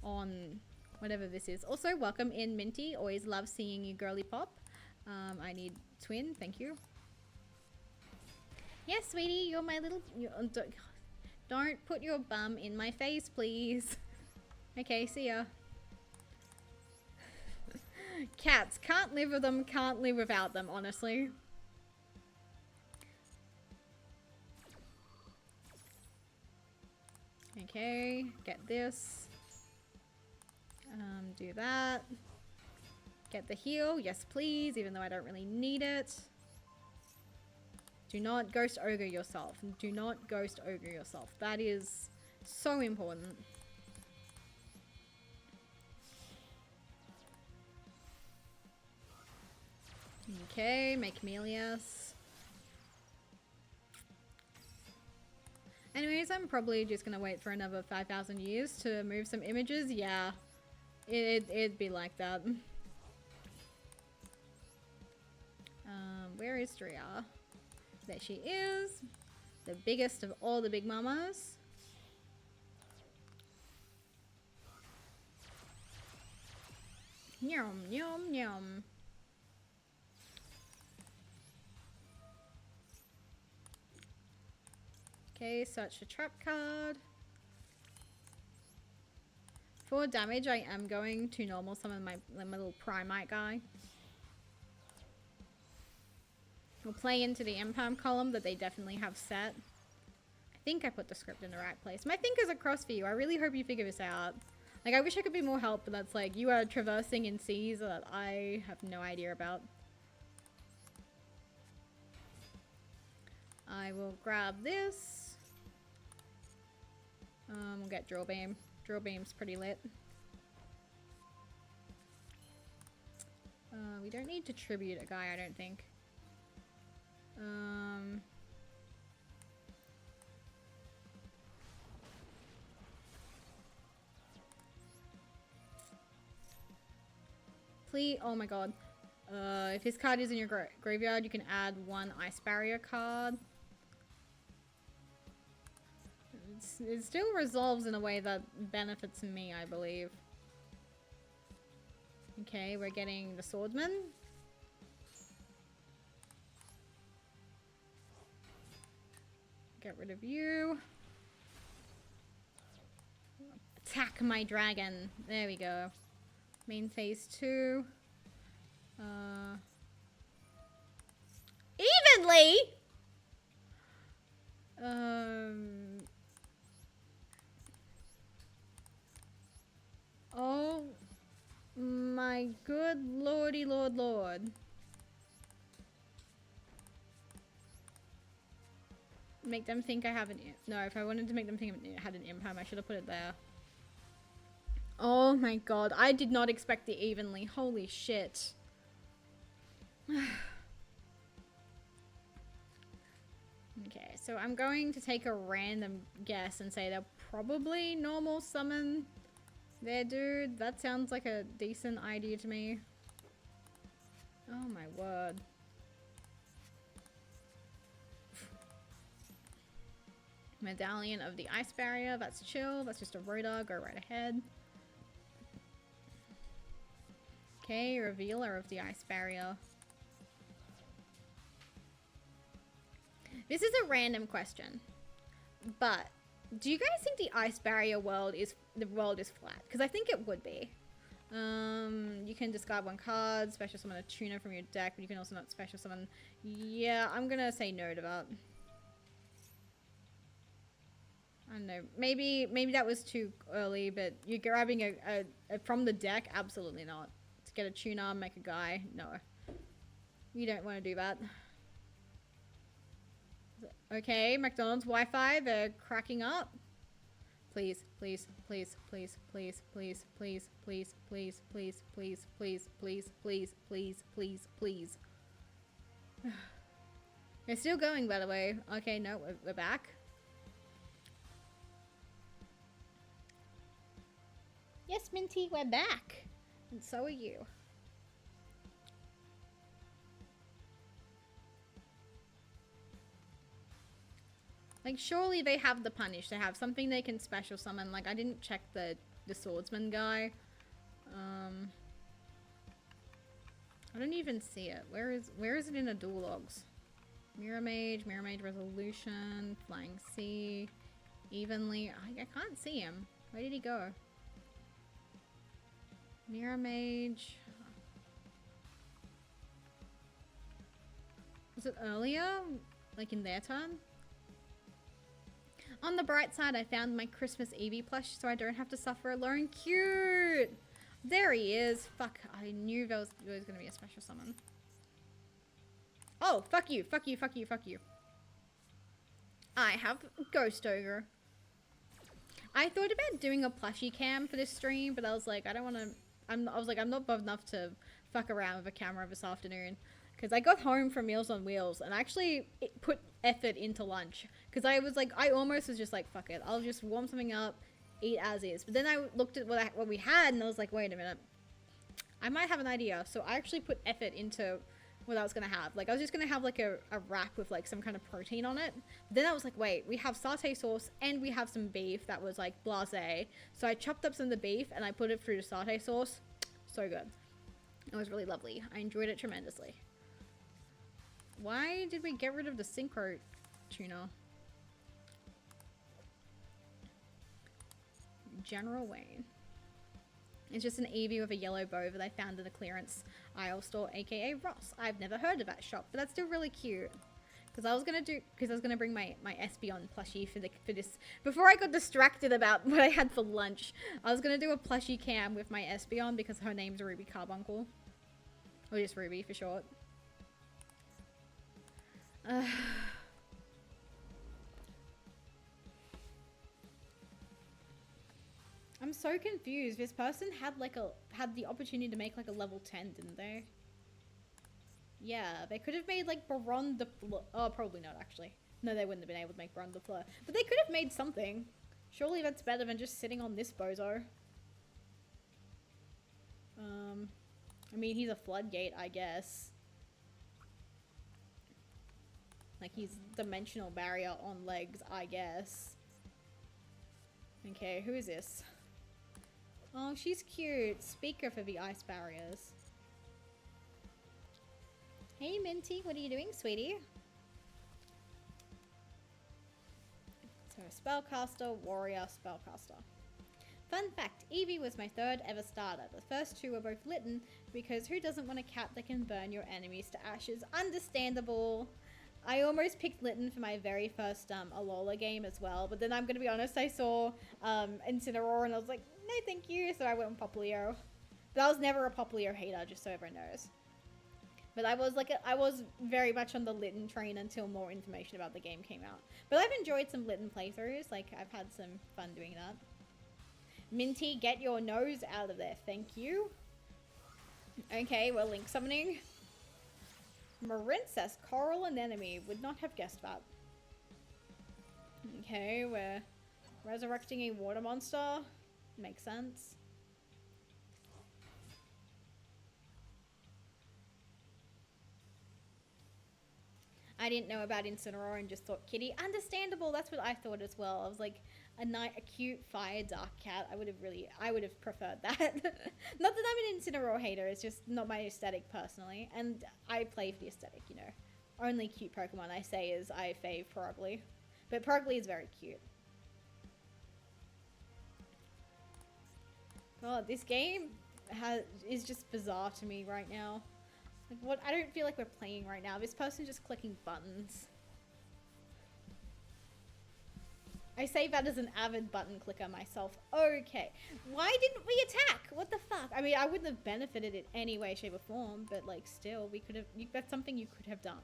on whatever this is. Also, welcome in, Minty. Always love seeing you, girly pop. I need twin. Thank you. Yes, sweetie, you're my little... Don't put your bum in my face, please. Okay, see ya. Cats. Can't live with them, can't live without them, honestly. Okay, get this. Do that. Get the heal, yes please, even though I don't really need it. Do not Ghost Ogre yourself. Do not Ghost Ogre yourself. That is so important. Okay, make Melius. Anyways, I'm probably just gonna wait for another 5,000 years to move some images. Yeah, it'd be like that. Where is Drea? There she is. The biggest of all the big mamas. Yum, yum, yum. Okay, search for trap card. For damage, I am going to normal summon my little Primite guy. We'll play into the Impalm column that they definitely have set. I think I put the script in the right place. My fingers are crossed for you. I really hope you figure this out. Like, I wish I could be more help, but that's like, you are traversing in seas that I have no idea about. I will grab this. We'll get Drill Beam. Drill Beam's pretty lit. We don't need to tribute a guy, I don't think. Please, oh my god. If his card is in your graveyard, you can add one Ice Barrier card. It still resolves in a way that benefits me, I believe. Okay, we're getting the Swordsman. Get rid of you. Attack my dragon. There we go. Main phase 2. Evenly? Oh my good lordy lord. Make them think I have an... No, if I wanted to make them think I had an Impalm, I should have put it there. Oh my god, I did not expect the evenly. Holy shit. Okay, so I'm going to take a random guess and say they'll probably normal summon their dude. That sounds like a decent idea to me. Oh my word. Medallion of the Ice Barrier, that's chill. That's just a Rhoda, go right ahead. Okay, Revealer of the Ice Barrier. This is a random question, but do you guys think the Ice Barrier world is flat? Because I think it would be. You can discard one card, special summon a tuner from your deck, but you can also not special summon. Yeah, I'm gonna say no to that. I don't know. Maybe that was too early, but you're grabbing a from the deck? Absolutely not. To get a tuner, make a guy? No. You don't want to do that. Okay, McDonald's Wi-Fi, they're cracking up. Please, please, please, please, please, please, please, please, please, please, please, please, please, please, please, please, please. They're still going, by the way. Okay, no, we're back. Yes, Minty, we're back. And so are you. Like, surely they have the punish. They have something they can special summon. Like, I didn't check the swordsman guy. I don't even see it. Where is it in the dual logs? Mirror Mage Resolution, Flying Sea, Evenly. I can't see him. Where did he go? Mirror Mage. Was it earlier? Like in their turn? On the bright side, I found my Christmas Eevee plush so I don't have to suffer alone. Cute! There he is. Fuck, I knew there was going to be a special summon. Oh, fuck you, fuck you, fuck you, fuck you. I have Ghost Ogre. I thought about doing a plushie cam for this stream, but I was like, I don't want to... I was like, I'm not bothered enough to fuck around with a camera this afternoon. Because I got home from Meals on Wheels and I actually put effort into lunch. Because I was like, I almost was just like, fuck it. I'll just warm something up, eat as is. But then I looked at what we had and I was like, wait a minute. I might have an idea. So I actually put effort into what I was going to have. Like, I was just going to have like a wrap with like some kind of protein on it. But then I was like, wait, we have satay sauce and we have some beef that was like blasé. So I chopped up some of the beef and I put it through the satay sauce. So good. It was really lovely. I enjoyed it tremendously. Why did we get rid of the synchro tuner? General Wayne. It's just an Eevee with a yellow bow that I found in a clearance aisle store, aka Ross. I've never heard of that shop, but that's still really cute. Because I was gonna bring my Espeon plushie for this. Before I got distracted about what I had for lunch, I was gonna do a plushie cam with my Espeon because her name's Ruby Carbuncle, or just Ruby for short. I'm so confused. This person had the opportunity to make like a level 10, didn't they? Yeah, they could have made like Baron de Fleur. Oh, probably not actually. No, they wouldn't have been able to make Baron de Fleur. But they could have made something. Surely that's better than just sitting on this bozo. I mean, he's a floodgate, I guess. Like, he's dimensional barrier on legs, I guess. Okay, who is this? Oh, she's cute. Speaker for the ice barriers. Hey, Minty, what are you doing, sweetie? So, spellcaster, warrior, spellcaster. Fun fact, Eevee was my third ever starter. The first two were both Litten, because who doesn't want a cat that can burn your enemies to ashes? Understandable. I almost picked Litten for my very first Alola game as well, but then I'm gonna be honest, I saw Incineroar and I was like, no thank you, so I went with Popplio. But I was never a Popplio hater, just so everyone knows. But I was very much on the Litten train until more information about the game came out. But I've enjoyed some Litten playthroughs, like I've had some fun doing that. Minty, get your nose out of there, thank you. Okay, we're link summoning. Marincess, Coral Anemone. Would not have guessed that. Okay, we're resurrecting a water monster. Makes sense. I didn't know about Incineroar and just thought kitty. Understandable, that's what I thought as well. I was like, a cute fire dark cat. I would have preferred that. Not that I'm an Incineroar hater, it's just not my aesthetic personally. And I play for the aesthetic, you know. Only cute Pokemon I say is I fave Purugly. But Purugly is very cute. God, this game, is just bizarre to me right now. Like, what? I don't feel like we're playing right now. This person's just clicking buttons. I say that as an avid button clicker myself. Okay. Why didn't we attack? What the fuck? I mean, I wouldn't have benefited in any way, shape, or form, but like, still, we could have. That's something you could have done.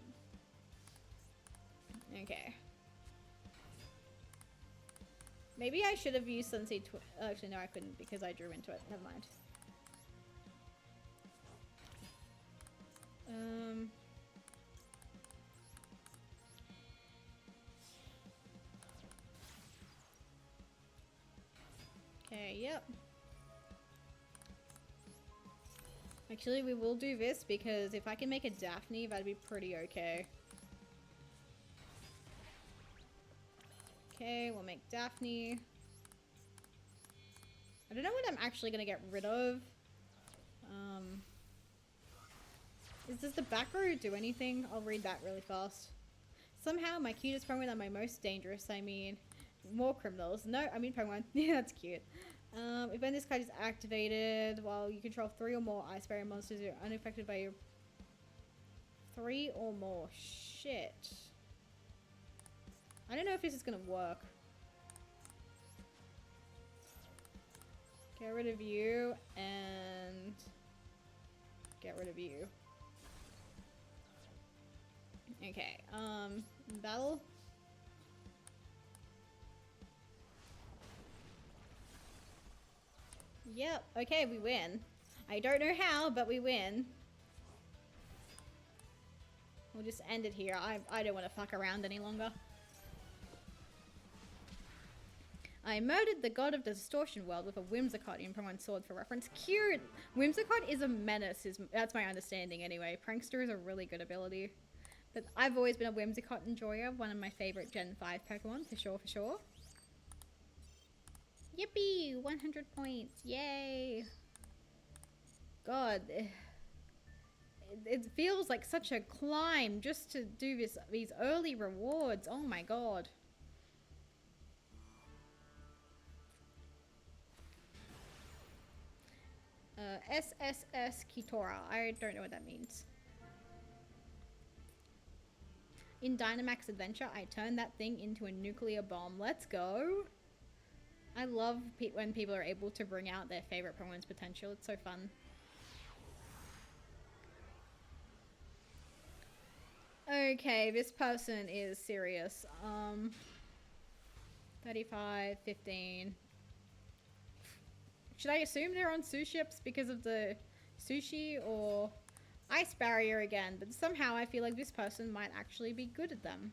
Okay. Maybe I should have used Sunseed. Actually, no, I couldn't because I drew into it. Never mind. Okay, yep. Actually, we will do this because if I can make a Daphne, that'd be pretty okay. Okay, we'll make Daphne. I don't know what I'm actually gonna get rid of. Does the back row do anything? I'll read that really fast. Somehow, my cutest Pokemon are my most dangerous. I mean, more criminals. No, I mean Pokemon. Yeah, that's cute. If when this card is activated, while you control 3 or more Ice Barrier monsters, you're unaffected by your 3 or more. Shit. I don't know if this is gonna work. Get rid of you and get rid of you. Okay, battle. Yep, okay, we win. I don't know how, but we win. We'll just end it here. I don't want to fuck around any longer. I murdered the god of the distortion world with a Whimsicott in Pokemon Sword for reference. Cute! Whimsicott is a menace, that's my understanding anyway. Prankster is a really good ability. But I've always been a Whimsicott enjoyer, one of my favorite Gen 5 Pokemon, for sure, for sure. Yippee! 100 points, yay! God, it feels like such a climb just to do these early rewards, oh my god. SSS Kitora. I don't know what that means. In Dynamax Adventure, I turned that thing into a nuclear bomb. Let's go. I love when people are able to bring out their favorite Pokemon's potential. It's so fun. Okay, this person is serious. 35, 15. Should I assume they're on ships because of the sushi or Ice Barrier again? But somehow I feel like this person might actually be good at them.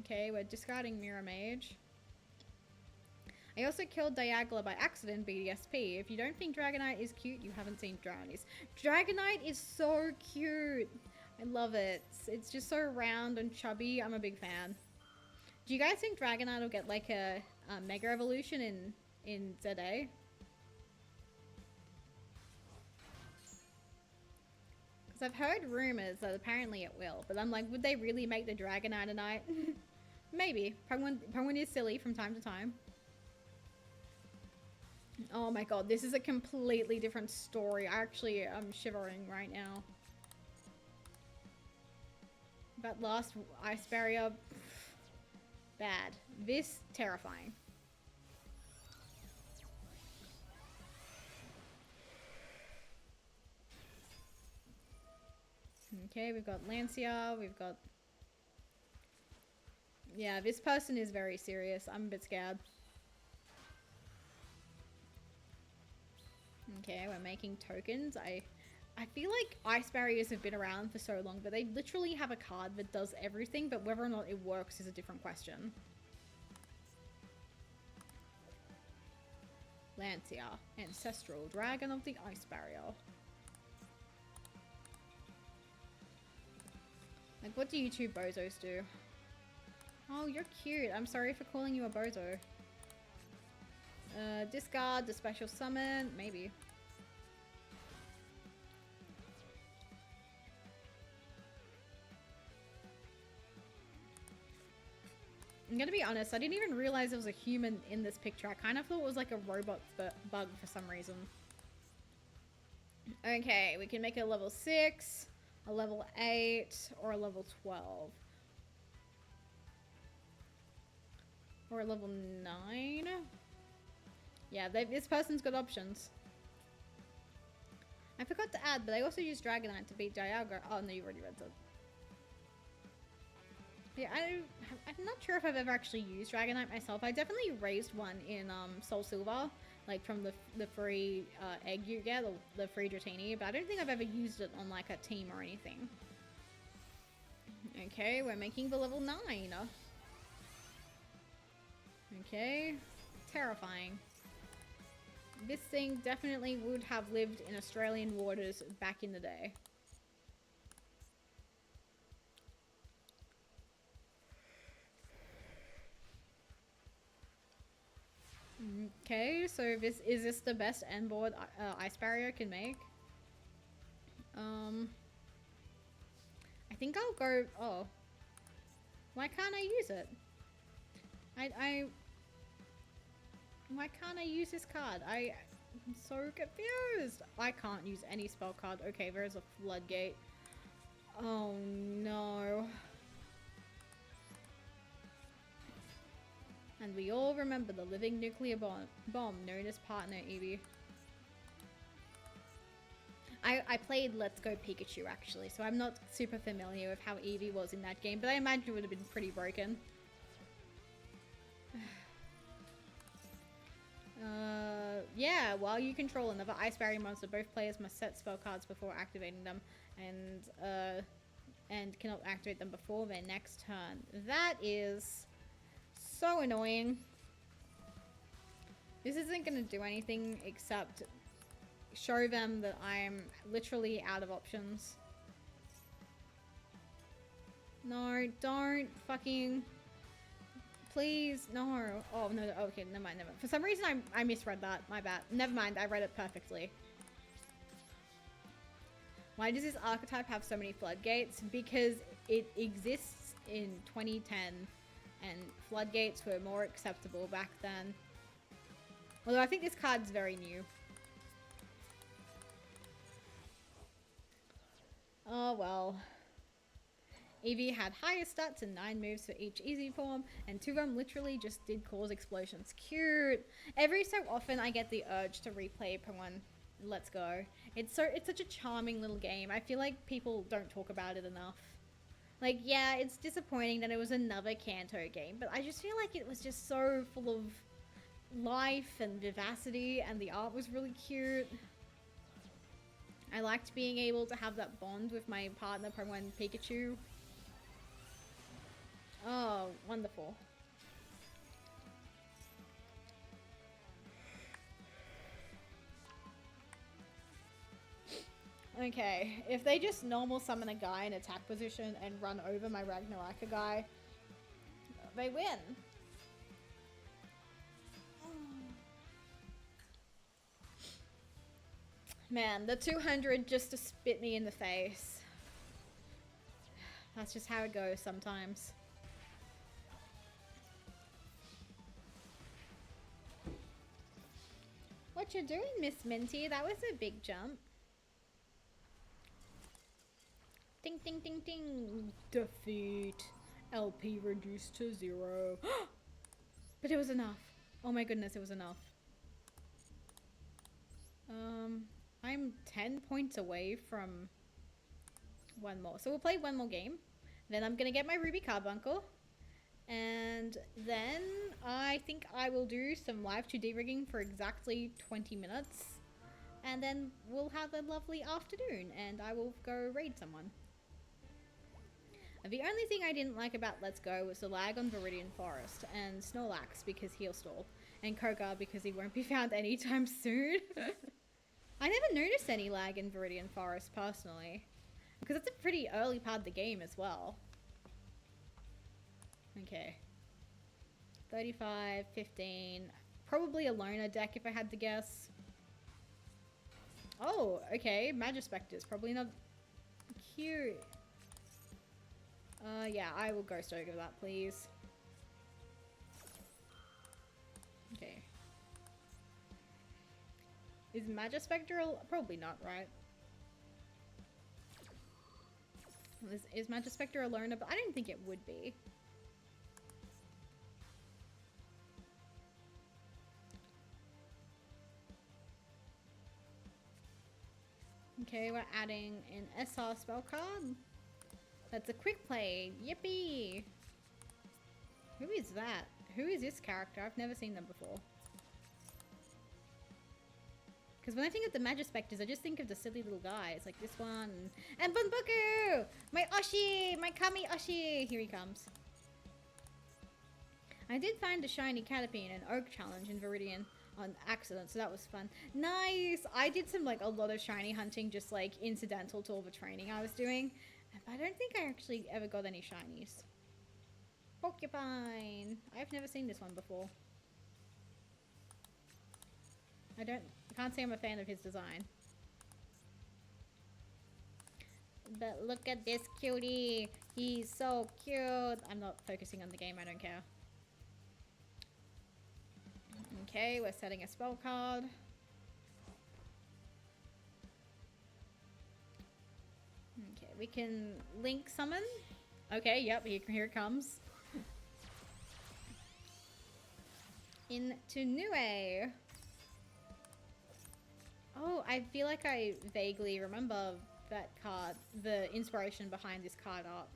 Okay, we're discarding Mirror Mage. I also killed Diagla by accident, BDSP. If you don't think Dragonite is cute, you haven't seen Drownies. Dragonite is so cute. I love it. It's just so round and chubby. I'm a big fan. Do you guys think Dragonite will get like a Mega Evolution in ZA? Because I've heard rumors that apparently it will, but I'm like, would they really make the Dragonite a knight? Maybe. Pokemon is silly from time to time. Oh my god, this is a completely different story. I'm shivering right now. That last Ice Barrier, bad. This, terrifying. Okay, we've got Lancia, we've got... Yeah, this person is very serious. I'm a bit scared. Okay, we're making tokens. I feel like Ice Barriers have been around for so long, but they literally have a card that does everything, but whether or not it works is a different question. Lancia, Ancestral Dragon of the Ice Barrier. Like, what do you two bozos do? Oh, you're cute. I'm sorry for calling you a bozo. Discard the special summon, maybe. I'm gonna be honest, I didn't even realize there was a human in this picture. I kind of thought it was like a robot bug for some reason. Okay, we can make a level 6, a level 8, or a level 12. Or a level 9. Yeah, this person's got options. I forgot to add, but I also used Dragonite to beat Dialga. Oh, no, you already read that. Yeah, I'm not sure if I've ever actually used Dragonite myself. I definitely raised one in Soul Silver, like from the free egg you get, the free Dratini, but I don't think I've ever used it on like a team or anything. Okay, we're making the level 9. Okay, terrifying. This thing definitely would have lived in Australian waters back in the day. Okay, so is this the best end board ice barrier can make? I think I'll go. Oh, why can't I use it? Why can't I use this card? I'm so confused. I can't use any spell card. Okay, there's a floodgate. Oh no. And we all remember the living nuclear bomb known as Partner Eevee. I played Let's Go Pikachu actually, so I'm not super familiar with how Eevee was in that game, but I imagine it would have been pretty broken. Yeah, while you control another Ice Barrier monster, both players must set spell cards before activating them, and cannot activate them before their next turn. That is so annoying. This isn't going to do anything except show them that I'm literally out of options. No, don't fucking... Please, no. Oh, no, okay, never mind, never mind. For some reason, I misread that. My bad. Never mind, I read it perfectly. Why does this archetype have so many floodgates? Because it exists in 2010, and floodgates were more acceptable back then. Although I think this card's very new. Oh, well. Eevee had higher stats and 9 moves for each easy form, and 2 of them literally just did cause explosions. Cute! Every so often I get the urge to replay Pokemon Let's Go. It's such a charming little game. I feel like people don't talk about it enough. Like, yeah, it's disappointing that it was another Kanto game, but I just feel like it was just so full of life and vivacity, and the art was really cute. I liked being able to have that bond with my partner Pokemon Pikachu. Oh, wonderful. Okay, if they just normal summon a guy in attack position and run over my Ragnaraka guy, they win. Man, the 200 just to spit me in the face. That's just how it goes sometimes. What you doing, Miss Minty? That was a big jump. Ding, ding, ding, ding. Defeat. LP reduced to 0. But it was enough. Oh my goodness, it was enough. I'm 10 points away from one more. So we'll play one more game. Then I'm gonna get my Ruby Carbuncle. And then I think I will do some live 2D rigging for exactly 20 minutes. And then we'll have a lovely afternoon and I will go raid someone. The only thing I didn't like about Let's Go was the lag on Viridian Forest, and Snorlax because he'll stall, and Koga because he won't be found anytime soon. I never noticed any lag in Viridian Forest personally, because it's a pretty early part of the game as well. Okay. 35, 15, probably a loner deck if I had to guess. Oh, okay, Magispectors, probably not cute. Yeah, I will Ghost Ogre that, please. Is Magispector probably not, right? Is Magispector a loner? But I don't think it would be. Okay, we're adding an SR spell card. That's a quick play. Yippee! Who is that? Who is this character? I've never seen them before. Because when I think of the Magispectors, I just think of the silly little guys, like this one. And Bunbuku! My Oshi! My Kami Oshi! Here he comes. I did find a shiny Caterpie in an Oak challenge in Viridian on accident, so that was fun. Nice! I did some, like, a lot of shiny hunting, just, like, incidental to all the training I was doing. But I don't think I actually ever got any shinies. Porcupine! I've never seen this one before. I can't say I'm a fan of his design. But look at this cutie! He's so cute! I'm not focusing on the game, I don't care. Okay, we're setting a spell card. Okay, we can link summon. Okay, yep, here it comes. Into Nue. Oh, I feel like I vaguely remember that card, the inspiration behind this card art.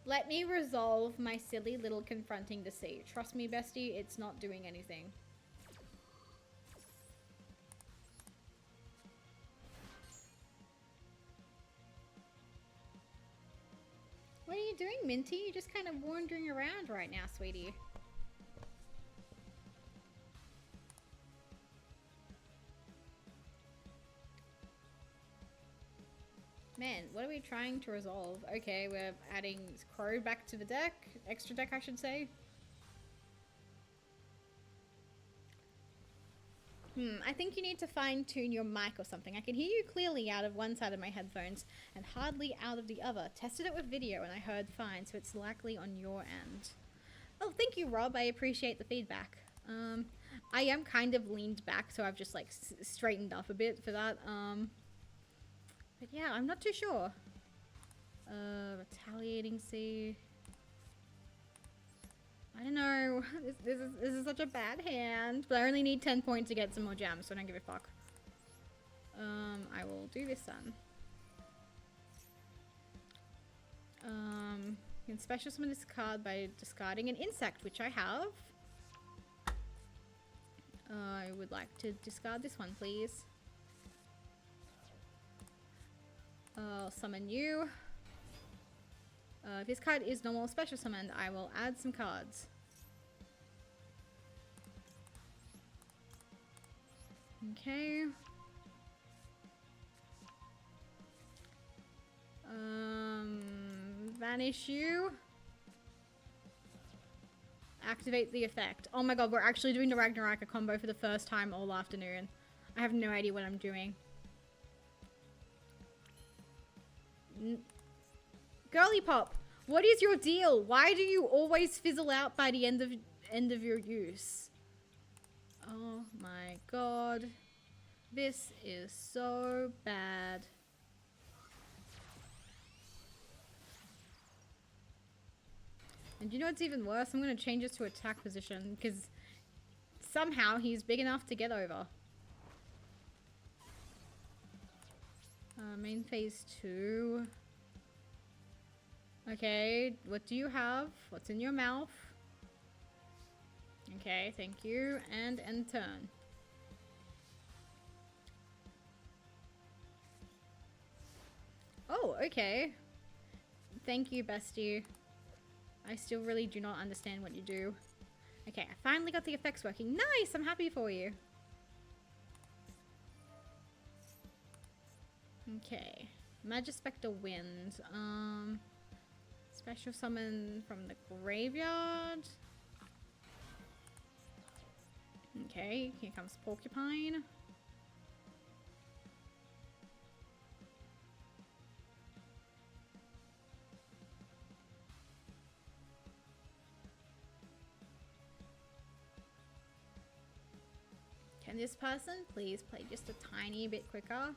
Let me resolve my silly little confronting deceit. Trust me, bestie, it's not doing anything. What are you doing, Minty? You're just kind of wandering around right now, sweetie. Man, what are we trying to resolve? Okay, we're adding Crow back to the deck. Extra deck, I should say. I think you need to fine-tune your mic or something. I can hear you clearly out of one side of my headphones and hardly out of the other. Tested it with video and I heard fine, so it's likely on your end. Oh, thank you, Rob. I appreciate the feedback. I am kind of leaned back, so I've just, like, straightened up a bit for that. But yeah, I'm not too sure. Retaliating Sea. I don't know. This is such a bad hand. But I only need 10 points to get some more gems, so I don't give a fuck. I will do this then. You can special summon this card by discarding an insect, which I have. I would like to discard this one, please. I'll summon you. If this card is normal special summoned, I will add some cards. Okay. Vanish you. Activate the effect. Oh my god, we're actually doing the Ragnarok combo for the first time all afternoon. I have no idea what I'm doing. Girly Pop, what is your deal? Why do you always fizzle out by the end of your use? Oh my god. This is so bad. And you know what's even worse? I'm going to change this to attack position because somehow he's big enough to get over. Main phase 2. Okay, what do you have? What's in your mouth? Okay, thank you. And end turn. Oh, okay. Thank you, bestie. I still really do not understand what you do. Okay, I finally got the effects working. Nice! I'm happy for you. Okay. Magispector wins. Special summon from the graveyard. Okay, here comes Porcupine. Can this person please play just a tiny bit quicker?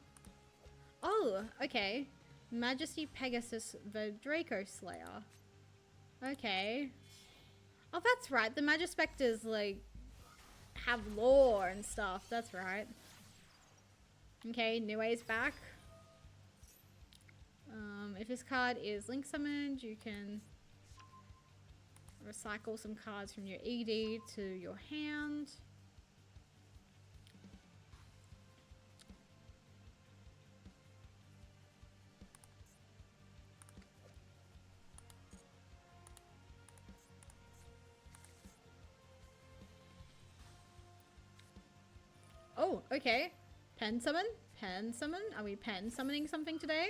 Oh, okay. Majesty Pegasus the Draco Slayer. Okay. Oh, that's right. The Magispectors, like, have lore and stuff. That's right. Okay, Nue's back. If this card is link summoned, you can recycle some cards from your ED to your hand. Oh, okay. Pen summon? Pen summon? Are we pen summoning something today?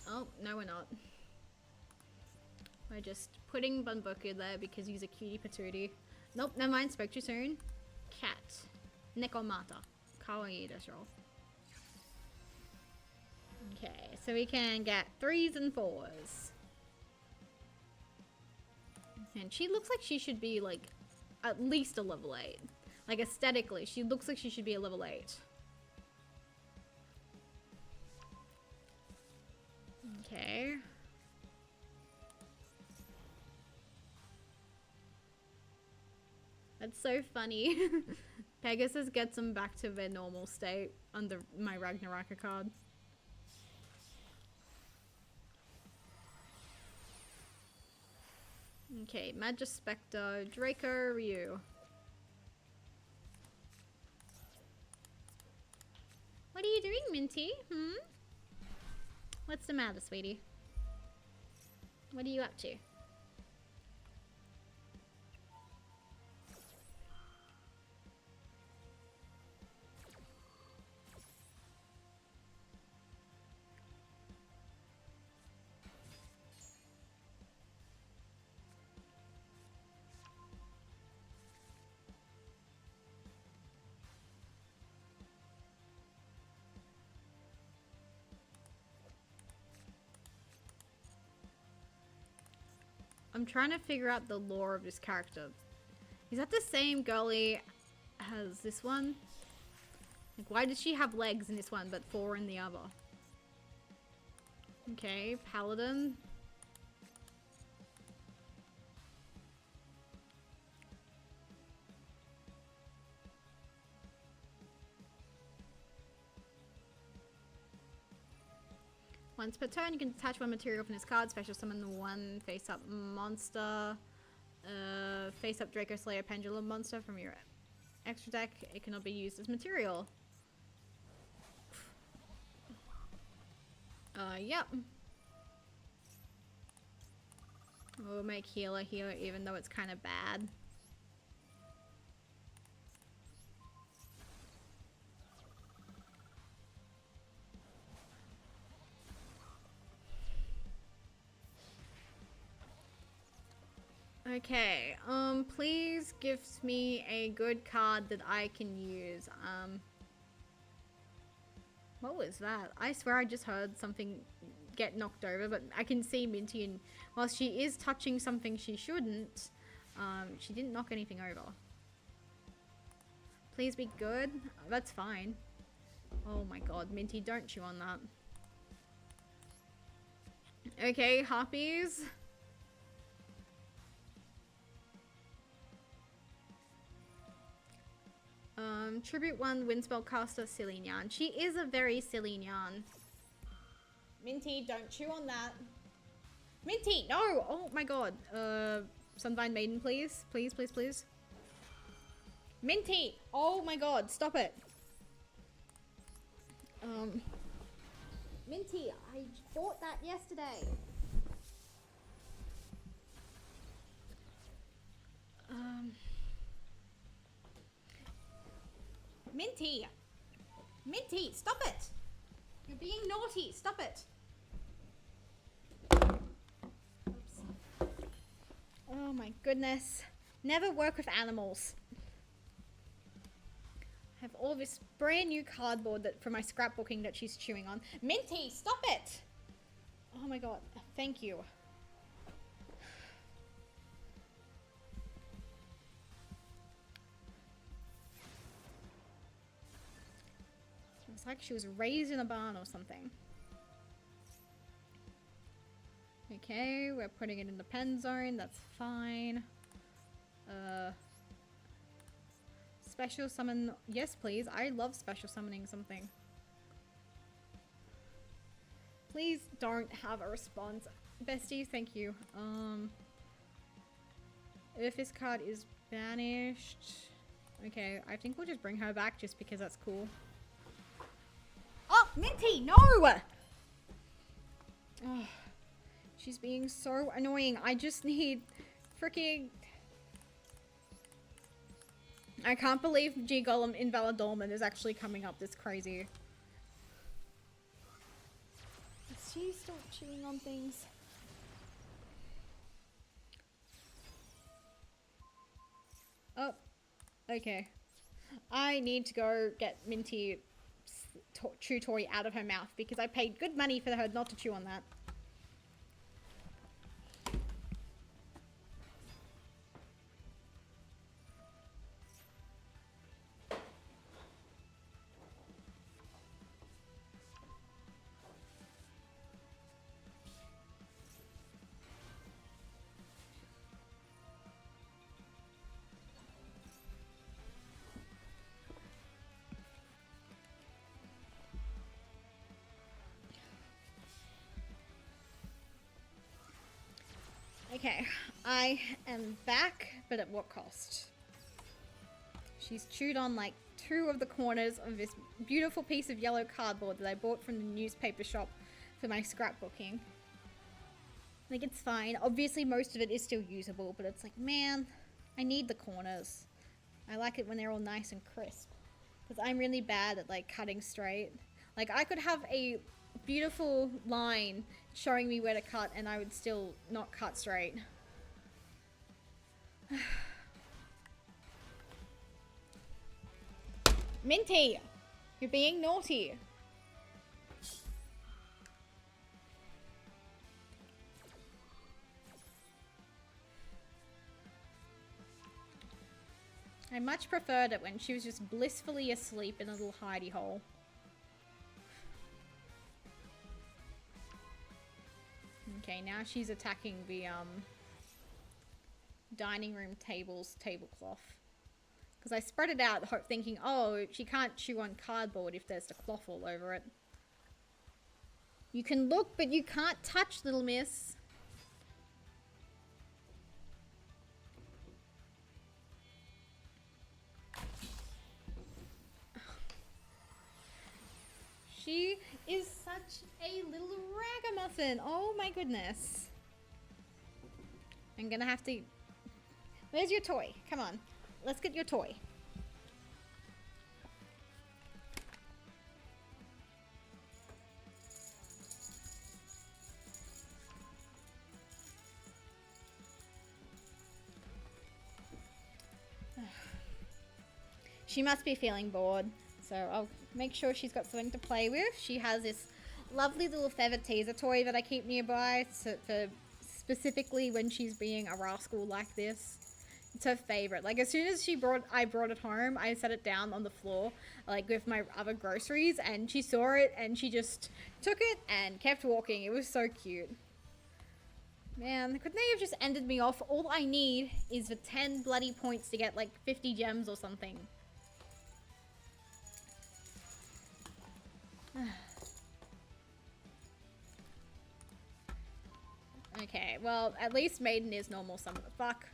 Oh, no we're not. We're just putting Bunboku there because he's a cutie patootie. Nope, never mind. Spoke too soon. Cat. Nekomata. Kawaii desu. Okay, so we can get 3s and 4s. And she looks like she should be like at least a level 8. Like aesthetically, she looks like she should be a level 8. Okay. That's so funny. Pegasus gets them back to their normal state under my Ragnaraka card. Okay, Magispector, Draco, Ryu. What are you doing, Minty? What's the matter, sweetie? What are you up to? I'm trying to figure out the lore of this character. Is that the same girly as this one? Like, why does she have legs in this one but 4 in the other? Okay, Paladin. Once per turn, you can detach one material from this card, special summon one face-up monster, face-up Draco Slayer Pendulum monster from your extra deck. It cannot be used as material. Yep. We'll make healer here, even though it's kind of bad. Okay, please give me a good card that I can use. What was that? I swear I just heard something get knocked over, but I can see Minty, and while she is touching something she shouldn't, she didn't knock anything over. Please be good. That's fine. Oh my god, Minty, don't chew on that. Okay, Harpies. Tribute 1 Windspellcaster Silinian. She is a very Silinian. Minty, don't chew on that. Minty, no! Oh my god. Sunvine Maiden, please. Please, please, please. Minty! Oh my god, stop it. Minty, I bought that yesterday. Minty! Minty, stop it! You're being naughty, stop it! Oops. Oh my goodness. Never work with animals. I have all this brand new cardboard that for my scrapbooking that she's chewing on. Minty, stop it! Oh my god. Thank you. It's like she was raised in a barn or something. Okay, we're putting it in the pen zone. That's fine. Special summon. Yes, please. I love special summoning something. Please don't have a response. Bestie, thank you. If this card is banished. Okay, I think we'll just bring her back just because that's cool. Oh, Minty, no! Oh, she's being so annoying. I just need freaking... I can't believe G Golem Invalid Dolmen is actually coming up this crazy. Is she still cheating on things? Oh, okay. I need to go get Minty chew toy out of her mouth because I paid good money for her not to chew on that. Okay, I am back, but at what cost? She's chewed on like 2 of the corners of this beautiful piece of yellow cardboard that I bought from the newspaper shop for my scrapbooking. Like, it's fine. Obviously, most of it is still usable, but it's like, man, I need the corners. I like it when they're all nice and crisp. Because I'm really bad at, like, cutting straight. Like, I could have a beautiful line showing me where to cut and I would still not cut straight. Minty! You're being naughty. I much preferred it when she was just blissfully asleep in a little hidey hole. Okay, now she's attacking the dining room tablecloth. Because I spread it out thinking, oh, she can't chew on cardboard if there's the cloth all over it. You can look, but you can't touch, little miss. She is such a little ragamuffin. Oh my goodness. I'm gonna have to... Where's your toy? Come on. Let's get your toy. She must be feeling bored. So I'll make sure she's got something to play with. She has this lovely little feather teaser toy that I keep nearby for specifically when she's being a rascal like this. It's her favorite. Like, as soon as I brought it home, I set it down on the floor, like, with my other groceries, and she saw it, and she just took it and kept walking. It was so cute. Man, couldn't they have just ended me off? All I need is the 10 bloody points to get, like, 50 gems or something. Okay, well, at least Maiden is normal summonable. Fuck.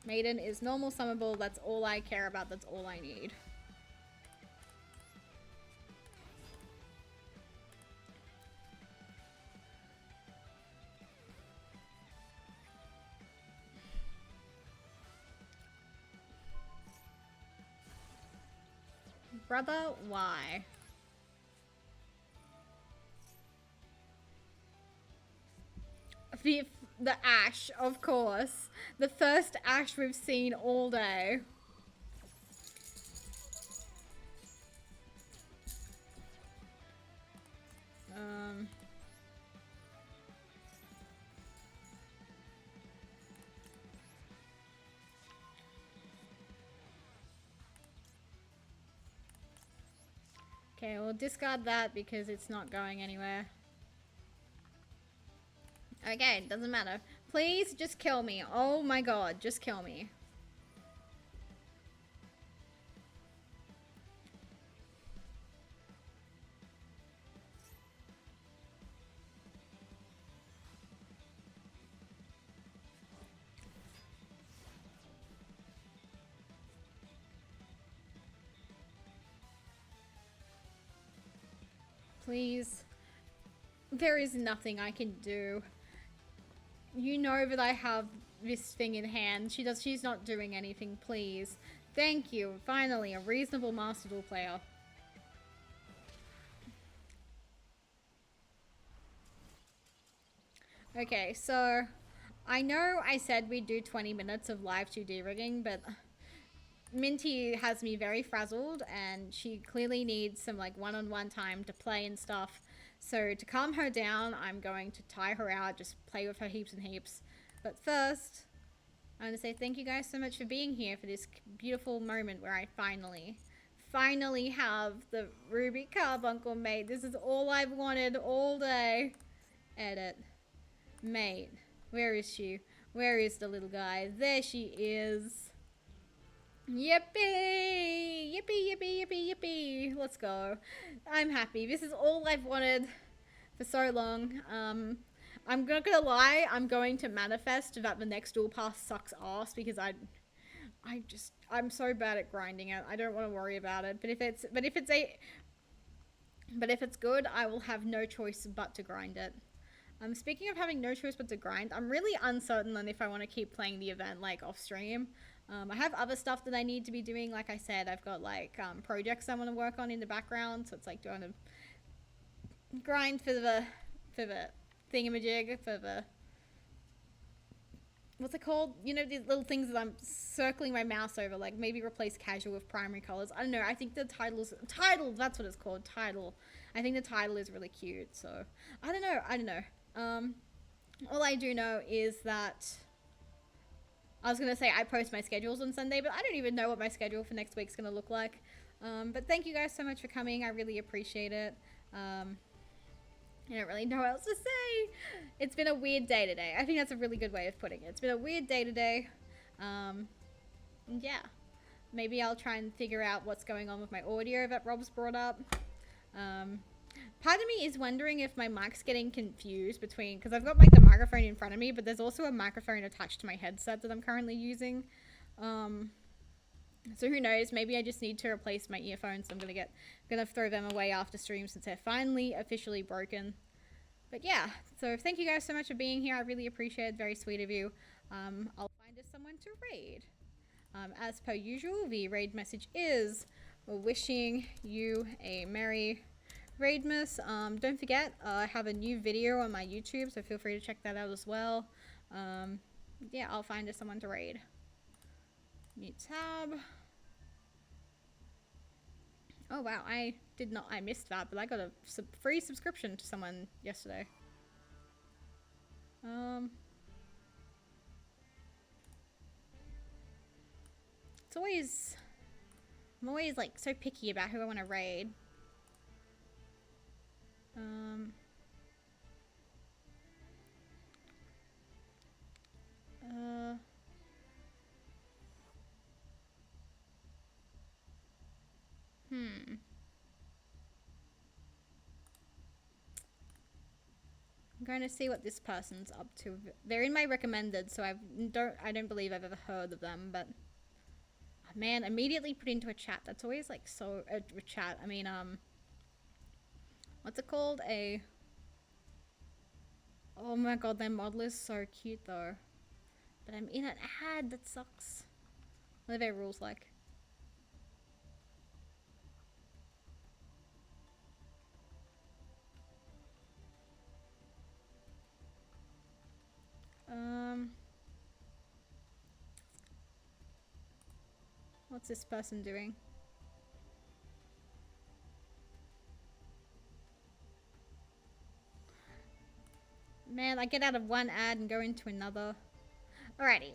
Maiden is normal summonable. That's all I care about. That's all I need. Brother, why? The Ash, of course. The first Ash we've seen all day. Okay, we'll discard that because it's not going anywhere. Okay, doesn't matter. Please just kill me. Oh my god, just kill me. Please. There is nothing I can do. You know that I have this thing in hand. She's not doing anything, please. Thank you. Finally, a reasonable Master Duel player. Okay, so I know I said we'd do 20 minutes of live 2D rigging, but Minty has me very frazzled and she clearly needs some like one-on-one time to play and stuff. So to calm her down, I'm going to tie her out, just play with her heaps and heaps. But first, I want to say thank you guys so much for being here for this beautiful moment where I finally have the Ruby Carbuncle mate. This is all I've wanted all day. Edit. Mate. Where is she? Where is the little guy? There she is. Yippee! Yippee, yippee, yippee, yippee. Let's go. I'm happy. This is all I've wanted for so long. I'm not gonna lie, I'm going to manifest that the next dual pass sucks ass because I'm so bad at grinding it. I don't want to worry about it. But if it's good, I will have no choice but to grind it. Speaking of having no choice but to grind, I'm really uncertain on if I want to keep playing the event like off stream. I have other stuff that I need to be doing. Like I said, I've got like projects I want to work on in the background. So it's like, do I want to grind for the thingamajig, for the, what's it called? You know, these little things that I'm circling my mouse over, like maybe replace casual with primary colors. I don't know. I think the title, that's what it's called. Title. I think the title is really cute. So I don't know. All I do know is that I was going to say I post my schedules on Sunday, but I don't even know what my schedule for next week's going to look like. But thank you guys so much for coming. I really appreciate it. I don't really know what else to say. It's been a weird day today. I think that's a really good way of putting it. It's been a weird day today. Yeah. Maybe I'll try and figure out what's going on with my audio that Rob's brought up. Part of me is wondering if my mic's getting confused between, because I've got like the microphone in front of me, but there's also a microphone attached to my headset that I'm currently using. So who knows, maybe I just need to replace my earphones. I'm gonna throw them away after stream since they're finally officially broken. But yeah, so thank you guys so much for being here. I really appreciate it. Very sweet of you. I'll find us someone to raid. As per usual, the raid message is, we're wishing you a merry Raidmas. Don't forget, I have a new video on my YouTube, so feel free to check that out as well. Yeah, I'll find us someone to raid. New tab. Oh wow, I missed that, but I got a free subscription to someone yesterday. I'm always like so picky about who I want to raid. I'm going to see what this person's up to. They're in my recommended, so I don't believe I've ever heard of them, but man, immediately put into a chat. That's always like so a chat. I mean, what's it called? Oh my god, their model is so cute though. But I'm in an ad, that sucks. What are their rules like? What's this person doing? Man, I get out of one ad and go into another. Alrighty,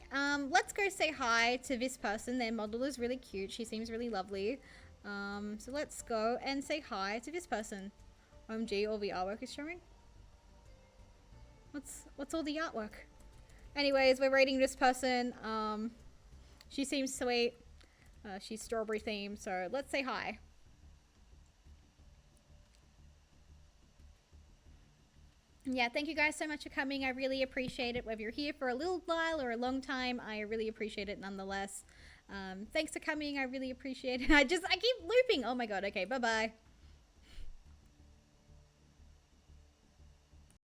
let's go say hi to this person. Their model is really cute. She seems really lovely. So let's go and say hi to this person. OMG, all the artwork is showing. What's all the artwork? Anyways, we're rating this person. She seems sweet. She's strawberry themed, so let's say hi. Yeah, thank you guys so much for coming. I really appreciate it. Whether you're here for a little while or a long time, I really appreciate it nonetheless. Thanks for coming. I really appreciate it. I keep looping. Oh my god. Okay, bye-bye.